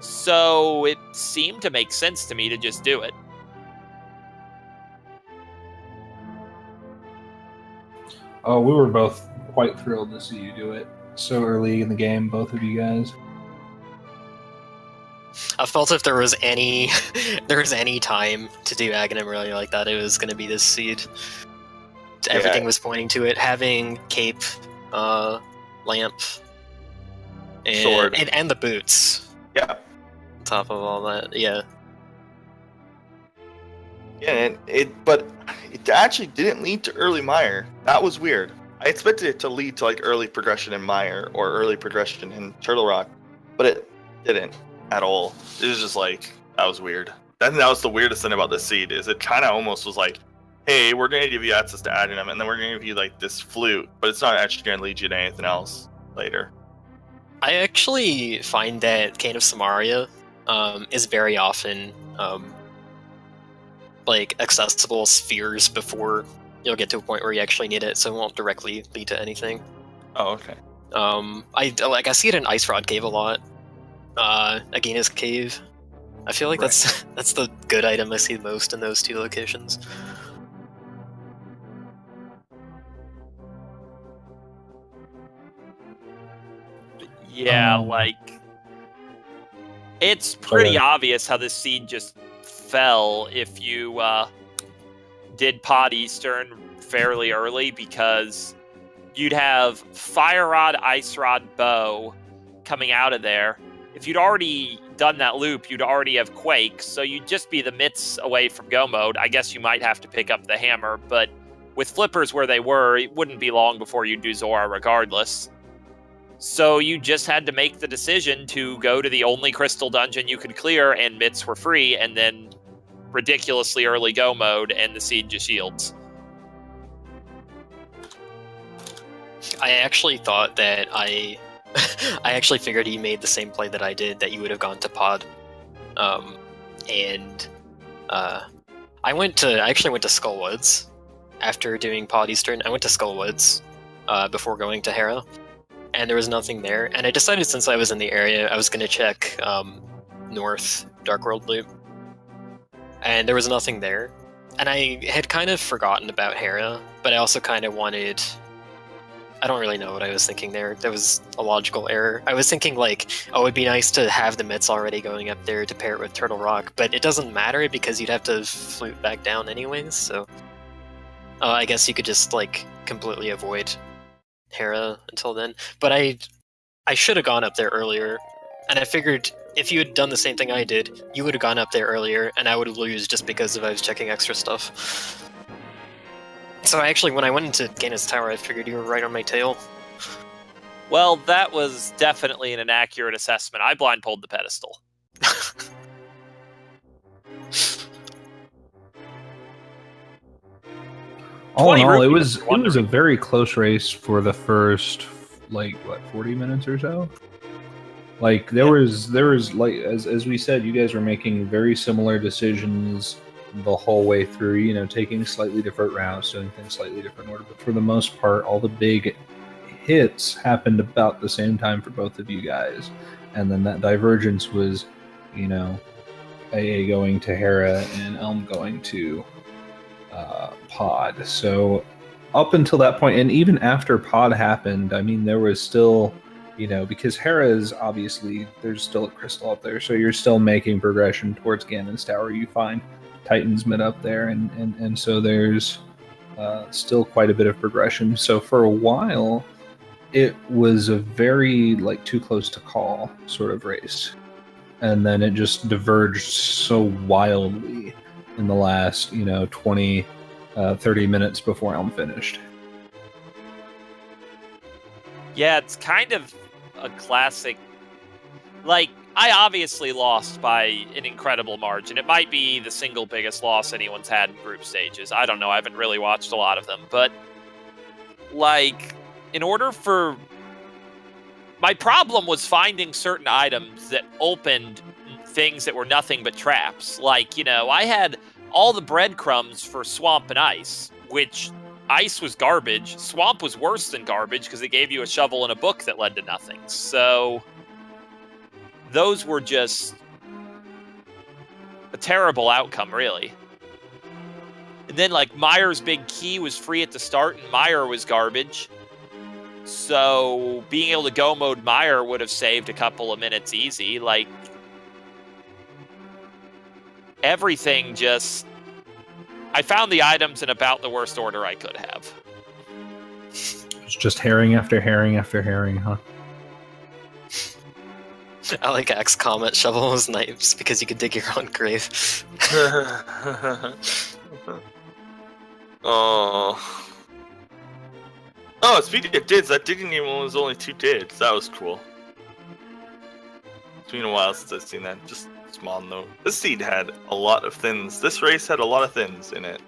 So it seemed to make sense to me to just do it. Oh, we were both quite thrilled to see you do it so early in the game, both of you guys. I felt if there was any time to do Aghanim really like that, it was going to be this seed. Everything was pointing to it. Having cape, lamp, and Sword. and the boots. Yeah. On top of all that, yeah. Yeah, and it actually didn't lead to early Mire. That was weird. I expected it to lead to like early progression in Mire or early progression in Turtle Rock, but it didn't at all. It was just like, that was weird. I think that was the weirdest thing about this seed, is it kind of almost was like, hey, we're going to give you access to Adonam, and then we're going to give you like this flute, but it's not actually going to lead you to anything else later. I actually find that Cane of Samaria is very often like accessible spheres before you'll get to a point where you actually need it, so it won't directly lead to anything. Oh, okay. I see it in Ice Rod Cave a lot. Agina's Cave. I feel like that's the good item I see most in those 2 locations. Yeah, it's pretty obvious how this seed just fell if you did Pod Eastern fairly early, because you'd have Fire Rod, Ice Rod, Bow coming out of there. If you'd already done that loop, you'd already have Quake, so you'd just be the Myths away from Go Mode. I guess you might have to pick up the Hammer, but with Flippers where they were, it wouldn't be long before you'd do Zora regardless. So you just had to make the decision to go to the only crystal dungeon you could clear, and Myths were free, and then ridiculously early Go Mode, and the seed just shields. I actually thought that I actually figured he made the same play that I did, that you would have gone to Pod. I actually went to Skullwoods after doing Pod Eastern. I went to Skullwoods before going to Hera, and there was nothing there. And I decided, since I was in the area, I was going to check north Dark World loop, and there was nothing there. And I had kind of forgotten about Hera, but I also kind of wanted... I don't really know what I was thinking there. That was a logical error. I was thinking like, oh, it'd be nice to have the mitts already going up there to pair it with Turtle Rock, but it doesn't matter because you'd have to flute back down anyways, so... I guess you could just, like, completely avoid Hera until then. But I should have gone up there earlier, and I figured if you had done the same thing I did, you would have gone up there earlier, and I would lose just because I was checking extra stuff. So actually, when I went into Gaina's Tower, I figured you were right on my tail. Well, that was definitely an inaccurate assessment. I blind pulled the pedestal. All in all, it was a very close race for the first, like, what, 40 minutes or so? Like, there was like, as we said, you guys were making very similar decisions the whole way through, you know, taking slightly different routes, doing things slightly different order, but for the most part, all the big hits happened about the same time for both of you guys. And then that divergence was, you know, AA going to Hera and Elm going to Pod. So up until that point, and even after Pod happened, I mean, there was still, you know, because Hera is obviously, there's still a crystal up there, so you're still making progression towards Ganon's Tower. You find Titan's Mid up there, and so there's still quite a bit of progression. So for a while, it was a very, like, too close to call sort of race. And then it just diverged so wildly in the last, you know, 20, 30 minutes before Elm finished. Yeah, it's kind of a classic. Like, I obviously lost by an incredible margin. It might be the single biggest loss anyone's had in group stages. I don't know. I haven't really watched a lot of them. But, like, in order for... My problem was finding certain items that opened things that were nothing but traps. Like, you know, I had all the breadcrumbs for Swamp and Ice, which Ice was garbage. Swamp was worse than garbage because it gave you a shovel and a book that led to nothing. So those were just a terrible outcome, really. And then, like, Meyer's big key was free at the start, and Meyer was garbage. So being able to go mode Meyer would have saved a couple of minutes easy. Like, everything just... I found the items in about the worst order I could have. It's just herring after herring after herring, huh? I like Axe comment, shovel was knives because you could dig your own grave. Oh. Oh, speaking of dids, that digging game was only 2 dids. That was cool. It's been a while since I've seen that. Just small note. This seed had a lot of thins. This race had a lot of thins in it.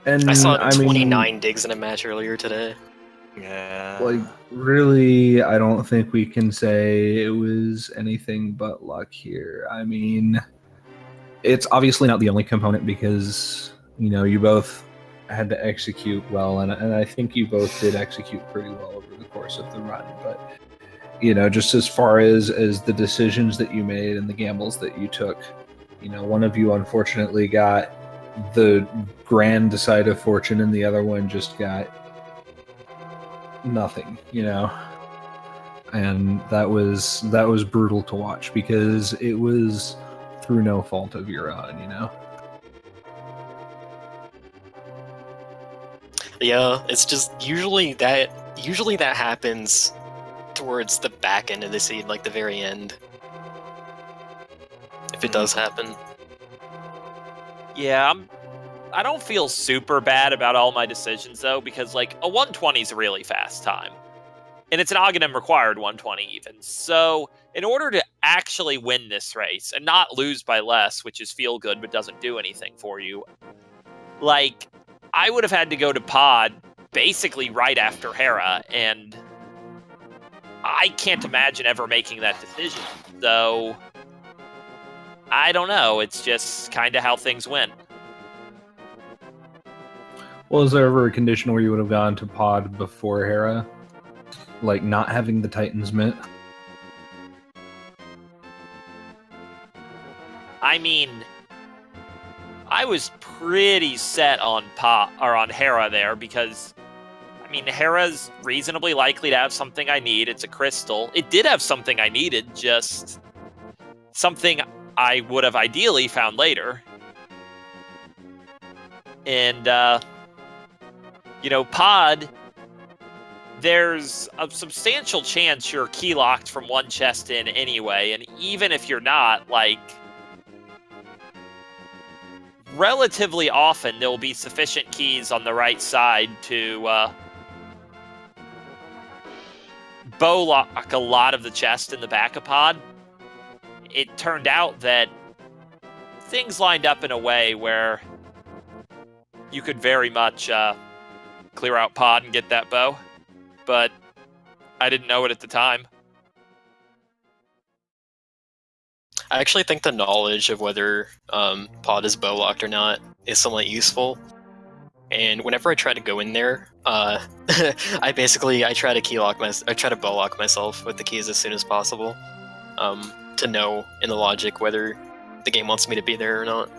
And I saw 29 digs in a match earlier today. Yeah. Like, really, I don't think we can say it was anything but luck here. I mean, it's obviously not the only component because, you know, you both had to execute well, and I think you both did execute pretty well over the course of the run. But, you know, just as far as the decisions that you made and the gambles that you took, you know, one of you unfortunately got the grand side of fortune, and the other one just got nothing, you know. And that was brutal to watch because it was through no fault of your own, you know. Yeah, it's just usually that happens towards the back end of the seed, like the very end. If it does happen. Yeah, I don't feel super bad about all my decisions, though, because, like, a 120 is a really fast time. And it's an Aghanim required 120 even. So, in order to actually win this race, and not lose by less, which is feel good but doesn't do anything for you, like, I would have had to go to Pod basically right after Hera, and I can't imagine ever making that decision. So, I don't know. It's just kind of how things went. Well, is there ever a condition where you would have gone to Pod before Hera? Like, not having the Titan's Mitt? I mean, I was pretty set on on Hera there because, I mean, Hera's reasonably likely to have something I need. It's a crystal. It did have something I needed, just something I would have ideally found later. And, Pod, there's a substantial chance you're key-locked from one chest in anyway, and even if you're not, like, relatively often there will be sufficient keys on the right side to bow lock a lot of the chest in the back of Pod. It turned out that things lined up in a way where you could very much clear out Pod and get that bow, but I didn't know it at the time. I actually think the knowledge of whether Pod is bow locked or not is somewhat useful. And whenever I try to go in there, I try to I try to bow lock myself with the keys as soon as possible, to know in the logic whether the game wants me to be there or not.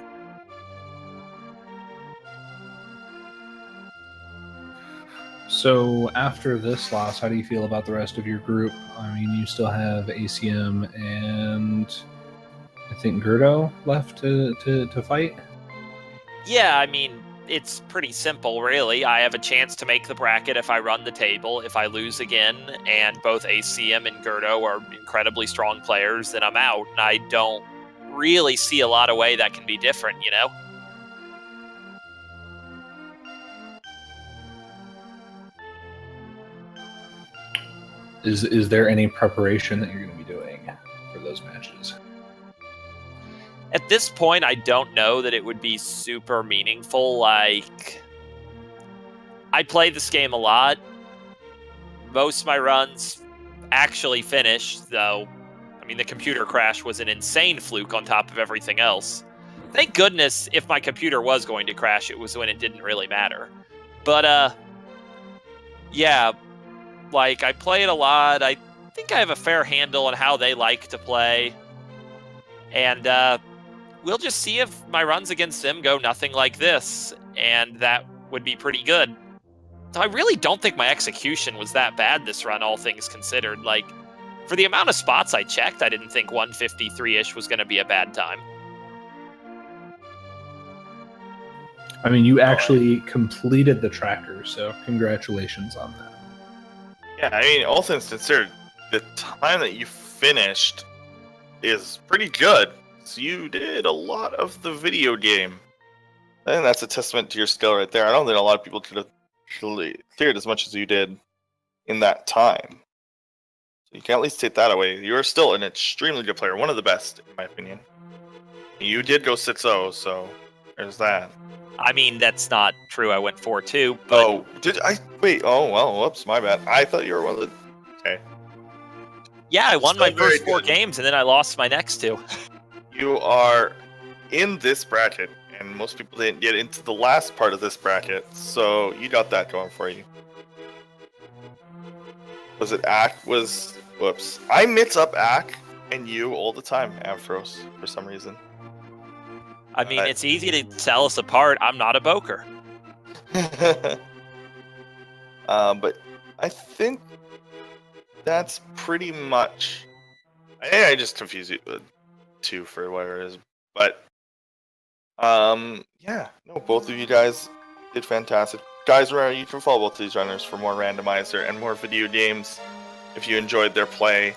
So after this loss, how do you feel about the rest of your group? I mean, you still have ACM and I think Gerdo left to fight. Yeah, I mean, it's pretty simple, really. I have a chance to make the bracket if I run the table. If I lose again, and both ACM and Gerdo are incredibly strong players, then I'm out. And I don't really see a lot of way that can be different, you know? Is there any preparation that you're going to be doing for those matches? At this point, I don't know that it would be super meaningful. Like, I play this game a lot. Most of my runs actually finish, though. I mean, the computer crash was an insane fluke on top of everything else. Thank goodness, if my computer was going to crash, it was when it didn't really matter. But, yeah, like, I play it a lot. I think I have a fair handle on how they like to play. And, we'll just see if my runs against them go nothing like this, and that would be pretty good. So I really don't think my execution was that bad this run, all things considered. Like, for the amount of spots I checked, I didn't think 153-ish was going to be a bad time. I mean, you actually completed the tracker, so congratulations on that. Yeah, I mean, all things considered, the time that you finished is pretty good. So you did a lot of the video game. I think that's a testament to your skill right there. I don't think a lot of people could have cleared as much as you did in that time. So you can at least take that away. You're still an extremely good player, one of the best, in my opinion. You did go 6-0, so there's that. I mean, that's not true. I went 4-2. But... Oh, did I? Wait, oh, well, whoops, my bad. I thought you were one of the... Okay. Yeah, I won my Still very first 4 good. games, and then I lost my next 2. You are in this bracket, and most people didn't get into the last part of this bracket, so you got that going for you. Was it whoops. I mix up Ack and you all the time, Ampharos, for some reason. I mean, it's easy to tell us apart. I'm not a boker. But I think that's pretty much... I just confused you with 2 for whatever it is. But, yeah. No, both of you guys did fantastic. Guys, remember, you can follow both these runners for more Randomizer and more video games if you enjoyed their play.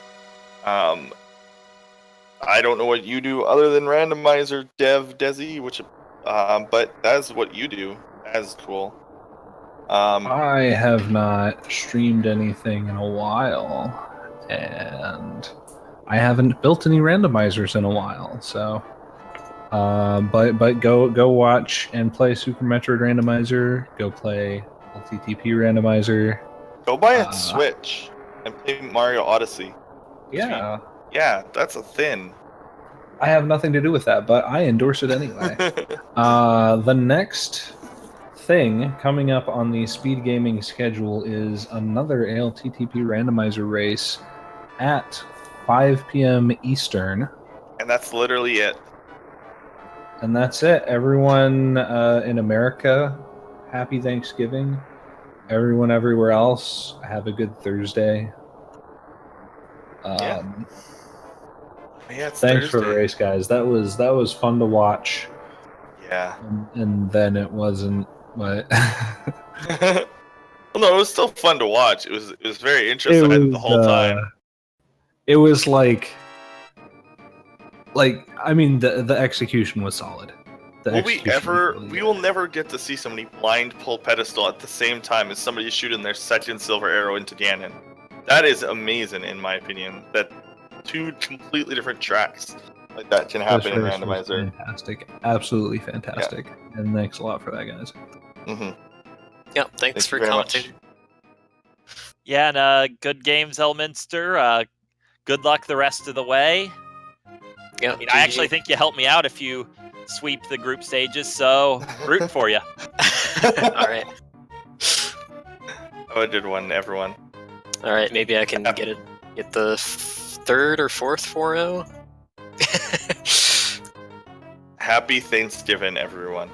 I don't know what you do other than Randomizer, Desi, which, but that's what you do. That is cool. I have not streamed anything in a while, and I haven't built any randomizers in a while. So, but go watch and play Super Metroid Randomizer. Go play ALTTP Randomizer. Go buy a Switch and play Mario Odyssey. Yeah. Yeah, that's a thing. I have nothing to do with that, but I endorse it anyway. The next thing coming up on the Speed Gaming schedule is another ALTTP randomizer race at 5 p.m. Eastern. And that's literally it. And that's it. Everyone in America, happy Thanksgiving. Everyone everywhere else, have a good Thursday. Yeah, it's Thanks for the Thursday. race, guys. That was fun to watch. Yeah. And then it wasn't. But Well, no, it was still fun to watch. It was very interesting the whole time. It was like I mean the execution was solid. We will never get to see somebody blind pull pedestal at the same time as somebody shooting their second silver arrow into Ganon. That is amazing, in my opinion. That two completely different tracks like that can happen in Randomizer. Fantastic, absolutely fantastic, and thanks a lot for that, guys. Mm-hmm. Yeah, thanks for commenting. Yeah, and good games, Elminster. Good luck the rest of the way. Yeah, I actually think you helped me out if you sweep the group stages, so rooting for you. All right. Oh, I did one, everyone. All right, maybe I can get the third or fourth 4-0. Happy Thanksgiving, everyone.